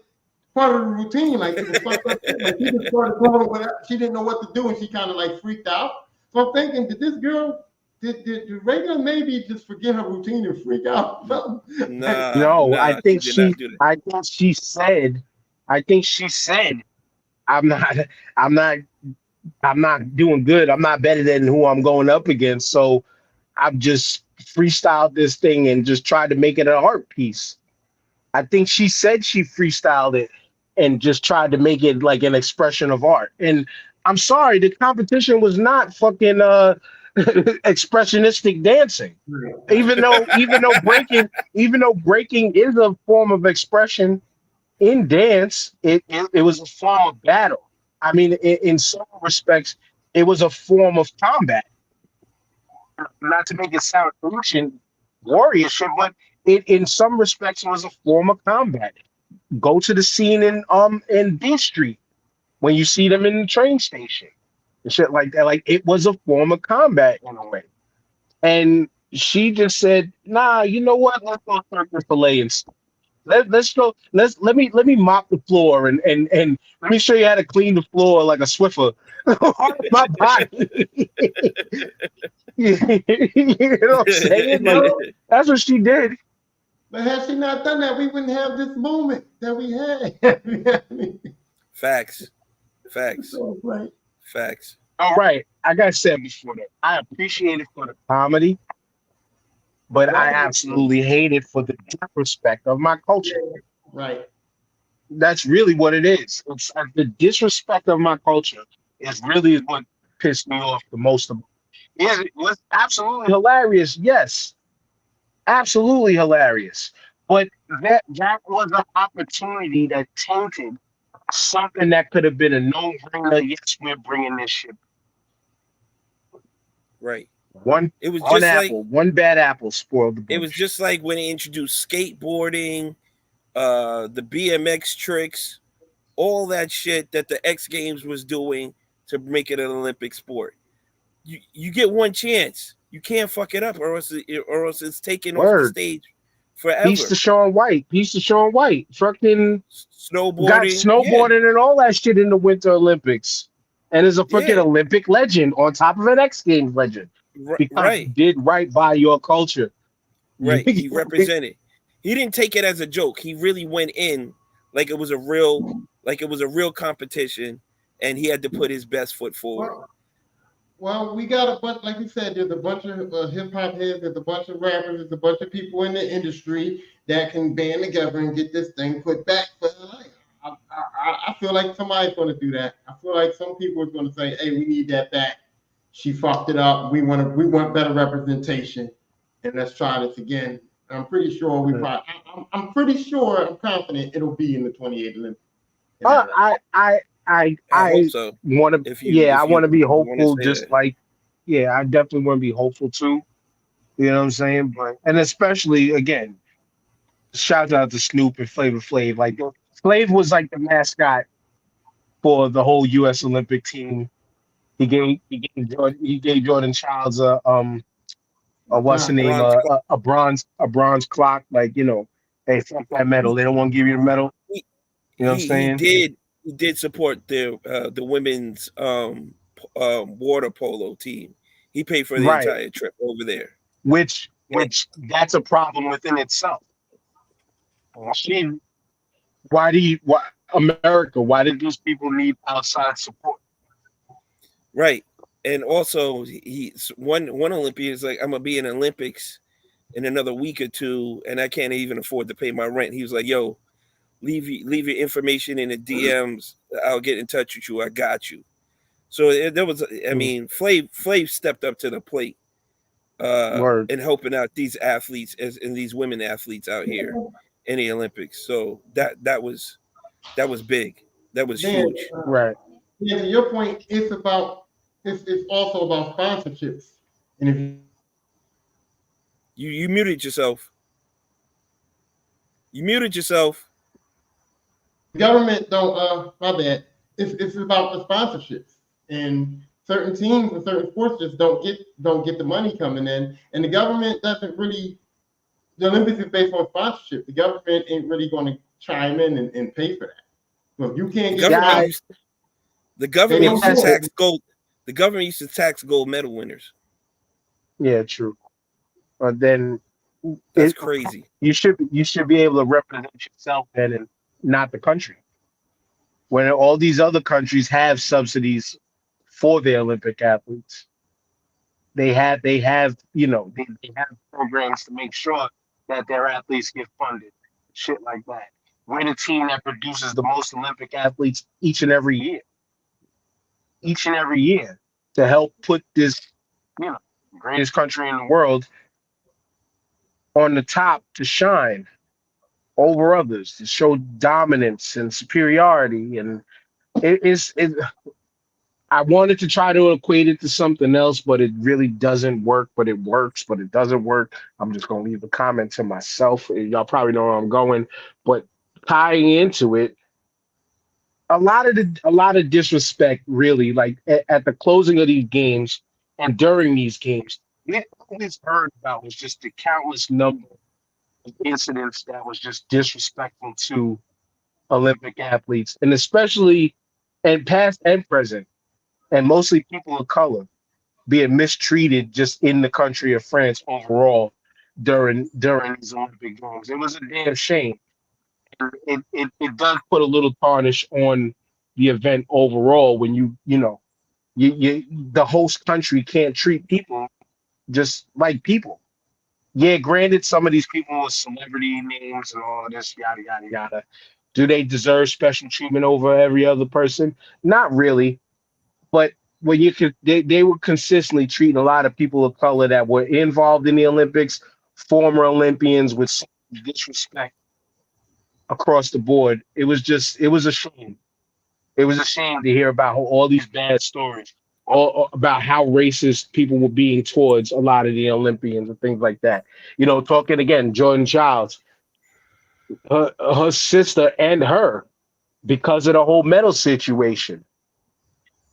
part of the routine. Like, it was fucked up. Like, she just started doing whatever. She didn't know what to do, and she kind of like freaked out. So I'm thinking, did this girl, did Reagan maybe just forget her routine and freak out? Nah, No, nah, I think did not do that. I think she said, I'm not doing good. I'm not better than who I'm going up against. So I've just freestyled this thing and just tried to make it an art piece. I think she said she freestyled it and just tried to make it like an expression of art. And I'm sorry, the competition was not fucking expressionistic dancing. Even though breaking is a form of expression in dance, it was a form of battle. I mean, in some respects, it was a form of combat. Not to make it sound ancient warriorship, but in some respects it was a form of combat. Go to the scene in B Street when you see them in the train station and shit like that. Like, it was a form of combat in a way. And she just said, "Nah, you know what? Let's go Cirque du Soleil and let's go. Let me mop the floor and let me show you how to clean the floor like a Swiffer on my body." You know what I'm saying? Like, that's what she did. But had she not done that, we wouldn't have this moment that we had. Facts. So, right. Facts. All right. Like I said before that, I appreciate it for the comedy, but I absolutely hate it for the disrespect of my culture. Right. That's really what it is. It's the disrespect of my culture is really what pissed me off the most. It was absolutely hilarious. Yes, absolutely hilarious. But that was an opportunity that tainted something that could have been a no-brainer. Yes, we're bringing this shit. Right. It was one apple, like, one bad apple spoiled the bunch. It was just like when they introduced skateboarding, the BMX tricks, all that shit that the X Games was doing to make it an Olympic sport. You get one chance. You can't fuck it up, or else it's taken off the stage forever. Piece of Shaun White. Fucking snowboarding and all that shit in the Winter Olympics. And is a fucking Olympic legend on top of an X Games legend. Because he did right by your culture. Right. He represented. He didn't take it as a joke. He really went in like it was a real competition, and he had to put his best foot forward. Well, we got a bunch, like you said, there's a bunch of hip hop heads, there's a bunch of rappers, there's a bunch of people in the industry that can band together and get this thing put back for life. I feel like somebody's going to do that. I feel like some people are going to say, "Hey, we need that back. She fucked it up. We want better representation, and let's try this again." I'm pretty sure I'm pretty sure. I'm confident it'll be in the 28 Olympics. I hope so. Want to. I want to be hopeful. Just like, I definitely want to be hopeful too. You know what I'm saying? And especially again, shout out to Snoop and Flavor Flav. Like, Flav was like the mascot for the whole U.S. Olympic team. He gave Jordan Childs what's the name? A bronze clock. Like, hey, fuck that medal. They don't want to give you the medal. You know what I'm saying? He did support the women's water polo team. He paid for the entire trip over there. Which that's a problem within itself. Why did these people need outside support? Right. And also one Olympian is like, "I'm gonna be in Olympics in another week or two, and I can't even afford to pay my rent." He was like, "Yo, leave your information in the DMs. I'll get in touch with you. I got you." So there was, I mean, Flav stepped up to the plate and helping out these athletes and these women athletes out here in the Olympics. So that was big. That was huge. Right. Yeah, to your point, it's also about sponsorships. And if you muted yourself. You muted yourself. Government don't. My bad. It's about the sponsorships, and certain teams and certain sports just don't get the money coming in, and the government doesn't really. The Olympics is based on sponsorship. The government ain't really going to chime in and pay for that. So if you can't get The government They used don't to do it. tax gold. The government used to tax gold medal winners. Yeah, true. But then That's crazy. you should be able to represent yourself then and not the country. When all these other countries have subsidies for their Olympic athletes, they have programs to make sure that their athletes get funded, shit like that. We're the team that produces the most Olympic athletes each and every year to help put this, greatest country in the world on the top to shine over others, to show dominance and superiority. And I wanted to try to equate it to something else, but it really doesn't work, but it works, but it doesn't work. I'm just going to leave a comment to myself. Y'all probably know where I'm going, but tying into it, a lot of disrespect, really, like at the closing of these games and during these games, all we've heard about was just the countless number of incidents that was just disrespectful to Olympic athletes, and especially and past and present, and mostly people of color being mistreated just in the country of France overall during these Olympic Games. It was a damn shame. It does put a little tarnish on the event overall when you the host country can't treat people just like people. Yeah, granted, some of these people with celebrity names and all of this, yada yada yada. Do they deserve special treatment over every other person? Not really. But when they were consistently treating a lot of people of color that were involved in the Olympics, former Olympians, with some disrespect across the board. It was a shame. It was a shame to hear about all these bad stories, all about how racist people were being towards a lot of the Olympians and things like that. Talking again, Jordan Childs, her sister and her, because of the whole medal situation,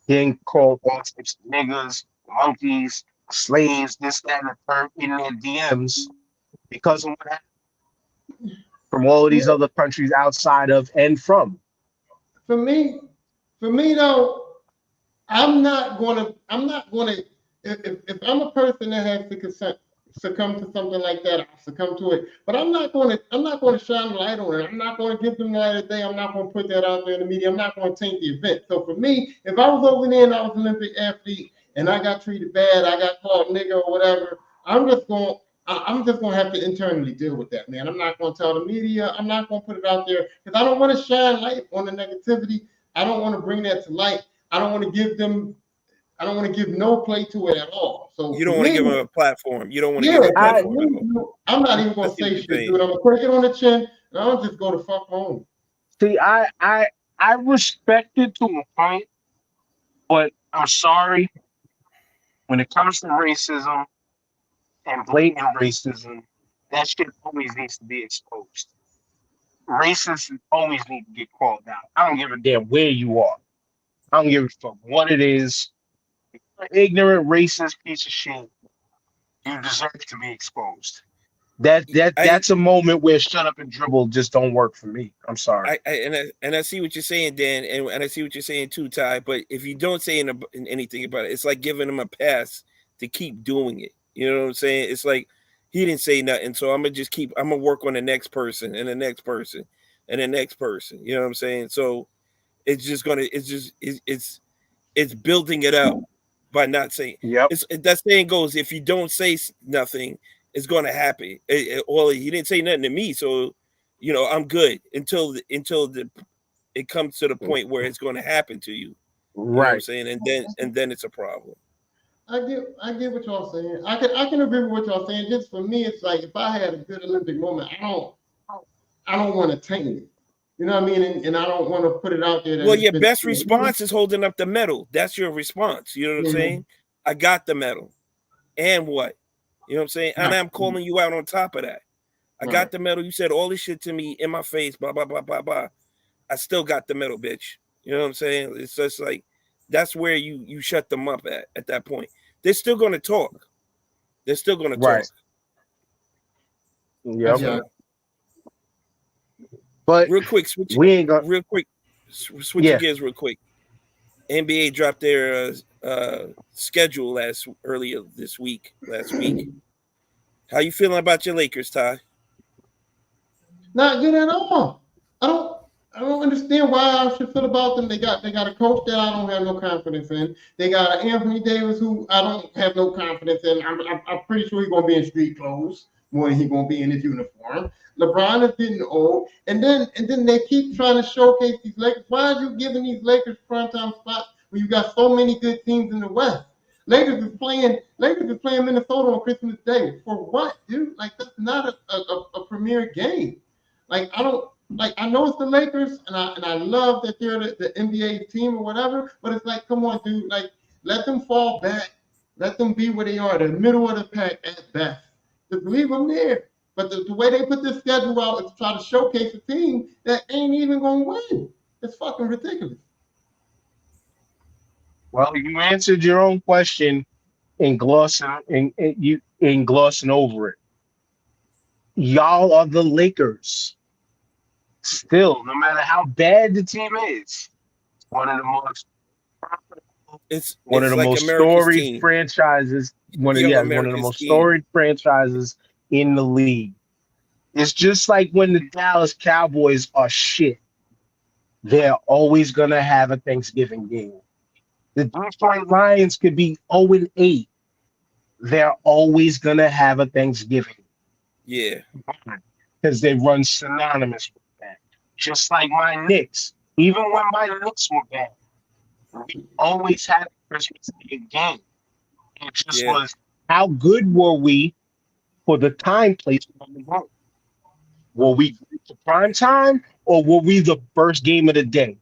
getting called all types of niggas, monkeys, slaves, this, that, and the third in their DMs because of what happened from all of these other countries outside of and from. For me though, I'm not gonna. If I'm a person that has to succumb to something like that, I'll succumb to it. But I'm not gonna shine a light on it. I'm not gonna give them the light of day. I'm not gonna put that out there in the media. I'm not gonna taint the event. So for me, if I was over there and I was an Olympic athlete and I got treated bad, I got called nigga or whatever, I'm just gonna have to internally deal with that, man. I'm not gonna tell the media. I'm not gonna put it out there because I don't want to shine light on the negativity. I don't want to bring that to light. I don't want to give no play to it at all. So you don't want to give them a platform. You don't want to give them a platform. I'm not even gonna say shit, dude. I'm gonna take it on the chin and I'll just go to fuck home. See, I respect it to a point, but I'm sorry. When it comes to racism and blatant racism, that shit always needs to be exposed. Racists always need to get called out. I don't give a damn where you are. I don't give a fuck what it is. Ignorant, racist piece of shit. You deserve to be exposed. That's a moment where shut up and dribble just don't work for me. I'm sorry. I see what you're saying, Dan, and I see what you're saying too, Ty. But if you don't say anything about it, it's like giving them a pass to keep doing it. You know what I'm saying? It's like he didn't say nothing, so I'm gonna work on the next person and the next person and the next person. You know what I'm saying? So it's building it up by not saying. Yep. That saying goes: if you don't say nothing, it's going to happen. Well, he didn't say nothing to me, so I'm good until it comes to the point where it's going to happen to you. You know what I'm saying? And then it's a problem. I get what y'all saying. I can agree with what y'all saying. Just for me, it's like if I had a good Olympic moment, I don't want to taint it. You know what I mean? And I don't want to put it out there. Well, your best response is holding up the medal. That's your response. You know what I'm saying? I got the medal. And what? You know what I'm saying? And I'm calling you out on top of that. I got the medal. You said all this shit to me in my face, blah, blah, blah, blah, blah. I still got the medal, bitch. You know what I'm saying? It's just like, that's where you shut them up at that point. They're still going to talk. They're still going to talk. Yeah. But real quick, switch gears real quick. NBA dropped their schedule last week. How you feeling about your Lakers, Ty? Not good at all. I don't understand why I should feel about them. They got a coach that I don't have no confidence in. They got Anthony Davis who I don't have no confidence in. I'm pretty sure he's gonna be in street clothes more than he's gonna be in his uniform. LeBron is getting old, and then they keep trying to showcase these Lakers. Why are you giving these Lakers primetime spots when you got so many good teams in the West? Lakers is playing Minnesota on Christmas Day. For what, dude? Like, that's not a premier game. Like, I know it's the Lakers, and I love that they're the NBA team or whatever, but it's like, come on, dude. Like, let them fall back. Let them be where they are, the middle of the pack at best. Just leave them there. But the way they put this schedule out is to try to showcase a team that ain't even going to win. It's fucking ridiculous. Well, you answered your own question in glossing over it. Y'all are the Lakers. Still, no matter how bad the team is, one of the most storied franchises. One of the most storied franchises in the league. It's just like when the Dallas Cowboys are shit. They're always gonna have a Thanksgiving game. The Detroit Lions could be 0-8. They're always gonna have a Thanksgiving. Yeah. Because they run synonymous with that. Just like my Knicks. Even when my Knicks were bad, we always had a Christmas Day game. It just was, how good were we for the time place on the road? Were we the prime time, or were we the first game of the day?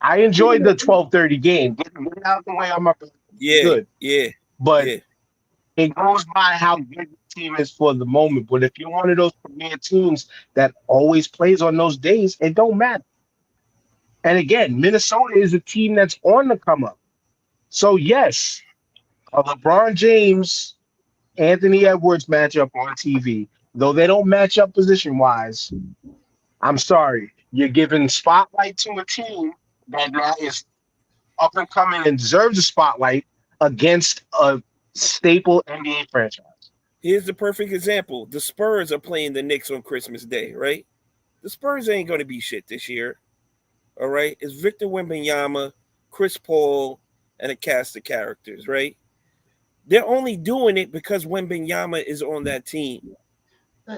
I enjoyed the 12:30 game. Get out of the way. I'm up. Good. Yeah. But it goes by how good the team is for the moment. But if you're one of those premier teams that always plays on those days, it don't matter. And again, Minnesota is a team that's on the come up. So yes, a LeBron James, Anthony Edwards matchup on TV, though they don't match up position wise. I'm sorry, you're giving spotlight to a team that now is up and coming and deserves a spotlight against a staple NBA franchise. Here's the perfect example. The Spurs are playing the Knicks on Christmas Day, right? The Spurs ain't going to be shit this year. All right? It's Victor Wembanyama, Chris Paul, and a cast of characters, right? They're only doing it because Wembanyama is on that team.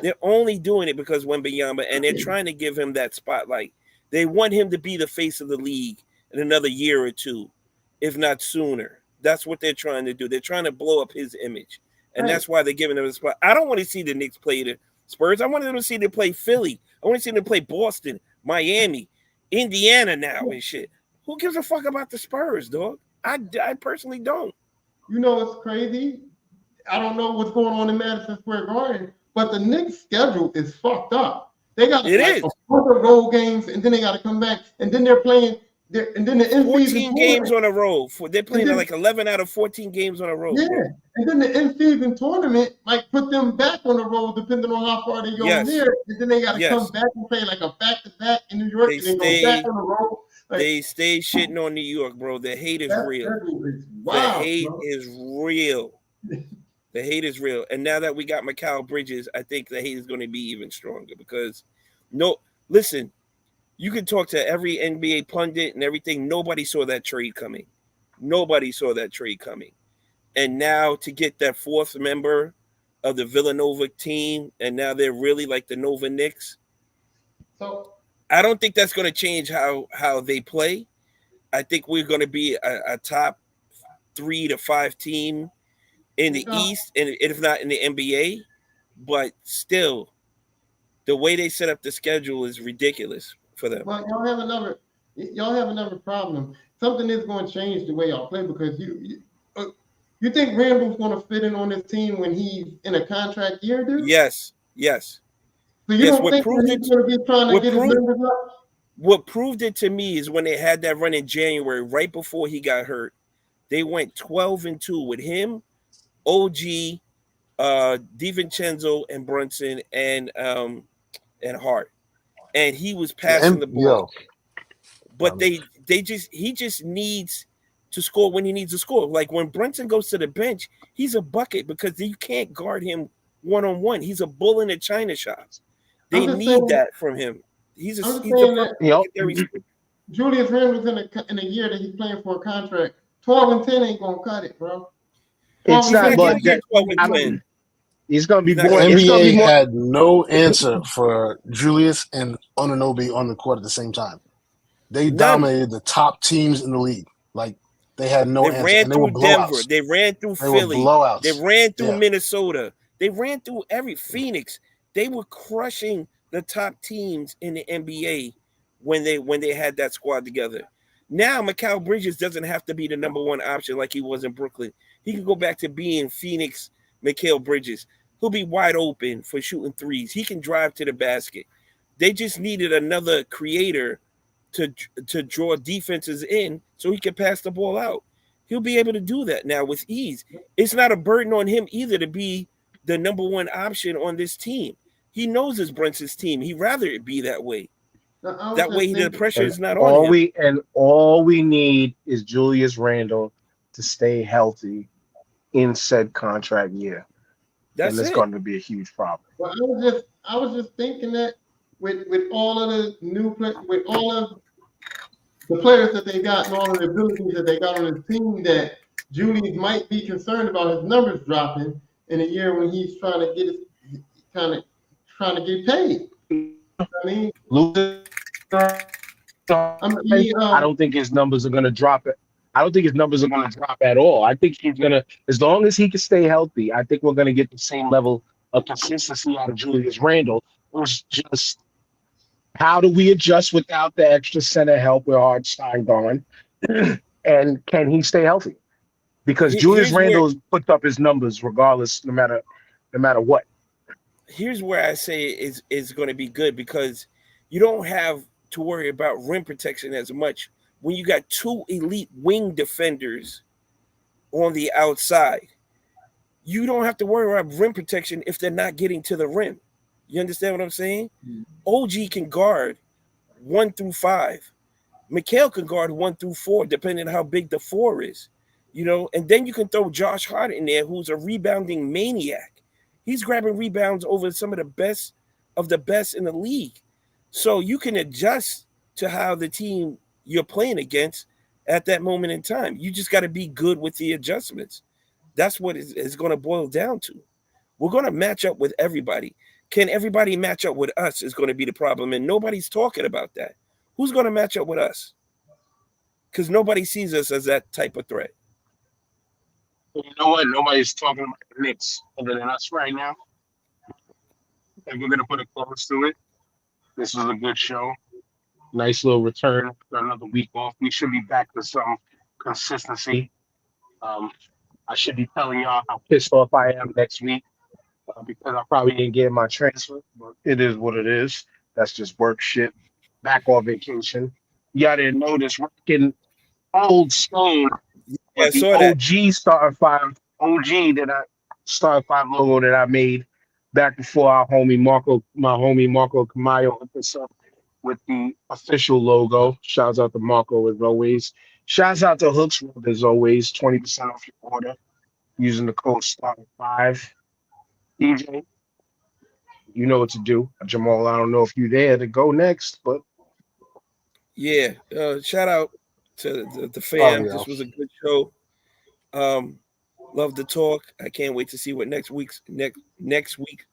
They're only doing it because Wembanyama, and they're trying to give him that spotlight. They want him to be the face of the league in another year or two, if not sooner. That's what they're trying to do. They're trying to blow up his image, and that's why they're giving him a spot. I don't want to see the Knicks play the Spurs. I want them to see them play Philly. I want to see them play Boston, Miami, Indiana now and shit. Who gives a fuck about the Spurs, dog? I personally don't. You know, it's crazy. I don't know what's going on in Madison Square Garden, but the Knicks' schedule is fucked up. They got a bunch of road games, and then they got to come back, and then they're playing. And then the in-season 14 games on a road. They're playing like 11 out of 14 games on a road. Yeah, and then the in-season tournament might put them back on the road, depending on how far they go in there. And then they got to come back and play like a back-to-back in New York. They go back on the road. Like, they stay shitting on New York, bro. The hate is real. The hate is real. The hate is real. And now that we got Mikal Bridges, I think the hate is going to be even stronger because listen, you can talk to every NBA pundit and everything. Nobody saw that trade coming. And now to get that fourth member of the Villanova team, and now they're really like the Nova Knicks. So I don't think that's going to change how they play. I think we're going to be a top 3 to 5 team in the East, and if not in the NBA. But still, the way they set up the schedule is ridiculous for them. Well, y'all have another problem. Something is going to change the way y'all play because you think Randall's going to fit in on this team when he's in a contract year, dude? Yes. Yes. So you Yes, don't what think proved that it he's going to be trying to what get his proved numbers up? what proved it to me is when they had that run in January, right before he got hurt. They went 12-2 with him, OG, DiVincenzo, and Brunson, and Hart, and he was passing And the ball. yo, But he just needs to score when he needs to score. Like when Brunson goes to the bench, he's a bucket because you can't guard him one-on-one. He's a bull in a china shop. They I'm just need saying, that from him. He's I'm just the saying that perfect You know, secondary. Julius Randle's in a year that he's playing for a contract. 12-10 ain't gonna cut it, bro. 12 it's and He's 10 not, not gonna but ain't get that, gonna 12 and I cut it. 10. it's gonna be He's not the more. gonna It's get gonna be NBA more. had no answer for Julius and Anunoby on the court at the same time. They none. dominated the top teams in the league. Like they had no They answer, ran and they were through Denver. blowouts. They ran through They were Philly. They blowouts. ran through Yeah, Minnesota. They ran through every Phoenix. They were crushing the top teams in the NBA when they had that squad together. Now Mikal Bridges doesn't have to be the number one option like he was in Brooklyn. He can go back to being Phoenix Mikal Bridges. He'll be wide open for shooting threes. He can drive to the basket. They just needed another creator to draw defenses in so he can pass the ball out. He'll be able to do that now with ease. It's not a burden on him either to be the number one option on this team. He knows it's Brunson's team. He'd rather it be that way. Now, I was That just way the thinking, pressure And is not on him. all we need is Julius Randle to stay healthy in said contract year, That's and it's it. going to be a huge problem. well, I was just thinking that with all of the with all of the players that they got and all of the abilities that they got on his team, that Julius might be concerned about his numbers dropping in a year when he's trying to trying to get paid. I mean, Losing, I don't think his numbers are going to drop. I don't think his numbers are going to drop at all. I think he's going to, as long as he can stay healthy, I think we're going to get the same level of consistency out of Julius Randle. It was just, how do we adjust without the extra center help with Hartenstein gone? And can he stay healthy? Because Julius Randle puts up his numbers regardless, no matter what. Here's where I say is going to be good, because you don't have to worry about rim protection as much when you got two elite wing defenders on the outside. You don't have to worry about rim protection if they're not getting to the rim. You understand what I'm saying? OG can guard 1 through 5. Mikal can guard 1 through 4, depending on how big the 4 is. And then you can throw Josh Hart in there, who's a rebounding maniac. He's grabbing rebounds over some of the best in the league. So you can adjust to how the team you're playing against at that moment in time. You just got to be good with the adjustments. That's what it's going to boil down to. We're going to match up with everybody. Can everybody match up with us is going to be the problem, and nobody's talking about that. Who's going to match up with us? Because nobody sees us as that type of threat. You know what? Nobody's talking about the Knicks other than us right now. And we're going to put a close to it. This was a good show. Nice little return for another week off. We should be back to some consistency. I should be telling y'all how pissed off I am next week because I probably didn't get my transfer. But it is what it is. That's just work shit. Back on vacation. Y'all didn't know this rocking old stone. Yeah, I The saw that. OG starting five logo that I made back before my homie Marco Camayo hooked us up with the official logo. Shouts out to Marco as always. Shouts out to Hooks as always. 20% off your order using the code STAR5. DJ, you know what to do. Jamal, I don't know if you're there to go next, but Yeah, shout out to the fam. yeah. This was a good show. Love the talk. I can't wait to see what next week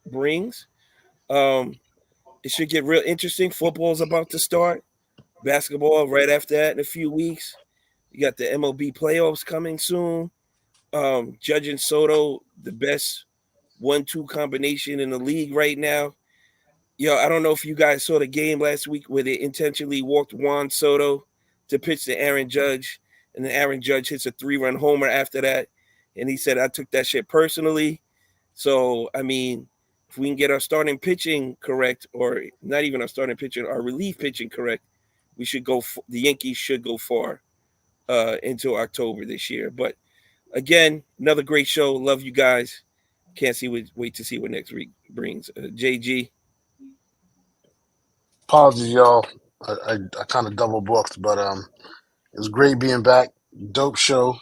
brings. It should get real interesting. Football's about to start. Basketball right after that in a few weeks. You got the MLB playoffs coming soon. Judge and Soto, the best 1-2 combination in the league right now. I don't know if you guys saw the game last week where they intentionally walked Juan Soto to pitch to Aaron Judge, and then Aaron Judge hits a 3-run homer after that. And he said, I took that shit personally. So, I mean, if we can get our starting pitching correct, or not even our starting pitching, our relief pitching correct, we should go. The Yankees should go far into October this year. But again, another great show. Love you guys. Can't wait to see what next week brings. JG. Apologies, y'all. I kind of double booked, but it was great being back. Dope show.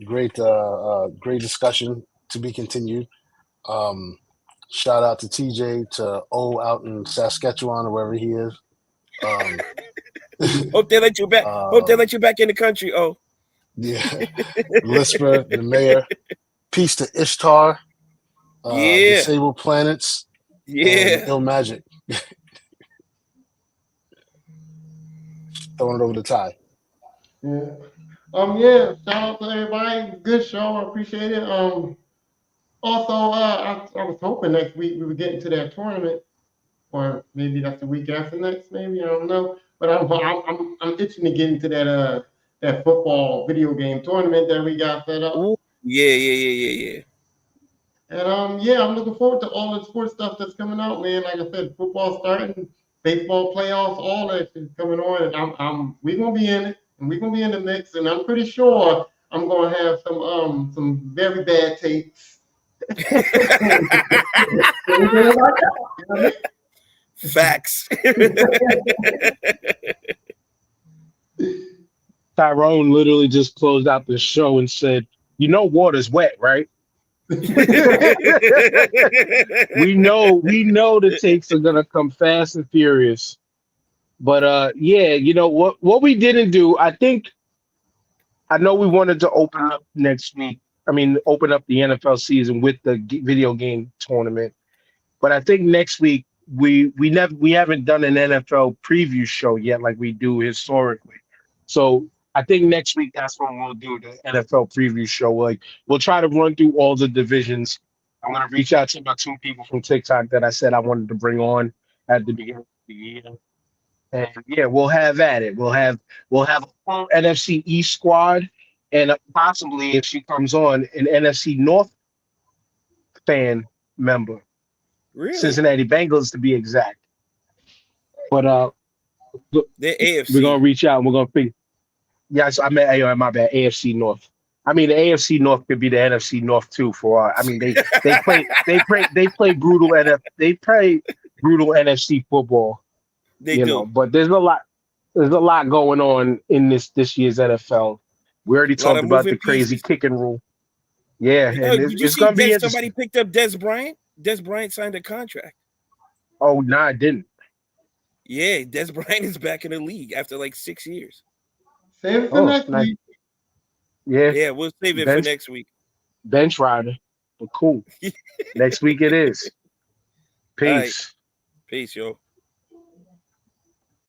Great discussion to be continued. Shout out to TJ, to O out in Saskatchewan or wherever he is. Hope they let you back. Hope they let you back in the country. Oh, yeah. Lisper, the mayor. Peace to Ishtar. Yeah. Disabled Planets. Yeah. And Ill Magic. Throwing it over to Ty. Yeah. Yeah, shout out to everybody. Good show. I appreciate it. Also, I was hoping next week we would get into that tournament, or maybe that's the week after next. Maybe I don't know. But I'm itching to get into that football video game tournament that we got set up. Ooh, yeah. And yeah, I'm looking forward to all the sports stuff that's coming out, man. Like I said, football starting, baseball playoffs, all that shit coming on, and we're gonna be in it, and we're gonna be in the mix, and I'm pretty sure I'm gonna have some very bad takes. Facts. Tyrone literally just closed out the show and said, "You know, water's wet, right?" we know the takes are gonna come fast and furious. But yeah, you know what we didn't do. I know we wanted to open up next week. I mean, open up the NFL season with the video game tournament. But I think next week we haven't done an NFL preview show yet like we do historically. So I think next week that's when we'll do the NFL preview show. Like we'll try to run through all the divisions. I'm gonna reach out to about 2 people from TikTok that I said I wanted to bring on at the beginning of the year. And yeah, we'll have at it. We'll have a full NFC East squad, and possibly if she comes on, an NFC North fan member. Really? Cincinnati Bengals to be exact. But they're AFC. we're gonna reach out and we're gonna figure. Yes, I meant my bad. AFC North. I mean, the AFC North could be the NFC North too. I mean, they play brutal NFC football. They do. know, but there's a lot going on in this year's NFL. We already talked about the crazy kicking rule. Yeah, and did you it's see gonna be somebody picked up Des Bryant? Des Bryant signed a contract. Oh no, I didn't. Yeah, Des Bryant is back in the league after like 6 years. Save it for next week. Yeah, we'll save it for next week. Bench rider, but cool. Next week it is. Peace. Peace, yo.